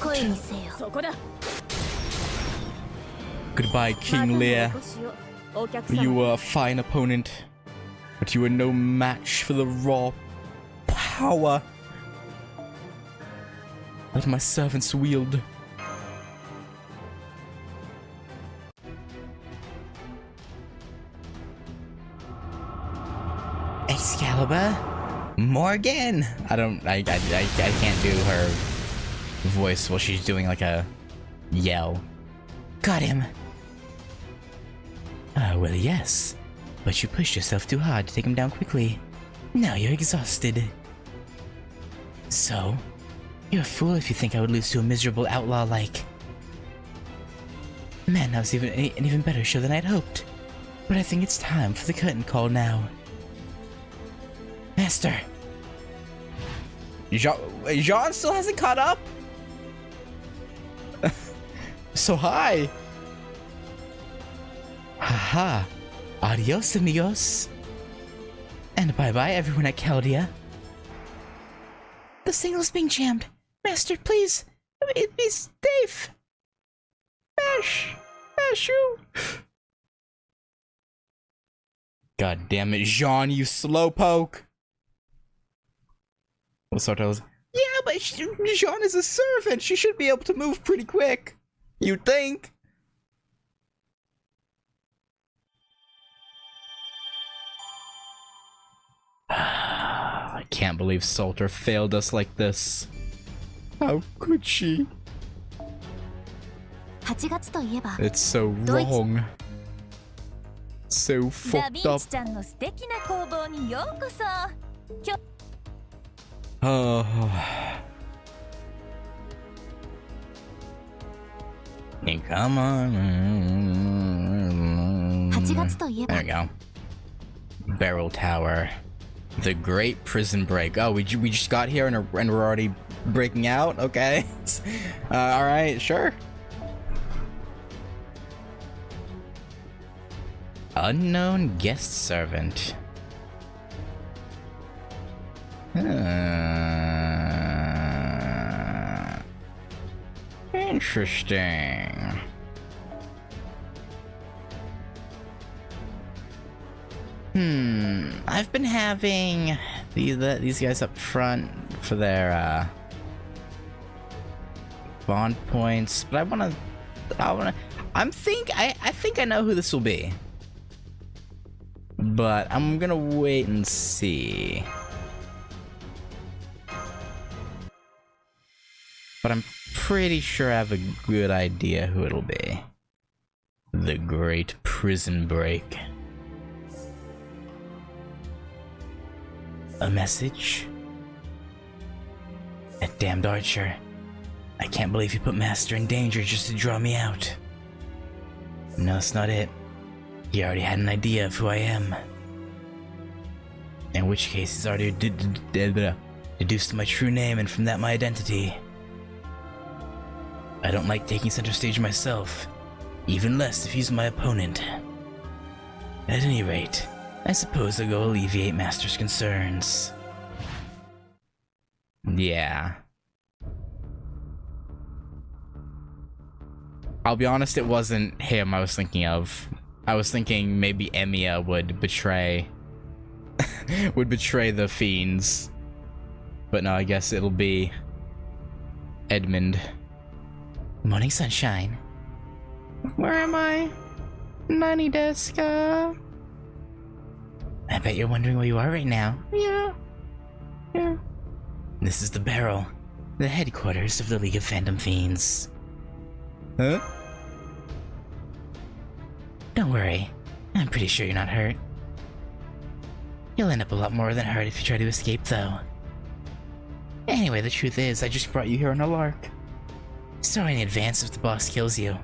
そこだ Goodbye, King Lear. お客 You 様 were a fine opponent, but you were no match for the raw power that my servants wield. Excalibur? Morgan! I can't do her voice while she's doing like a yell. Got him. Well, yes. But you pushed yourself too hard to take him down quickly. Now you're exhausted. So? You're a fool if you think I would lose to a miserable outlaw like... Man, that was an even better show than I'd hoped. But I think it's time for the curtain call now. Master! Jean still hasn't caught up? So high! Haha. Adios, amigos. And bye-bye, everyone at Chaldea. The signal's being jammed. Master, please. Be safe. Mash you. God damn it, Jean, you slowpoke. Well, Sartel's, yeah, but Jean is a servant. She should be able to move pretty quick. You'd think. I can't believe Salter failed us like this. How could she? 8月といえば It's so wrong. So ダヴ fucked ィン up. チちゃんの素敵な工房にようこそ Oh. Hey, come on. 8月といえば There we go. Barrel Tower. The Great Prison Break. Oh, we just got here and we're already breaking out? Okay. Alright, sure. Unknown guest servant. Interesting. I've been having these guys up front for their bond points, but I think I know who this will be. But I'm gonna wait and see. But I'm pretty sure I have a good idea who it'll be. The Great Prison Break. A message? That damned archer. I can't believe he put Master in danger just to draw me out. No, that's not it. He already had an idea of who I am. In which case, he's already deduced my true name and from that my identity. I don't like taking center stage myself, even less if he's my opponent. At any rate, I suppose I'll go alleviate Master's concerns. Yeah. I'll be honest, it wasn't him I was thinking of. I was thinking maybe Emiya would betray the fiends. But no, I guess it'll be Edmund. Morning, sunshine. Where am I? Nani desu ka? I bet you're wondering where you are right now. Yeah. This is the Barrel, the headquarters of the League of Phantom Fiends. Huh? Don't worry, I'm pretty sure you're not hurt. You'll end up a lot more than hurt if you try to escape, though. Anyway, the truth is, I just brought you here on a lark. Sorry in advance if the boss kills you.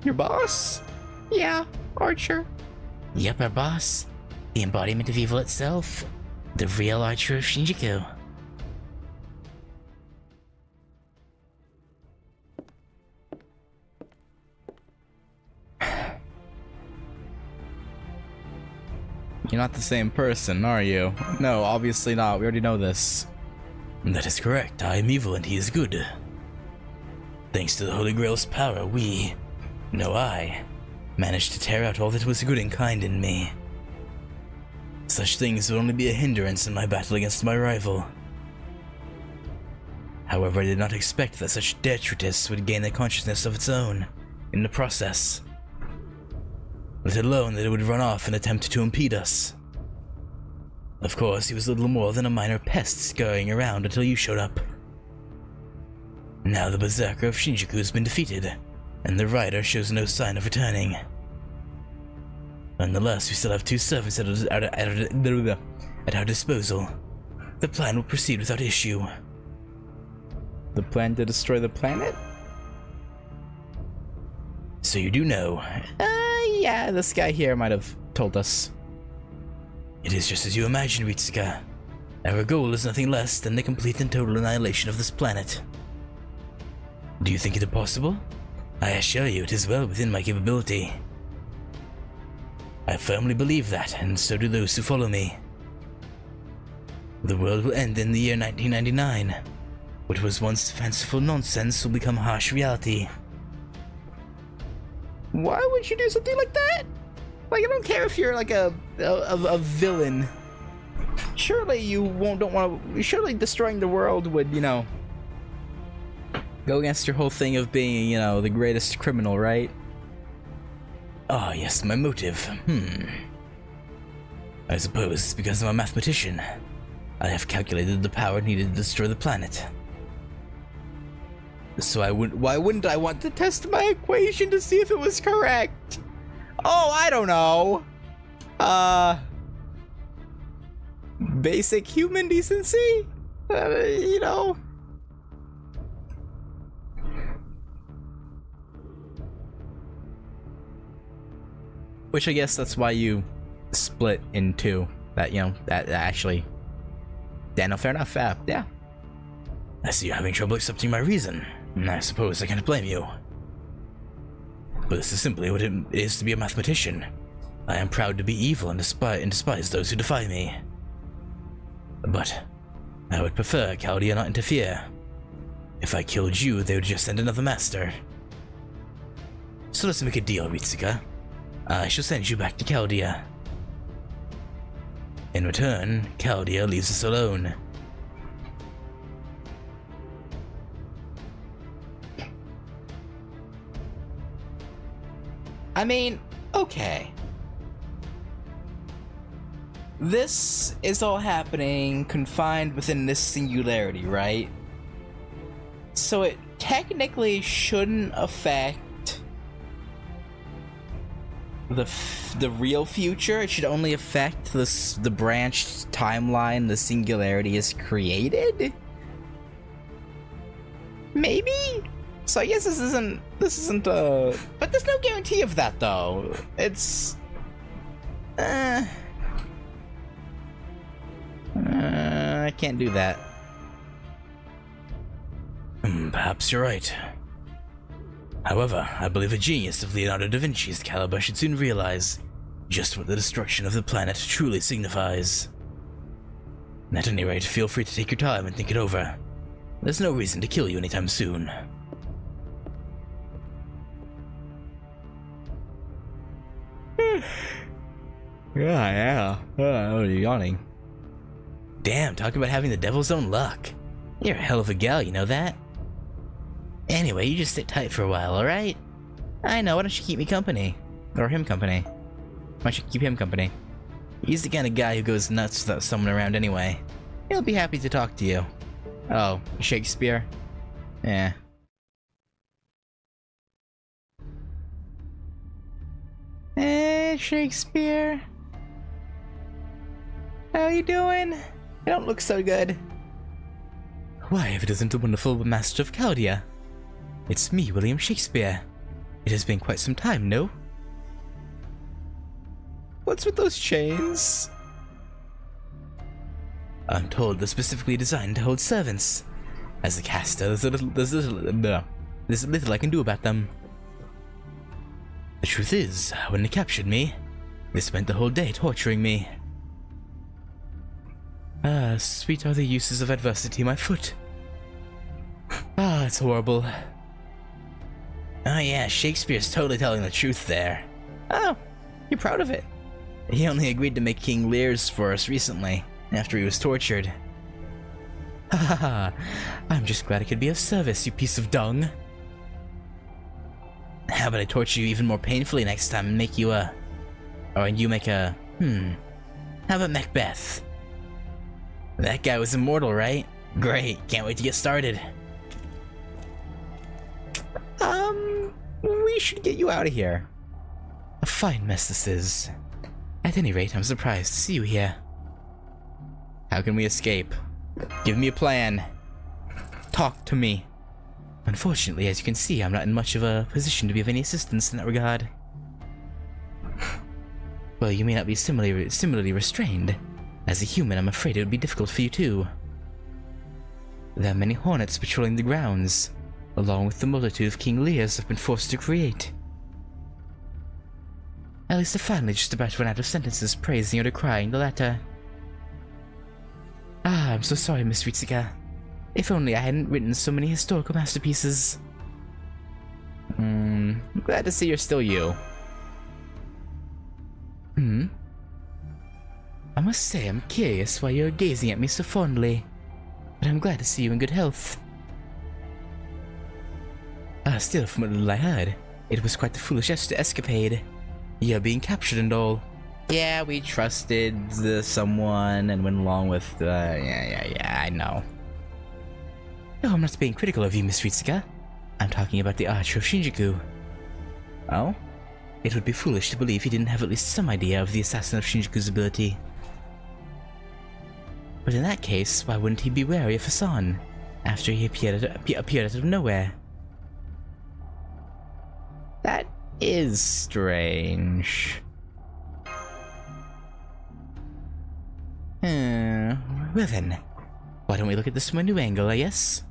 Your boss? Yeah, Archer. Yep, our boss. The embodiment of evil itself. The real archer of Shinjuku. You're not the same person, are you? No, obviously not. We already know this. That is correct. I am evil and he is good. Thanks to the Holy Grail's power, I managed to tear out all that was good and kind in me. Such things would only be a hindrance in my battle against my rival. However, I did not expect that such detritus would gain a consciousness of its own in the process. Let alone that it would run off and attempt to impede us. Of course, he was little more than a minor pest scurrying around until you showed up. Now the Berserker of Shinjuku has been defeated, and the rider shows no sign of returning. Nonetheless, we still have 2 servants at our disposal. The plan will proceed without issue. The plan to destroy the planet? So you do know. Yeah, this guy here might have told us. It is just as you imagined, Ritsuka. Our goal is nothing less than the complete and total annihilation of this planet. Do you think it possible? I assure you it is well within my capability. I firmly believe that, and so do those who follow me. The world will end in the year 1999. What was once fanciful nonsense will become harsh reality. Why would you do something like that? Like, I don't care if you're like a villain. Surely you don't want to. Surely destroying the world would, go against your whole thing of being, the greatest criminal, right? Ah, yes, my motive. I suppose it's because I'm a mathematician. I have calculated the power needed to destroy the planet. So why wouldn't I want to test my equation to see if it was correct? Oh, I don't know. Basic human decency? Which I guess that's why you split in 2. That actually. Yeah, no, fair enough. Yeah. I see you're having trouble accepting my reason. I suppose I can't blame you. But this is simply what it is to be a mathematician. I am proud to be evil and despise those who defy me. But I would prefer Chaldea not interfere. If I killed you, they would just send another master. So let's make a deal, Ritsuka. I shall send you back to Chaldea. In return, Chaldea leaves us alone. I mean, okay. This is all happening confined within this singularity, right? So it technically shouldn't affect the real future. It should only affect the branched timeline the singularity is created? Maybe? So I guess this isn't but there's no guarantee of that though. It's I can't do that. Perhaps you're right. However, I believe a genius of Leonardo da Vinci's caliber should soon realize just what the destruction of the planet truly signifies. At any rate, feel free to take your time and think it over. There's no reason to kill you anytime soon. Yeah. Oh, you're yawning. Damn, talk about having the devil's own luck. You're a hell of a gal, you know that? Anyway, you just sit tight for a while, alright? I know, why don't you keep me company? Or him company? Why don't you keep him company? He's the kind of guy who goes nuts without someone around anyway. He'll be happy to talk to you. Oh, Shakespeare? Yeah. Shakespeare? How you doing? You don't look so good. Why, if it isn't the wonderful Master of Chaldea? It's me, William Shakespeare. It has been quite some time, no? What's with those chains? I'm told they're specifically designed to hold servants. As a caster, there's little I can do about them. The truth is, when they captured me, they spent the whole day torturing me. Ah, sweet are the uses of adversity, my foot. Ah, it's horrible. Oh yeah, Shakespeare's totally telling the truth there. Oh, you're proud of it. He only agreed to make King Lear's for us recently, after he was tortured. Ha ha ha, I'm just glad I could be of service, you piece of dung. How about I torture you even more painfully next time and make you a... Or you make a... How about Macbeth? That guy was immortal, right? Great, can't wait to get started. We should get you out of here. A fine mess this is. At any rate, I'm surprised to see you here. How can we escape? Give me a plan. Talk to me. Unfortunately, as you can see, I'm not in much of a position to be of any assistance in that regard. Well, you may not be similarly restrained. As a human, I'm afraid it would be difficult for you too. There are many hornets patrolling the grounds, along with the multitude of King Lears I've been forced to create. At least I finally just about run out of sentences praising or decrying the latter. Ah, I'm so sorry, Miss Ritsuka. If only I hadn't written so many historical masterpieces. Glad to see you're still you. I must say I'm curious why you're gazing at me so fondly, but I'm glad to see you in good health. Still, from what little I heard, it was quite the foolish escapade. You're being captured and all. Yeah, we trusted someone and went along with yeah, I know. No, I'm not being critical of you, Miss Ritsuka. I'm talking about the Archer of Shinjuku. Oh? It would be foolish to believe he didn't have at least some idea of the assassin of Shinjuku's ability. But in that case, why wouldn't he be wary of Hassan, after he appeared out of nowhere? That is strange. Well then, why don't we look at this from a new angle, I guess?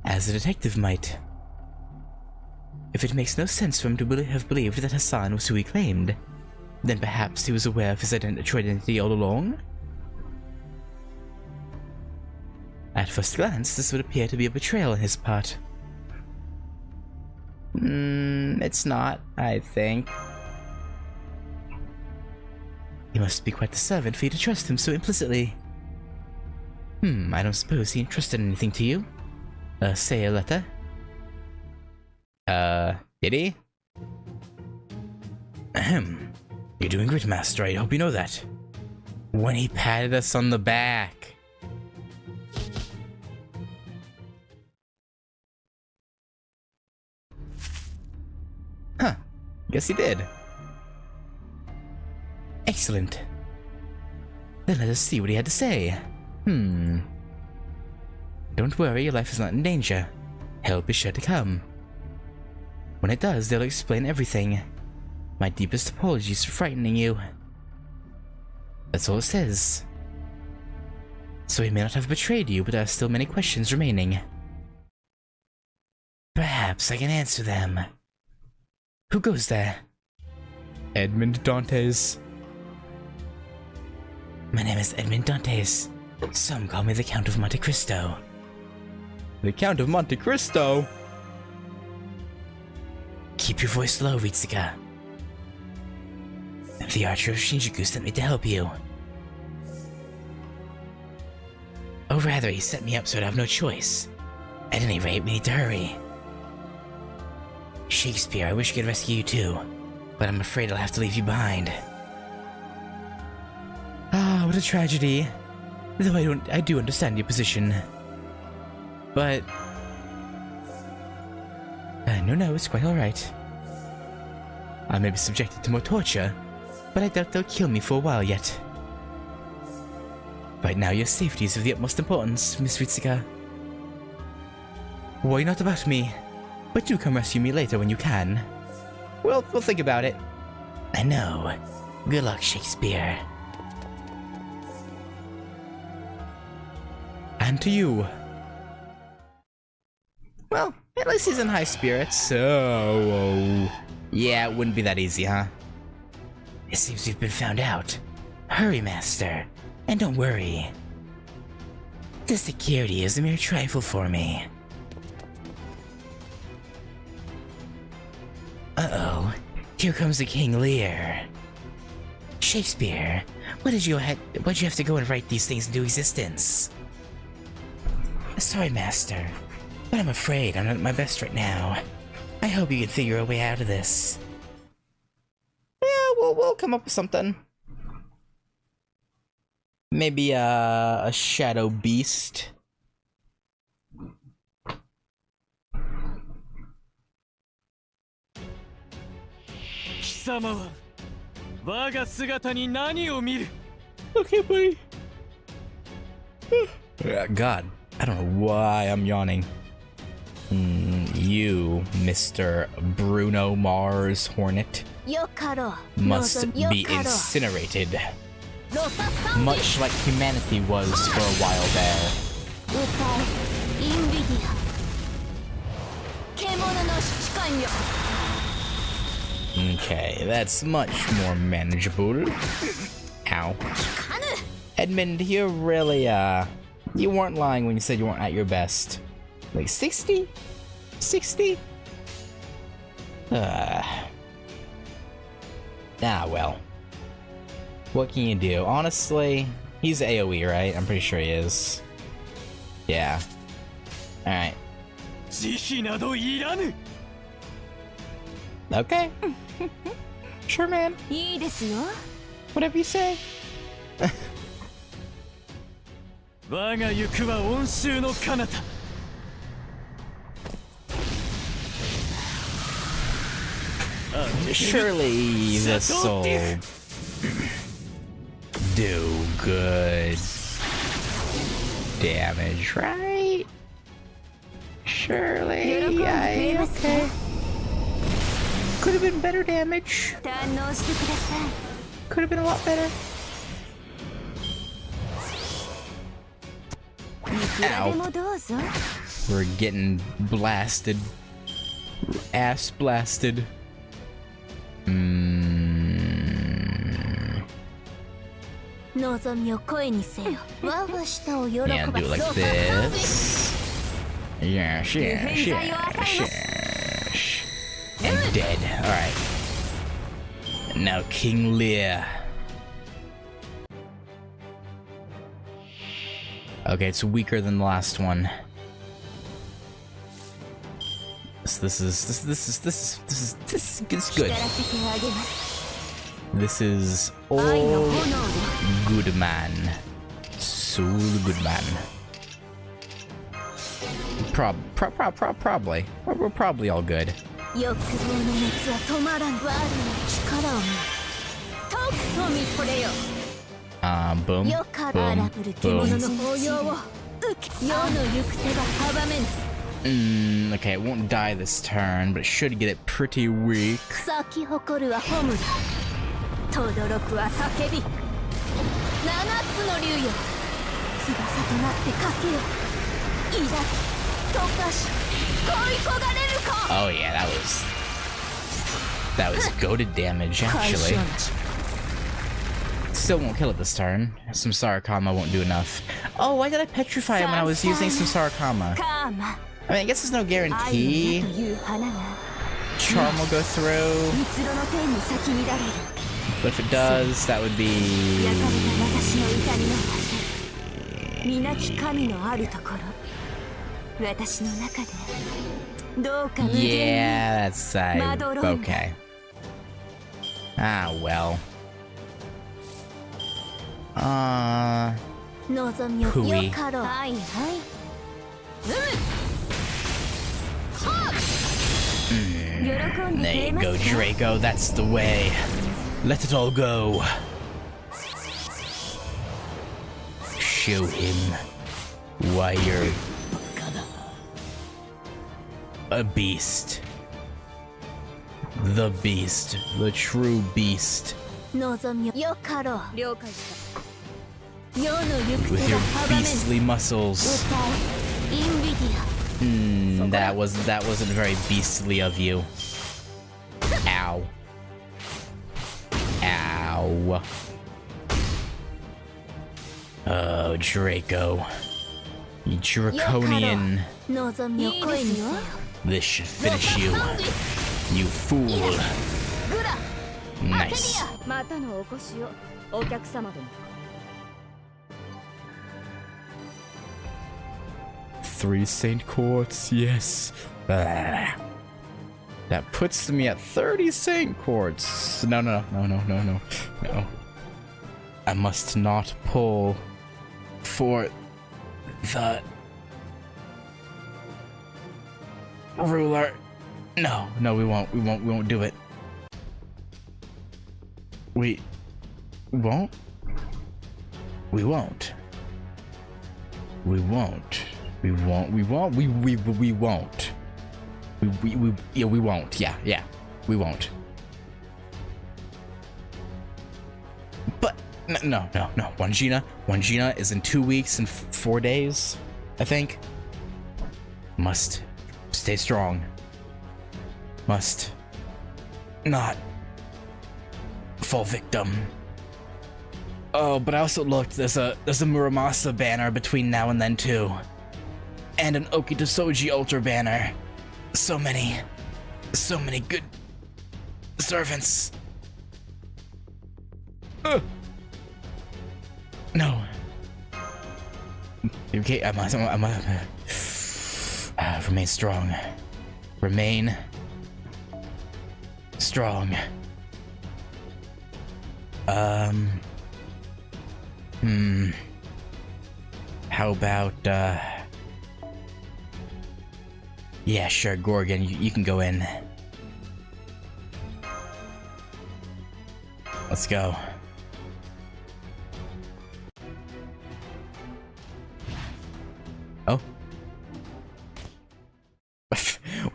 As a detective might. If it makes no sense for him to have believed that Hassan was who he claimed, then perhaps he was aware of his true identity all along? At first glance, this would appear to be a betrayal on his part. It's not, I think. He must be quite the servant for you to trust him so implicitly. I don't suppose he entrusted anything to you? Say a letter? Did he? Ahem. You're doing great, Master, I hope you know that. When he patted us on the back. Huh. Guess he did. Excellent. Then let us see what he had to say. Don't worry, your life is not in danger. Help is sure to come. When it does, they'll explain everything. My deepest apologies for frightening you. That's all it says. So he may not have betrayed you, but there are still many questions remaining. Perhaps I can answer them. Who goes there? Edmond Dantes. My name is Edmond Dantes. Some call me the Count of Monte Cristo. The Count of Monte Cristo? Keep your voice low, Ritsuka. The Archer of Shinjuku sent me to help you. Or rather, he set me up so I'd have no choice. At any rate, we need to hurry. Shakespeare, I wish I could rescue you too, but I'm afraid I'll have to leave you behind. Ah, what a tragedy. Though I do understand your position. But... no, it's quite alright. I may be subjected to more torture, but I doubt they'll kill me for a while yet. Right now, your safety is of the utmost importance, Miss Ritsuka. Worry not about me, but do come rescue me later when you can. We'll think about it. I know. Good luck, Shakespeare. And to you. Well, at least he's in high spirits, so... Yeah, it wouldn't be that easy, huh? It seems we've been found out. Hurry, Master. And don't worry. The security is a mere trifle for me. Uh-oh. Here comes the King Lear. Shakespeare, why'd you have to go and write these things into existence? Sorry, Master, but I'm afraid I'm not at my best right now. I hope you can figure a way out of this. Yeah, we'll come up with something. Maybe a shadow beast. Okay, buddy. God, I don't know why I'm yawning. You, Mr. Bruno Mars Hornet, must be incinerated. Much like humanity was for a while there. Okay, that's much more manageable. Ow. Edmund, you're really, you weren't lying when you said you weren't at your best. Like 60? 60? Ah, well. What can you do? Honestly, he's AoE, right? I'm pretty sure he is. Yeah. Alright. Okay. Sure, man. Whatever you say. Surely this'll do good damage, right? Surely, okay. Could have been better damage. Could have been a lot better. Ow. We're getting blasted. Ass blasted. Yeah, do it like this. Yes. And dead. Alright. Now King Lear. Okay, it's weaker than the last one. This is good. This is all good man. So good man. Probably. We're probably all good. Boom. Okay, it won't die this turn, but it should get it pretty weak. Oh yeah, that was goated damage, actually. Still won't kill it this turn. Some Sarakama won't do enough. Oh, why did I petrify him when I was using some Sarakama? I mean, I guess there's no guarantee Charm will go through. But if it does, that would be... Yeah, that's... okay. Ah, well. Hooey. There you go, Draco. That's the way. Let it all go. Show him why you're a beast. The beast. The true beast. With your beastly muscles. That wasn't very beastly of you. Ow. Ow. Oh, Draco. You draconian. This should finish you. You fool. Nice. またのお越しをお客様でも 3 Saint Quartz, yes. That puts me at 30 Saint Quartz. No. I must not pull for the ruler. No, we won't do it. We won't. We won't. We won't. We won't. We won't. We won't. Yeah, we won't. Yeah. We won't. But no. Wangina is in 2 weeks and 4 days, I think. Must stay strong. Must not fall victim. Oh, but I also looked. There's a Muramasa banner between now and then too, and an Okitasoji Ultra banner. So many good servants. No. Okay, I must remain strong. Remain strong. How about, yeah, sure, Gorgon, you can go in. Let's go. Oh.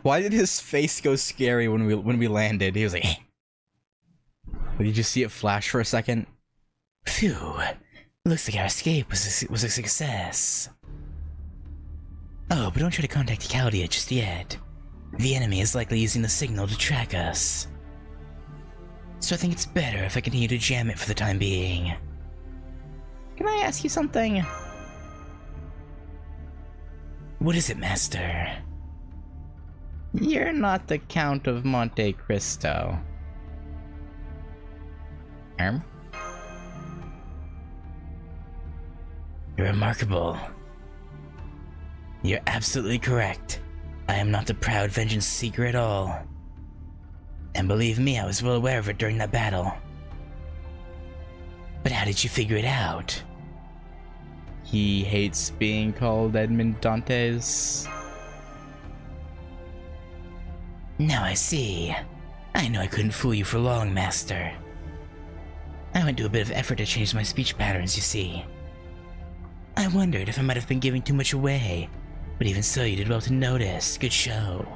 Why did his face go scary when we landed? He was like, did you just see it flash for a second? Phew. Looks like our escape was a success. Oh, but don't try to contact Caldia just yet. The enemy is likely using the signal to track us. So I think it's better if I continue to jam it for the time being. Can I ask you something? What is it, Master? You're not the Count of Monte Cristo. You're remarkable. You're absolutely correct. I am not the proud vengeance seeker at all. And believe me, I was well aware of it during that battle. But how did you figure it out? He hates being called Edmond Dantes. Now I see. I know I couldn't fool you for long, Master. I went to a bit of effort to change my speech patterns, you see. I wondered if I might have been giving too much away, but even so, you did well to notice. Good show.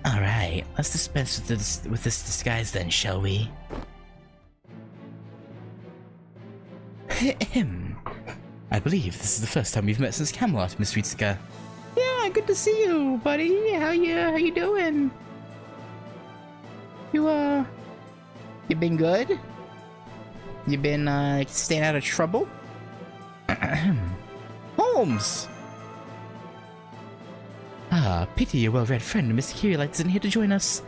Alright, let's dispense with this disguise then, shall we? I believe this is the first time we've met since Camelot, Miss Ritsuka. Yeah, good to see you, buddy. How you doing? You been good? You been staying out of trouble? Holmes! Ah, pity your well-read friend Mr. Kirillite isn't here to join us.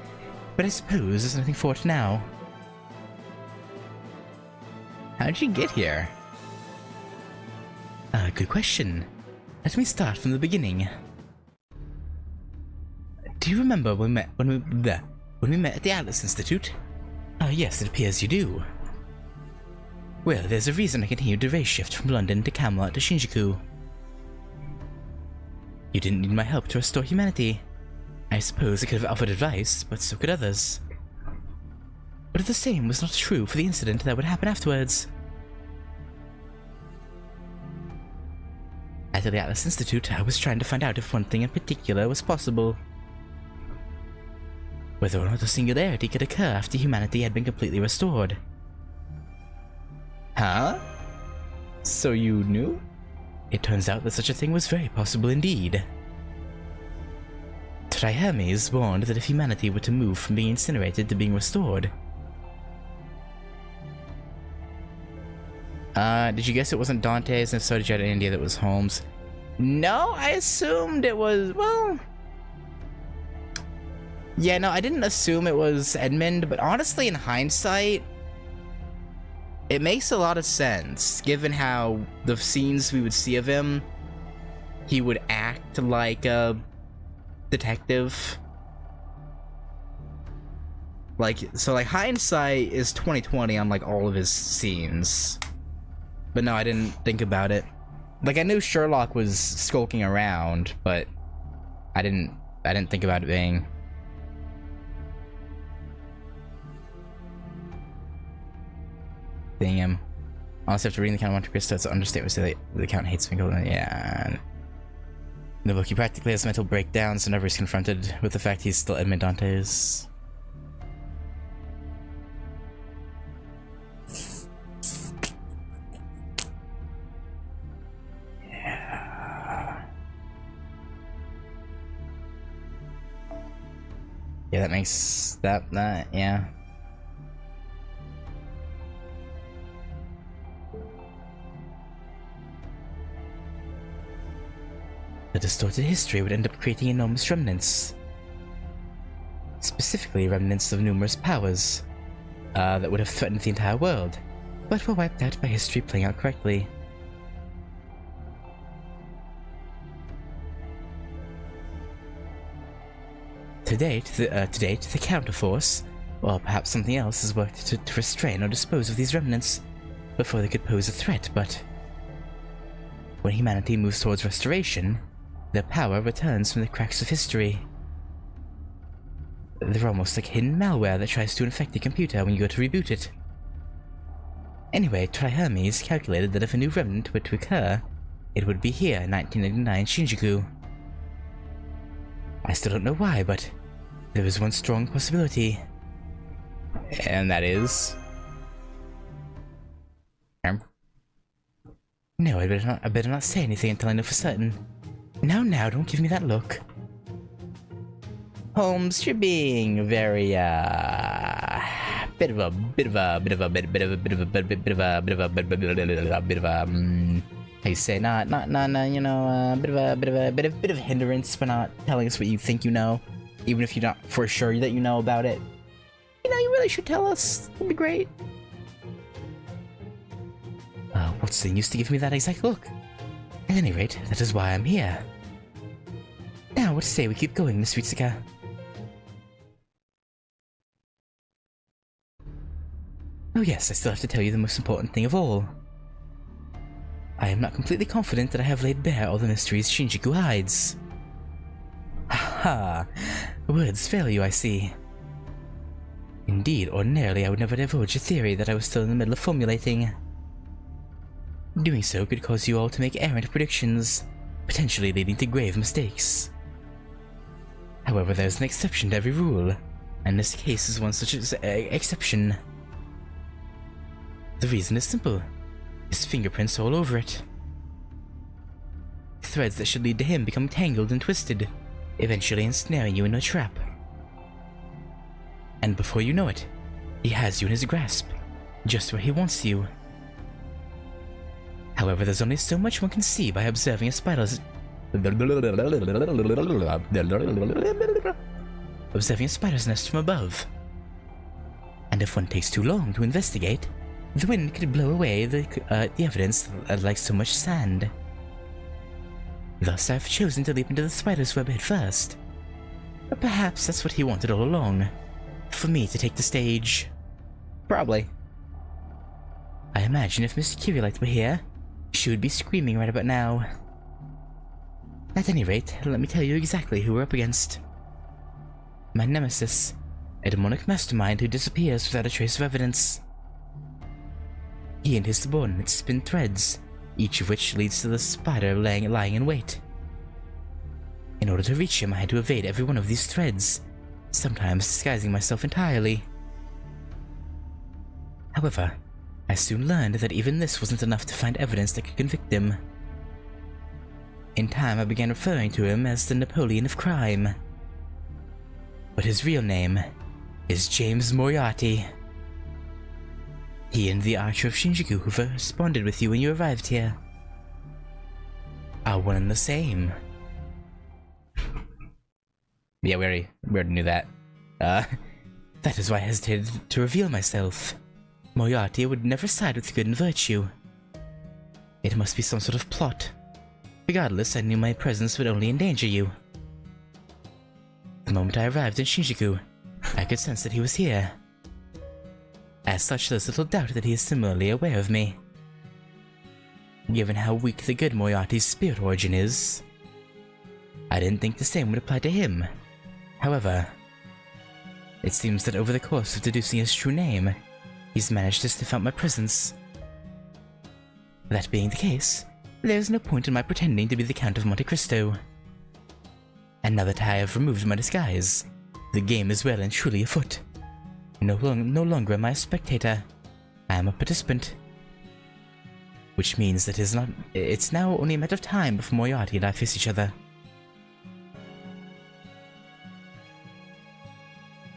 But I suppose there's nothing for it now. How'd you get here? Good question. Let me start from the beginning. Do you remember when we met at the Atlas Institute? Yes, it appears you do. Well, there's a reason I continued to race shift from London to Camelot to Shinjuku. You didn't need my help to restore humanity. I suppose I could have offered advice, but so could others. But if the same was not true for the incident that would happen afterwards. At the Atlas Institute, I was trying to find out if one thing in particular was possible. Whether or not a singularity could occur after humanity had been completely restored. Huh? So you knew? It turns out that such a thing was very possible indeed. Hermes warned that if humanity were to move from being incinerated to being restored... Did you guess it wasn't Dante's, and if so, did you have any idea that it was Holmes? No, I assumed it was, well... Yeah, no, I didn't assume it was Edmund, but honestly, in hindsight, it makes a lot of sense, given how the scenes we would see of him, he would act like a detective. Like, so like hindsight is 20/20 on like all of his scenes. But no, I didn't think about it. Like, I knew Sherlock was skulking around, but I didn't think about it being him. Honestly, after reading the Count of Monte Cristo, it's an understatement to say that the Count hates me. Yeah. In the book, he practically has mental breakdowns whenever he's confronted with the fact he's still Edmond Dantes. Yeah, that makes that, yeah. The distorted history would end up creating enormous remnants. Specifically, remnants of numerous powers that would have threatened the entire world, but were wiped out by history playing out correctly. To date, the counterforce, or perhaps something else, has worked to restrain or dispose of these remnants before they could pose a threat, but when humanity moves towards restoration, their power returns from the cracks of history. They're almost like hidden malware that tries to infect the computer when you go to reboot it. Anyway, Hermes calculated that if a new remnant were to occur, it would be here in 1999 Shinjuku. I still don't know why, but there is one strong possibility. And that is... No, I better not say anything until I know for certain. Now, don't give me that look. Holmes, you're being very, bit of a, how you say, not, you know, bit of hindrance for not telling us what you think you know, even if you're not for sure that you know about it. You know, you really should tell us. It'd be great. What's the use to give me that exact look? At any rate, that is why I'm here. Now, what say we keep going, Miss Ritsuka? Oh yes, I still have to tell you the most important thing of all. I am not completely confident that I have laid bare all the mysteries Shinjuku hides. Ha! Words fail you, I see. Indeed, ordinarily I would never divulge a theory that I was still in the middle of formulating. Doing so could cause you all to make errant predictions, potentially leading to grave mistakes. However, there's an exception to every rule, and this case is one such exception. The reason is simple. His fingerprints all over it. Threads that should lead to him become tangled and twisted, eventually ensnaring you in a trap. And before you know it, he has you in his grasp, just where he wants you. However, there's only so much one can see by observing a spider's nest from above. And if one takes too long to investigate, the wind could blow away the evidence like so much sand. Thus, I've chosen to leap into the spider's web head first. But perhaps that's what he wanted all along. For me to take the stage. Probably. I imagine if Miss Curiolite were here, she would be screaming right about now. At any rate, let me tell you exactly who we're up against. My nemesis, a demonic mastermind who disappears without a trace of evidence. He and his subordinates spin threads, each of which leads to the spider lying in wait. In order to reach him, I had to evade every one of these threads, sometimes disguising myself entirely. However, I soon learned that even this wasn't enough to find evidence that could convict him. In time, I began referring to him as the Napoleon of crime. But his real name is James Moriarty. He and the Archer of Shinjuku who responded with you when you arrived here are one and the same. Yeah, we already knew that. That is why I hesitated to reveal myself. Moriarty would never side with good and virtue. It must be some sort of plot. Regardless, I knew my presence would only endanger you. The moment I arrived in Shinjuku, I could sense that he was here. As such, there's little doubt that he is similarly aware of me. Given how weak the good Moriarty's spirit origin is, I didn't think the same would apply to him. However, it seems that over the course of deducing his true name, he's managed to sniff out my presence. That being the case, there's no point in my pretending to be the Count of Monte Cristo. And now that I have removed my disguise, the game is well and truly afoot. No longer am I a spectator, I am a participant. Which means that it's now only a matter of time before Moriarty and I face each other.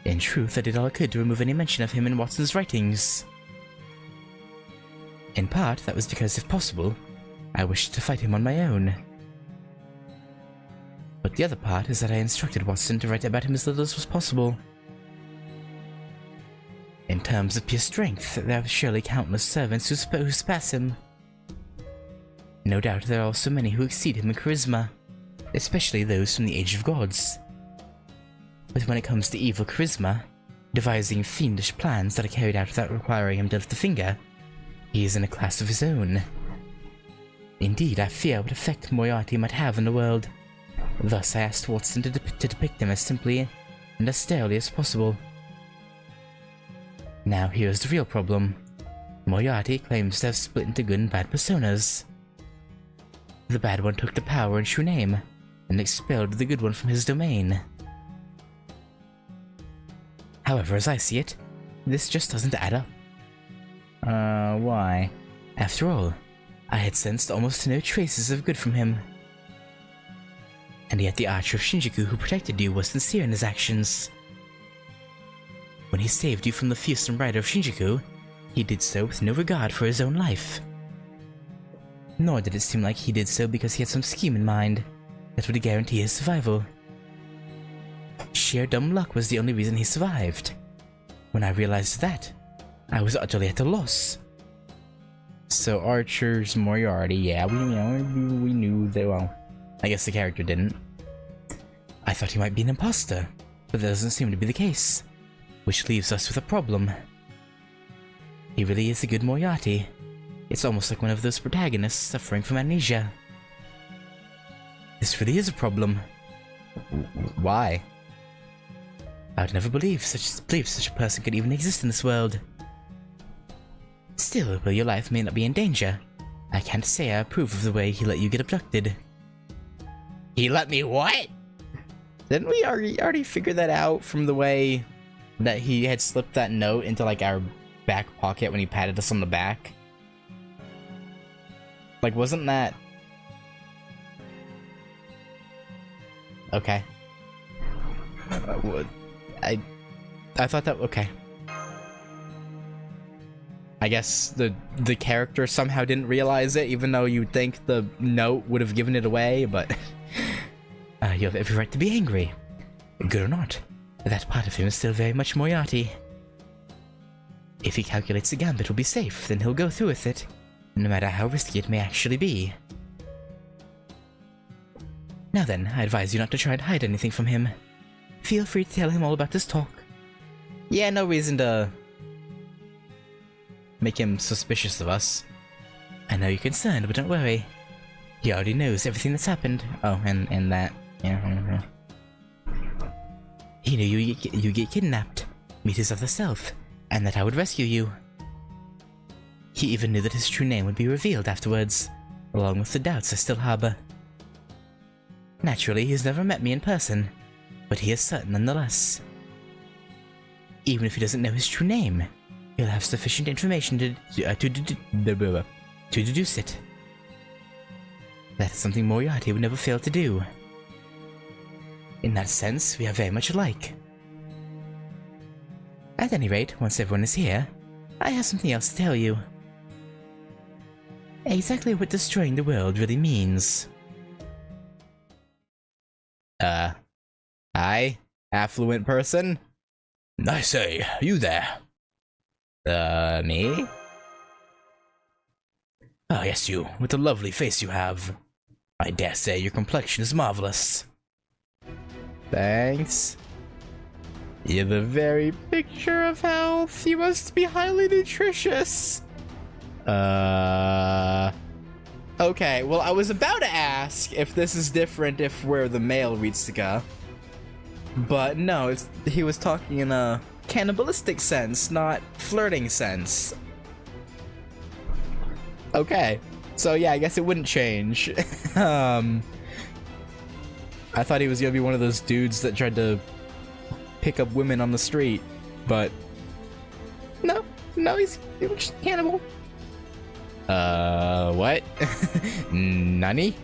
In truth, I did all I could to remove any mention of him in Watson's writings. In part, that was because, if possible, I wished to fight him on my own. But the other part is that I instructed Watson to write about him as little as was possible. In terms of pure strength, there are surely countless servants who surpass him. No doubt there are also many who exceed him in charisma, especially those from the Age of Gods. But when it comes to evil charisma, devising fiendish plans that are carried out without requiring him to lift a finger, he is in a class of his own. Indeed, I fear what effect Moriarty might have in the world. Thus, I asked Watson to depict him as simply and as sterilely as possible. Now here's the real problem. Moriarty claims to have split into good and bad personas. The bad one took the power and true name, and expelled the good one from his domain. However, as I see it, this just doesn't add up. Why? After all, I had sensed almost no traces of good from him. And yet the Archer of Shinjuku who protected you was sincere in his actions. When he saved you from the fearsome rider of Shinjuku, he did so with no regard for his own life. Nor did it seem like he did so because he had some scheme in mind that would guarantee his survival. Sheer dumb luck was the only reason he survived. When I realized that, I was utterly at a loss. So Archer's Moriarty, yeah, we knew that. Well, I guess the character didn't. I thought he might be an imposter, but that doesn't seem to be the case, which leaves us with a problem. He really is a good Moriarty. It's almost like one of those protagonists suffering from amnesia. This really is a problem. Why? I would never believe such a person could even exist in this world. Still, though your life may not be in danger, I can't say I approve of the way he let you get abducted. He let me what? Didn't we already figure that out from the way that he had slipped that note into like our back pocket when he patted us on the back? Like, wasn't that... Okay. I thought that... Okay. I guess the character somehow didn't realize it, even though you'd think the note would have given it away, but... You have every right to be angry. Good or not, that part of him is still very much Moriarty. If he calculates the gambit will be safe, then he'll go through with it, no matter how risky it may actually be. Now then, I advise you not to try and hide anything from him. Feel free to tell him all about this talk. Yeah, no reason to make him suspicious of us. I know you're concerned, but don't worry. He already knows everything that's happened. Oh, and that. Yeah. He knew you get kidnapped, meet his other self, and that I would rescue you. He even knew that his true name would be revealed afterwards, along with the doubts I still harbor. Naturally, he's never met me in person, but he is certain nonetheless. Even if he doesn't know his true name, you'll have sufficient information to deduce it. That is something Moriarty would never fail to do. In that sense, we are very much alike. At any rate, once everyone is here, I have something else to tell you. Exactly what destroying the world really means. Hi, affluent person? I say, you there? Me? Ah, yes, you, with the lovely face you have. I dare say your complexion is marvelous. Thanks. You're the very picture of health. You must be highly nutritious. Okay, well, I was about to ask if this is different if we're the male Ritsuka. But no, he was talking in a cannibalistic sense, not flirting sense. Okay, so yeah, I guess it wouldn't change. I thought he was gonna be one of those dudes that tried to pick up women on the street, but no, he's just a cannibal. What? Nani?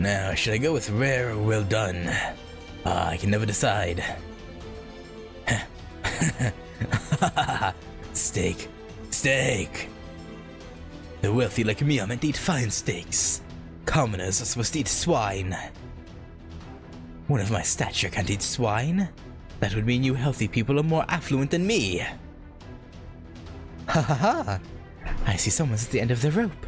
Now, should I go with rare or well done? I can never decide. Steak. The wealthy like me are meant to eat fine steaks. Commoners are supposed to eat swine. One of my stature can't eat swine? That would mean you healthy people are more affluent than me. Ha ha ha! I see someone's at the end of the rope.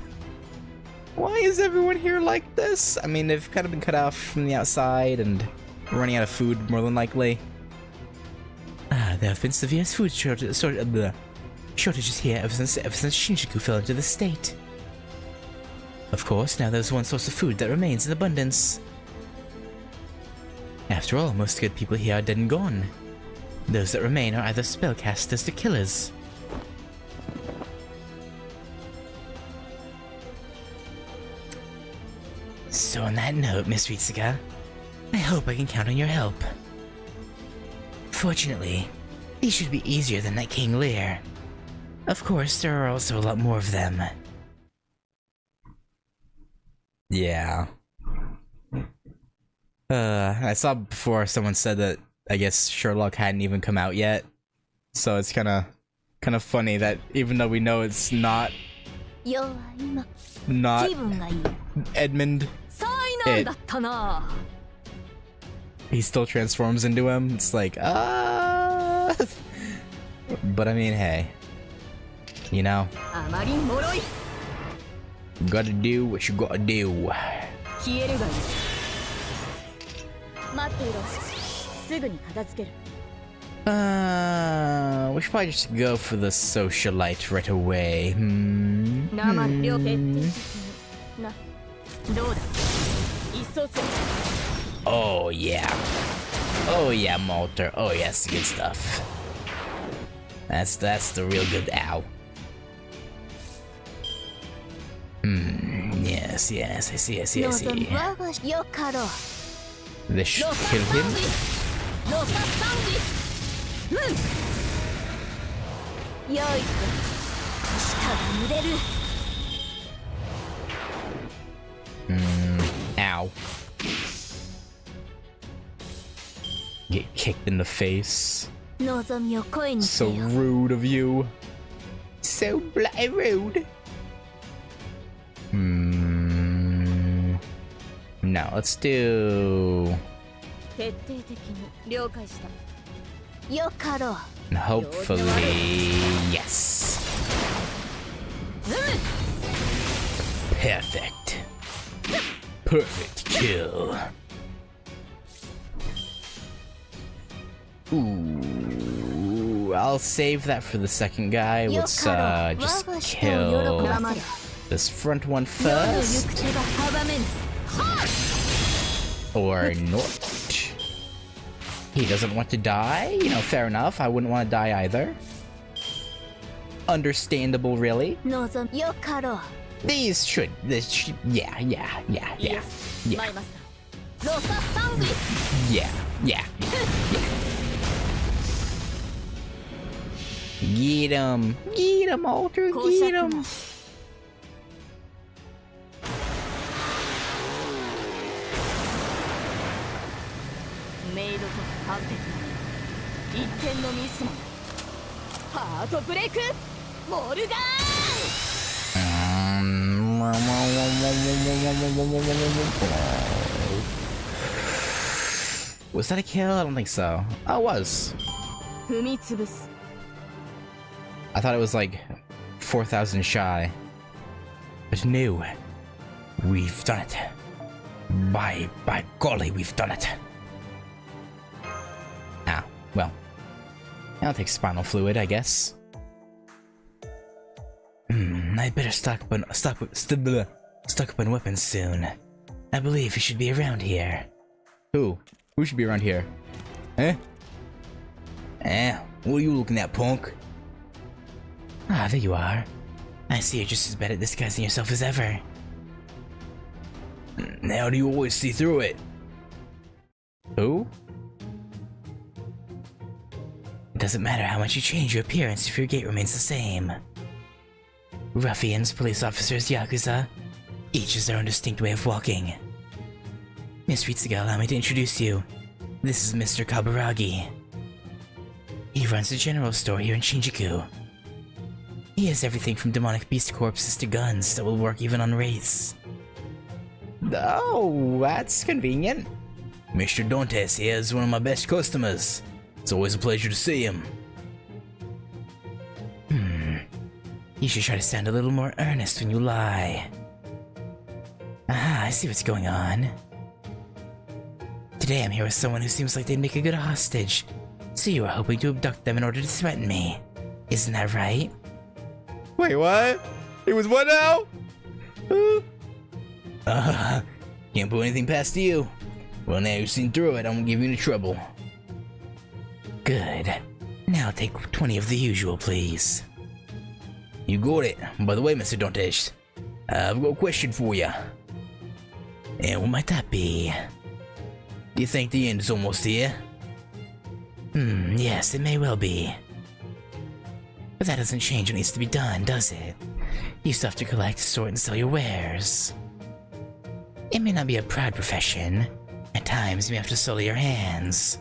Why is everyone here like this? I mean, they've kind of been cut off from the outside and running out of food, more than likely. There have been severe food shortages here ever since Shinjuku fell into the state. Of course, now there's one source of food that remains in abundance. After all, most good people here are dead and gone. Those that remain are either spellcasters or killers. So on that note, Miss Ritsuka, I hope I can count on your help. Fortunately, these should be easier than that King Lear. Of course, there are also a lot more of them. Yeah. I saw before someone said that I guess Sherlock hadn't even come out yet. So it's kind of funny that even though we know it's not Edmund, he still transforms into him. It's like, but I mean, hey, you know, you gotta do what you gotta do. We should probably just go for the socialite right away. Oh yeah. Oh yeah, Malter. Oh yes, good stuff. That's the real good owl. Yes, I see. This should kill him. Ow. Get kicked in the face. So rude of you. So bloody rude. Now let's do. And hopefully, yes. Perfect kill. Ooh, I'll save that for the second guy. Let's just kill this front one first. Or not. He doesn't want to die? You know, fair enough. I wouldn't want to die either. Understandable, really. This should, yeah. Get him! Get him, Alter! 公 Get 爵 him! のメイドと完璧な一点のミスもないハートブレイクモルガーン Was that a kill? I don't think so. Oh, it was. 踏み潰す I thought it was like 4,000 shy. But no. We've done it. By golly, we've done it. Ah, well. I'll take spinal fluid, I guess. I'd better stock up on weapons soon. I believe he should be around here. Who? Who should be around here? Eh? What are you looking at, punk? Ah, there you are. I see you're just as bad at disguising yourself as ever. How do you always see through it? Who? It doesn't matter how much you change your appearance if your gait remains the same. Ruffians, police officers, yakuza, each has their own distinct way of walking. Miss Ritsuga, allow me to introduce you. This is Mr. Kaburagi. He runs a general store here in Shinjuku. He has everything from demonic beast corpses to guns that will work even on wraiths. Oh, that's convenient. Mr. Dantes here is one of my best customers. It's always a pleasure to see him. You should try to sound a little more earnest when you lie. Aha, I see what's going on. Today I'm here with someone who seems like they'd make a good hostage. So you were hoping to abduct them in order to threaten me. Isn't that right? Wait, what? It was what now? Can't put anything past you. Well, now you've seen through it, I won't give you any trouble. Good. Now take 20 of the usual, please. You got it. By the way, Mr. Dantes, I've got a question for you. And what might that be? Do you think the end is almost here? Yes, it may well be. But that doesn't change what needs to be done, does it? You still have to collect, sort, and sell your wares. It may not be a proud profession. At times, you may have to sully your hands.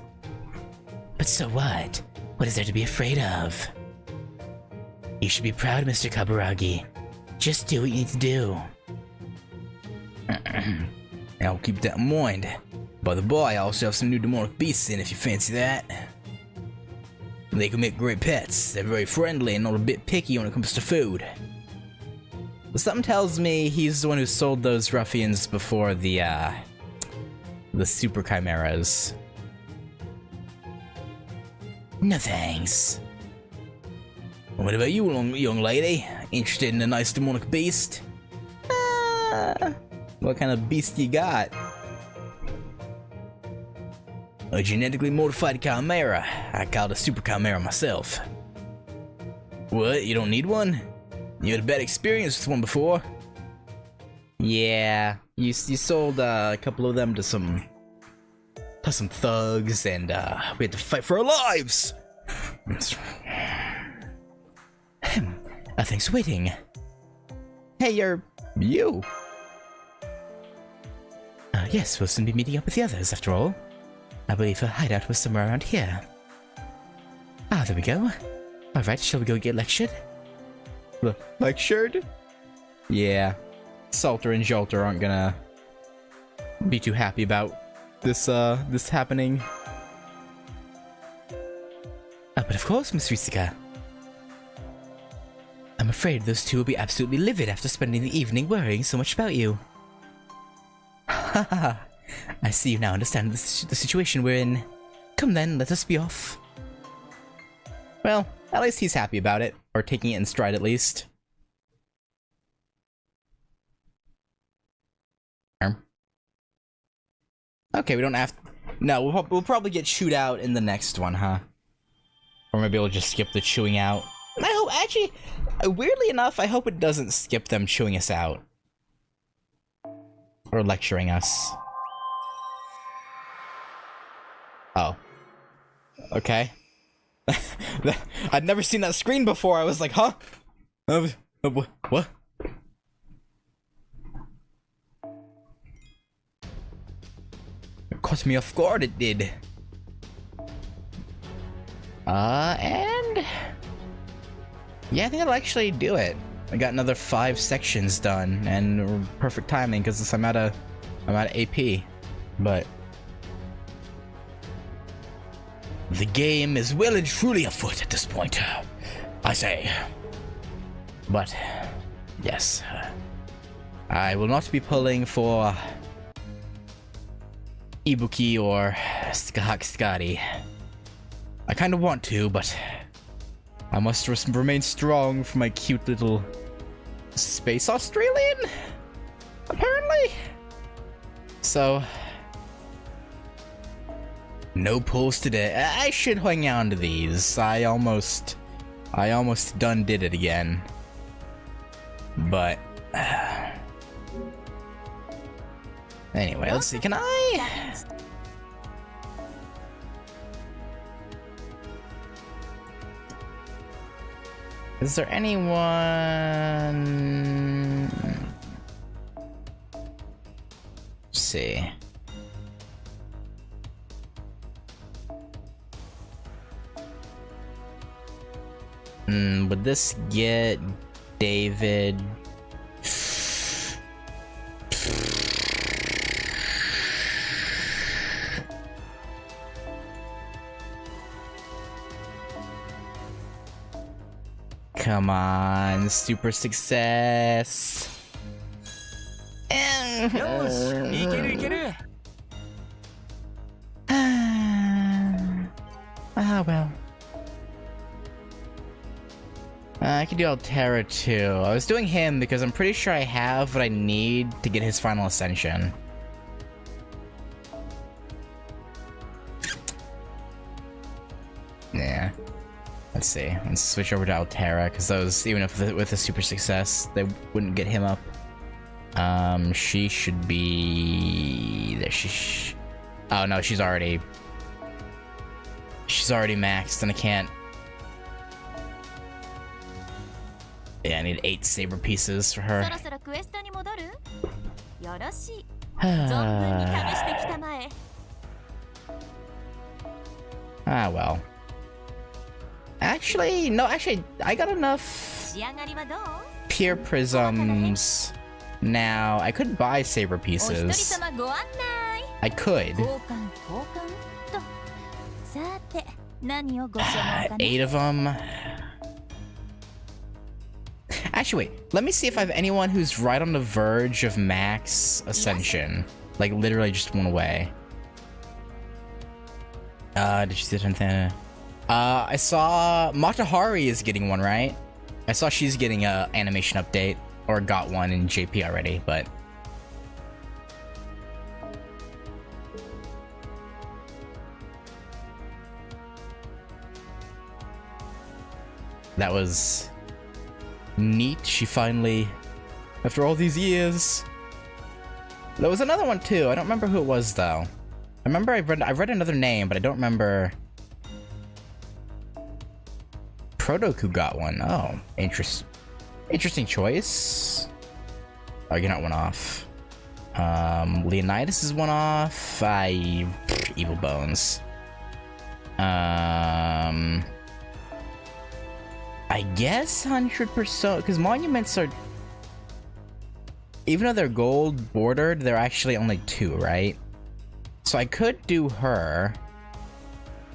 But so what? What is there to be afraid of? You should be proud, Mr. Kaburagi. Just do what you need to do. I'll keep that in mind. By the by, I also have some new demonic beasts in if you fancy that. They can make great pets. They're very friendly and not a bit picky when it comes to food. Something tells me he's the one who sold those ruffians before the super chimeras. No thanks. What about you, young lady? Interested in a nice demonic beast? What kind of beast you got? A genetically modified chimera. I call it a super chimera myself. What? You don't need one? You had a bad experience with one before? Yeah, you sold a couple of them to some thugs, and we had to fight for our lives. Thanks for waiting. Hey, you. Yes, we'll soon be meeting up with the others, after all. I believe her hideout was somewhere around here. Ah, there we go. Alright, shall we go get lectured? Lectured? Yeah. Salter and Jolter aren't gonna be too happy about this happening. But of course, Miss Ritsuka. I'm afraid those two will be absolutely livid after spending the evening worrying so much about you. Haha, I see you now understand the situation we're in. Come then, let us be off. Well, at least he's happy about it, or taking it in stride at least. Okay, we don't have. No, we'll probably get chewed out in the next one, huh? Or maybe we'll just skip the chewing out. I hope, actually, weirdly enough, I hope it doesn't skip them chewing us out. Or lecturing us. Oh. Okay. I'd never seen that screen before. I was like, huh? What? It caught me off guard, it did. And... yeah, I think that'll actually do it. I got another 5 sections done, and perfect timing, because I'm out of AP. But... the game is well and truly afoot at this point, I say. But, yes. I will not be pulling for... Ibuki or Skahak. I kind of want to, but I must remain strong for my cute little space Australian, apparently. So, no pulls today. I should hang on to these. I almost done did it again, but anyway, let's see. Can I? Is there anyone? Let's see. Would this get David? Come on, super success. Well. I could do Altera too. I was doing him because I'm pretty sure I have what I need to get his final ascension. Yeah. Let's see. Let's switch over to Altera, because those, even if with a super success, they wouldn't get him up. She should be there. Oh no, she's already maxed, and I can't. Yeah, I need 8 saber pieces for her. Ah well. Actually, no, I got enough pure prisms now. I could buy saber pieces. I could. 8 of them. Actually, wait. Let me see if I have anyone who's right on the verge of max ascension. Like, literally just one away. Did you see anything? I saw Matahari is getting one, right? I saw she's getting a animation update, or got one in JP already, but... that was neat. She finally, after all these years... There was another one too. I don't remember who it was though. I remember I read another name, but I don't remember. Protoku got one. Oh, interesting choice. Oh, you're not one off. Leonidas is one off. Evil Bones. I guess 100%, because monuments are, even though they're gold bordered, they're actually only 2, right? So I could do her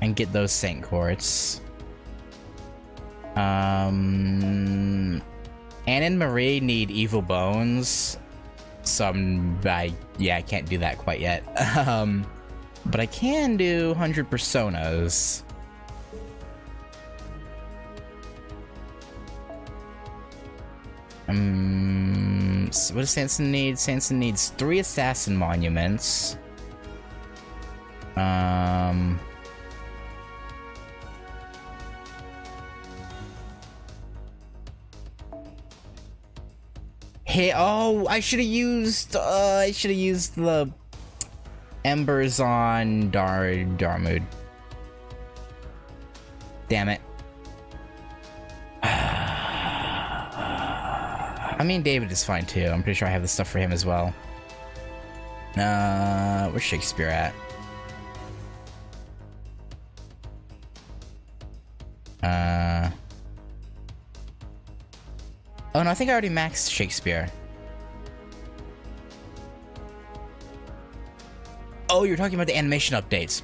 and get those Saint Courts. Anne and Marie need Evil Bones, so I can't do that quite yet. But I can do 100 Personas. So what does Sanson need? Sanson needs 3 Assassin Monuments. Hey, oh, I should have used the Embers on Darmood. Damn it. I mean, David is fine too. I'm pretty sure I have the stuff for him as well. Where's Shakespeare at? Oh no, I think I already maxed Shakespeare. Oh, you're talking about the animation updates.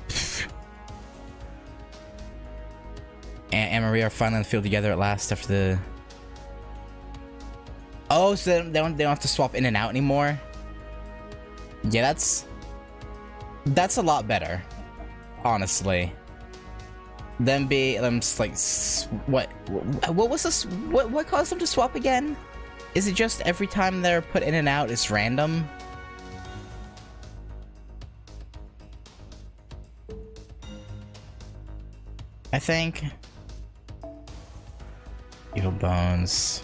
And Maria are finally on the field together at last after the... Oh, so they don't have to swap in and out anymore? Yeah, that's a lot better, honestly. Them just like what was this? What caused them to swap again? Is it just every time they're put in and out, it's random? I think. Evil Bones.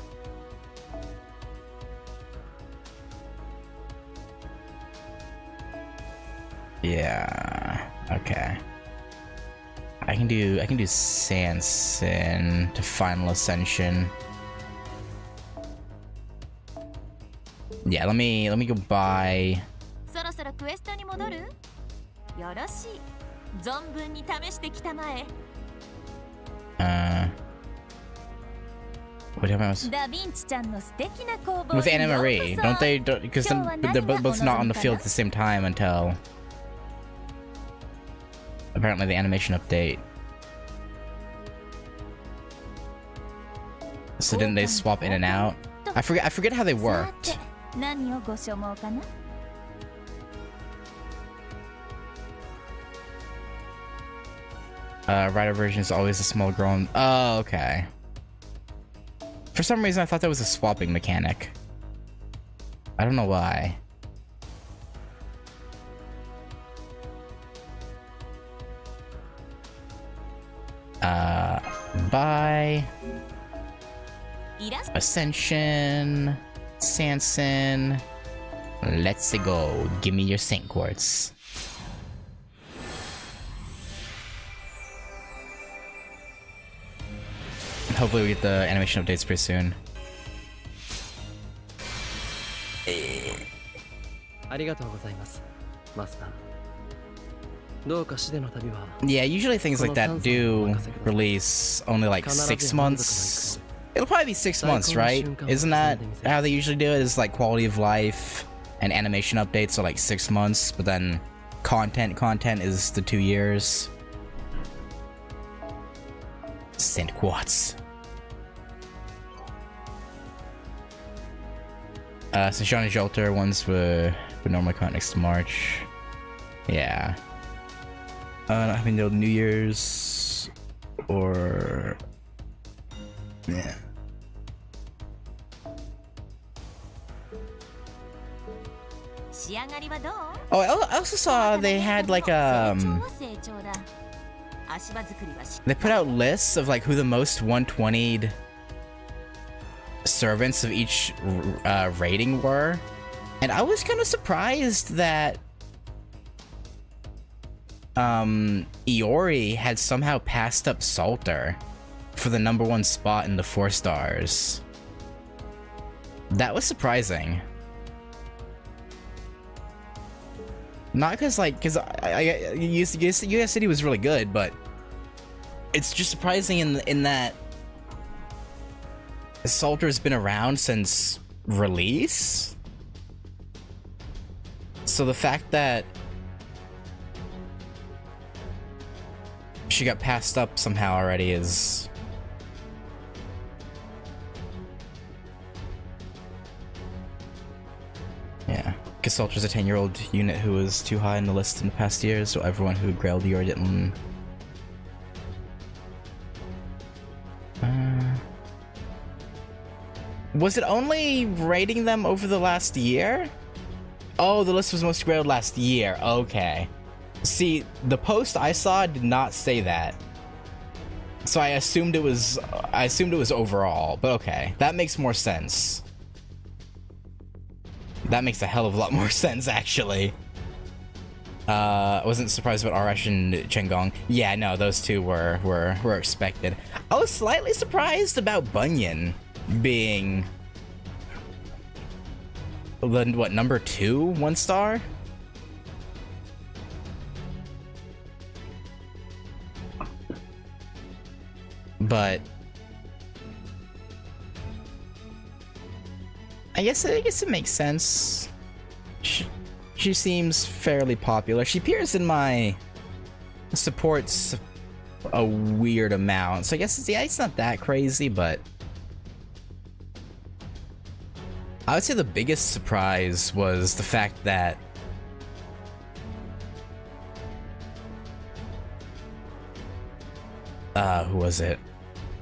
Yeah. Okay. I can do Sanson to Final Ascension. Yeah, let me go buy. そろそろクエストに戻る？よろしい。存分に試してきたまえ。What else? ダヴィンチちゃんの素敵な工房 With に Anna ようこ Marie, そ。 don't they? Because they're both not on the field at the same time until apparently the animation update. So didn't they swap in and out? I forget how they worked. 何をご所望かな？ Rider version is always a small grown. Oh, okay. For some reason, I thought that was a swapping mechanic. I don't know why. Bye. Ascension. Sanson. Let's go. Give me your Saint Quartz. Hopefully we get the animation updates pretty soon. Yeah, usually things like that do release only like 6 months. It'll probably be 6 months, right? Isn't that how they usually do it? Is like quality of life and animation updates are like 6 months, but then content is the 2 years. Saint Quartz. So Shawnee Jolter ones would normally come out next March. Yeah. I mean, no New Year's or yeah. Oh, I also saw they had like they put out lists of like who the most 120'd servants of each rating were, and I was kind of surprised that Iori had somehow passed up Salter for the #1 spot in the 4 stars. That was surprising. Not because US City was really good, but it's just surprising in that Salter's been around since release. So the fact that she got passed up somehow already is... Yeah. Because Salter's a 10-year-old unit who was too high in the list in the past years, so everyone who grailed Iori didn't... Was it only rating them over the last year? Oh, the list was most grailed last year. Okay. See, the post I saw did not say that. So I assumed it was overall, but okay. That makes more sense. That makes a hell of a lot more sense, actually. I wasn't surprised about Arash and Chengong. Yeah, no, those two were expected. I was slightly surprised about Bunyan being what, number 2 1 star? But I guess it makes sense. She seems fairly popular. She appears in my supports a weird amount, so I guess it's not that crazy, but I would say the biggest surprise was the fact that who was it?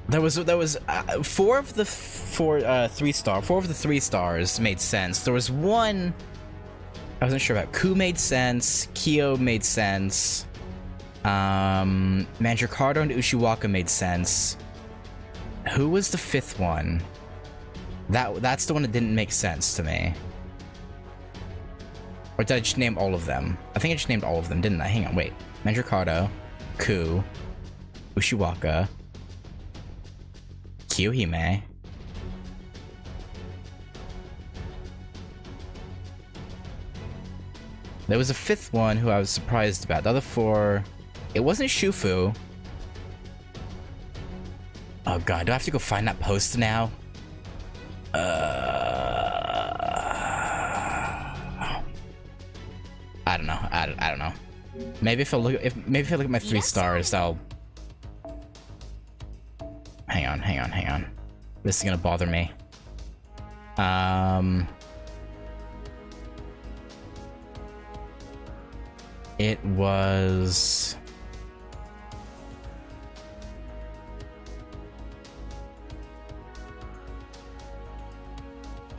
There was 4 of the 3 stars made sense. There was one I wasn't sure about. Ku made sense. Kyo made sense. Mandricardo and Ushiwaka made sense. Who was the 5th one? That's the one that didn't make sense to me. Or did I just name all of them? I think I just named all of them, didn't I? Hang on, wait. Mandricardo, Ku, Ushiwaka, Kiyohime. There was a 5th one who I was surprised about. The other 4, it wasn't Shufu. Oh god, do I have to go find that post now? I don't know. I don't know. Maybe if I look at my 3 stars, I'll. Hang on. This is gonna bother me. It was.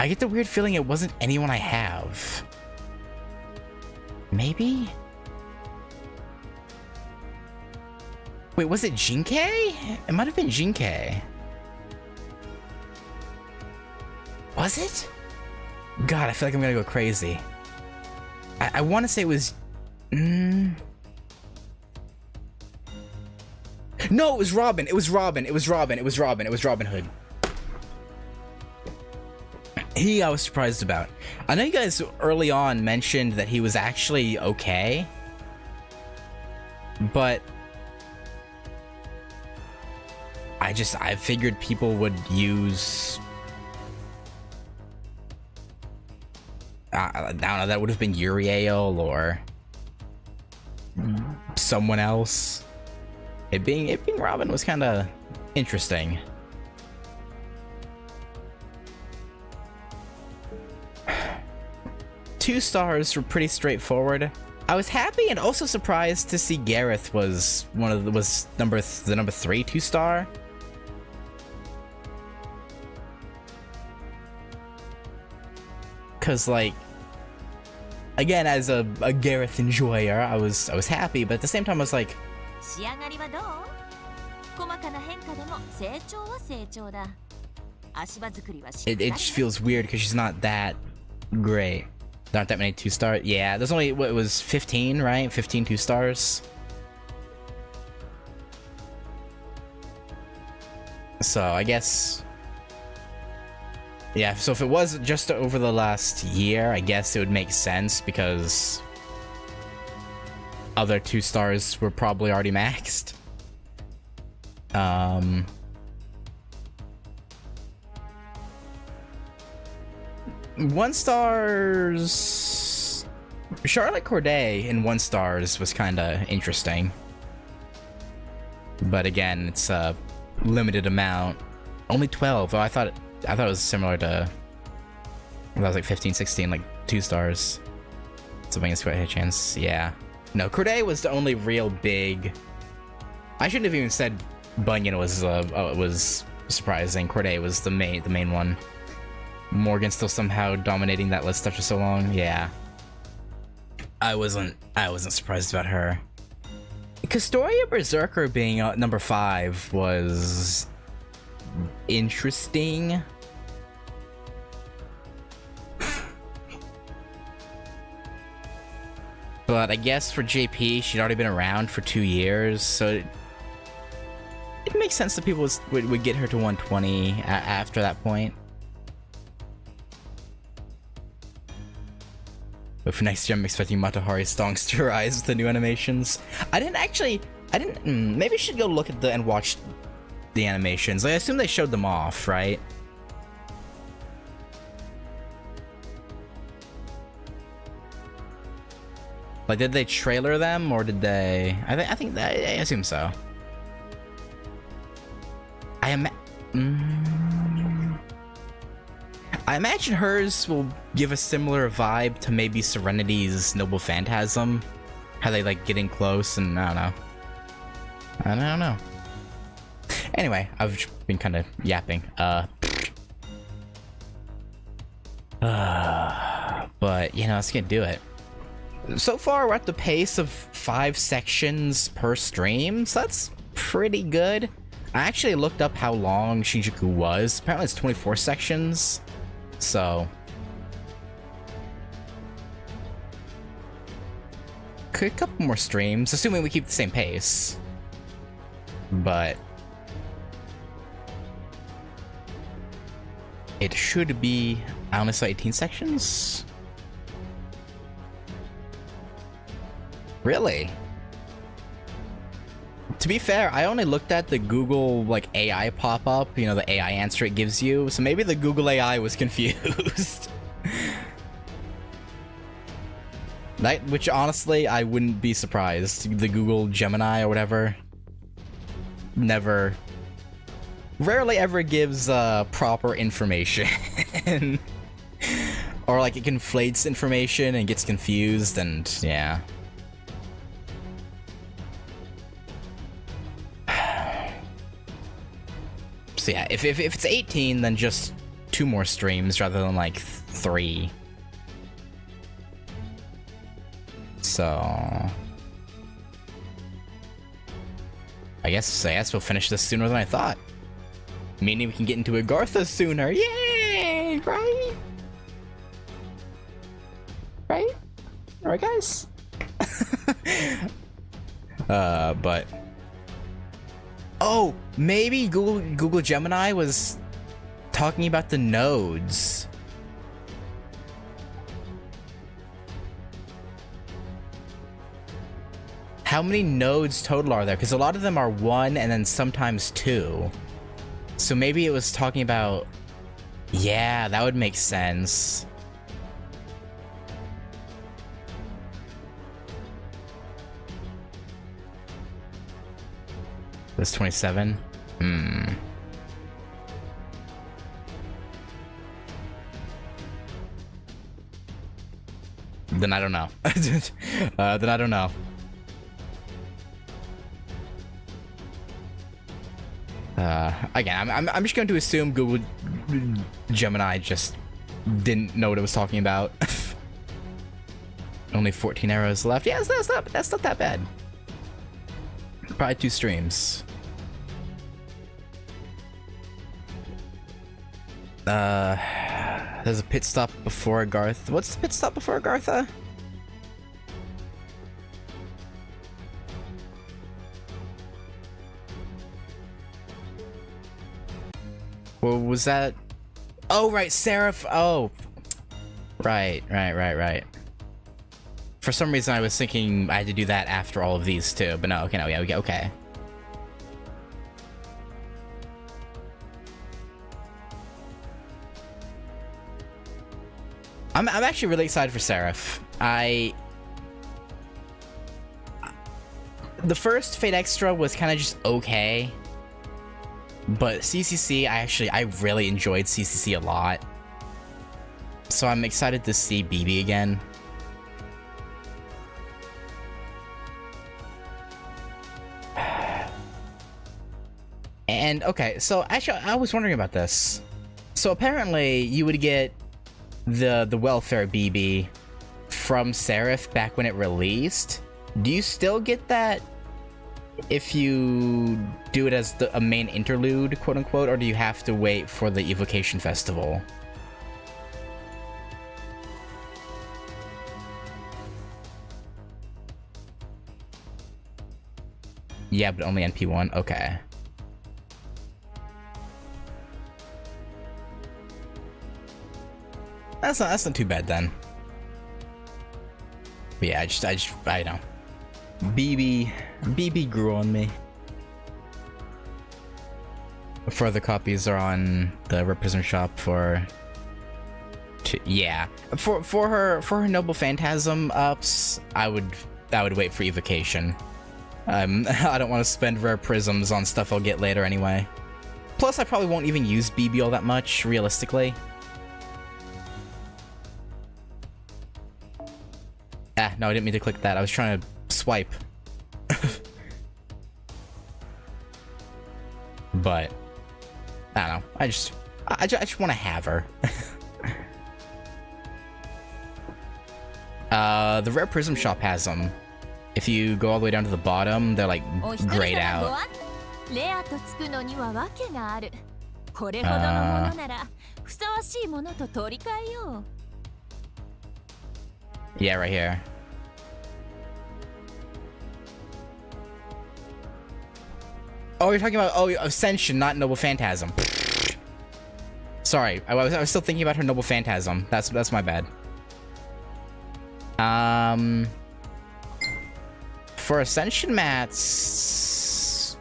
I get the weird feeling it wasn't anyone I have. Maybe? Wait, was it Jinkei? It might have been Jinkei. Was it? God, I feel like I'm gonna go crazy. I want to say it was... No, it was Robin. It was Robin Hood. I was surprised about. I know you guys early on mentioned that he was actually okay, but I figured people would use I don't know, that would have been Uriel or someone else. It being Robin was kind of interesting. Two stars were pretty straightforward. I was happy and also surprised to see Gareth was the number 3 2-star. Cause like, again, as a Gareth enjoyer, I was happy, but at the same time I was like, it just feels weird because she's not that great. There aren't that many 2-star. Yeah, there's only, what, it was 15, right? 15 2-stars. So I guess, yeah, so if it was just over the last year, I guess it would make sense because other 2-stars were probably already maxed. 1 stars. Charlotte Corday in 1 stars was kind of interesting, but again, it's a limited amount. Only 12. Oh, I thought it was similar to. That was like 15, 16, like 2 stars. Something against quite a chance. Yeah. No, Corday was the only real big. I shouldn't have even said Bunyan was surprising. Corday was the main one. Morgan still somehow dominating that list after so long. Yeah. I wasn't surprised about her. Castoria Berserker being number 5 was interesting. But I guess for JP, she'd already been around for 2 years, so it makes sense that people would get her to 120 after that point. But for next year, I'm expecting Matahari stonks to rise with the new animations. Maybe I should go look at and watch the animations. I assume they showed them off, right? Like, did they trailer them, or did they... I assume so. I imagine hers will give a similar vibe to maybe Serenity's Noble Phantasm. How they, like, getting close, and I don't know. I don't know. Anyway, I've just been kind of yapping. But, you know, let's get do it. So far, we're at the pace of 5 sections per stream, so that's pretty good. I actually looked up how long Shinjuku was. Apparently it's 24 sections, so... a couple more streams, assuming we keep the same pace. But... it should be, I only saw 18 sections? Really? To be fair, I only looked at the Google, like, AI pop-up, you know, the AI answer it gives you, so maybe the Google AI was confused. Which, honestly, I wouldn't be surprised. The Google Gemini or whatever rarely ever gives, proper information. Or, like, it conflates information and gets confused, and, yeah. So yeah, if it's 18, then just 2 more streams rather than like 3. So I guess we'll finish this sooner than I thought. Meaning we can get into Agartha sooner. Yay! Right? Right? Alright, guys? But... oh, maybe Google Gemini was talking about the nodes. How many nodes total are there? Because a lot of them are 1 and then sometimes 2. So maybe it was talking about... yeah, that would make sense. That's 27? Then I don't know. Then I don't know. Again, I'm just going to assume Google Gemini just didn't know what it was talking about. Only 14 arrows left. Yeah, that's not that bad. Probably 2 streams. There's a pit stop before Agartha. What's the pit stop before Agartha? What was that? Oh, right, Seraph. Oh, right. For some reason, I was thinking I had to do that after all of these too, but no. Okay, no, yeah, okay. I'm actually really excited for Seraph. The first Fate Extra was kind of just okay, but CCC, I really enjoyed CCC a lot. So I'm excited to see BB again. And okay, so actually I was wondering about this. So apparently you would get the welfare BB from Seraph back when it released. Do you still get that if you do it as a main interlude, quote unquote, or do you have to wait for the Evocation Festival? Yeah, but only NP1. Okay. That's not too bad then. But yeah, I know. BB grew on me. Further copies are on the Red Prism shop for her Noble Phantasm ups. I would wait for evocation. I don't want to spend rare prisms on stuff I'll get later anyway. Plus, I probably won't even use BB all that much, realistically. Ah, no, I didn't mean to click that. I was trying to swipe. But I don't know. I just want to have her. The Rare Prism shop has them. If you go all the way down to the bottom, they're like grayed out. Yeah, right here. Oh, you're talking about Ascension, not Noble Phantasm. Sorry, I was still thinking about her Noble Phantasm. That's my bad. For Ascension mats,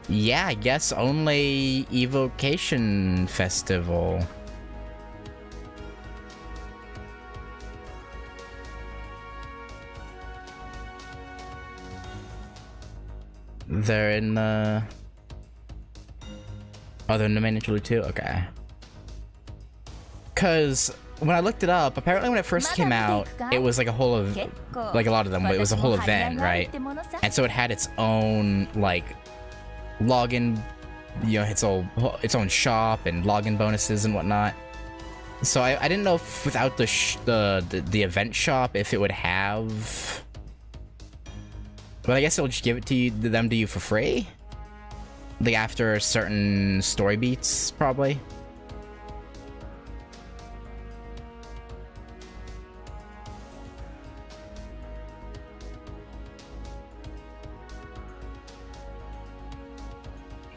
yeah, I guess only Evocation Festival. They're in the... Oh, they're in the main interlude too? Okay. Because when I looked it up, apparently when it first came out, it was like a whole of... Like a lot of them, it was a whole event, right? And so it had its own, like, login, you know, its own shop and login bonuses and whatnot. So I didn't know if without the event shop, if it would have... But I guess it'll just give it to you for free? Like after certain story beats, probably?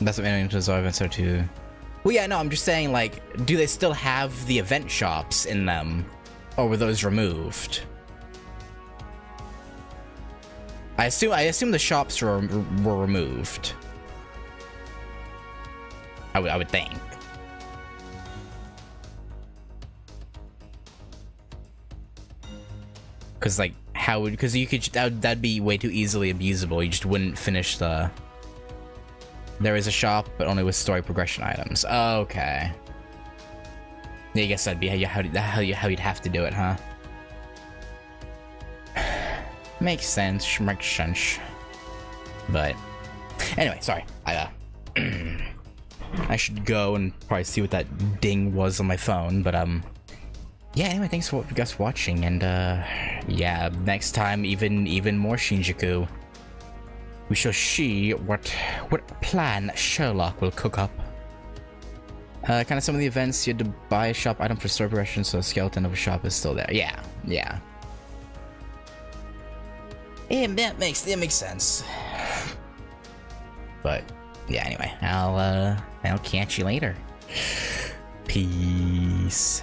That's what many events are too. Well, yeah, no, I'm just saying, like, do they still have the event shops in them? Or were those removed? I assume the shops were removed. I would think. Cause like cause you could that'd be way too easily abusable. You just wouldn't finish the. There is a shop, but only with story progression items. Okay. Yeah, I guess that'd be how you'd have to do it, huh? Makes sense. Makes sense. But anyway, sorry. I should go and probably see what that ding was on my phone. But yeah. Anyway, thanks for you guys watching, and yeah, next time even more Shinjuku. We shall see what plan Sherlock will cook up. Kind of some of the events you had to buy a shop item for story progression, so a skeleton of a shop is still there. Yeah. And that makes sense. But yeah, anyway, I'll catch you later. Peace.